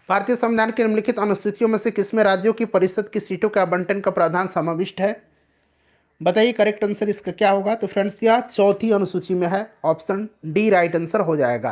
भारतीय संविधान के निम्नलिखित अनुसूचियों में से किसमें राज्यों की परिषद की सीटों के आवंटन का प्रावधान समाविष्ट है? बताइए करेक्ट आंसर इसका क्या होगा। तो फ्रेंड्स यह चौथी अनुसूची में है, ऑप्शन डी राइट आंसर हो जाएगा।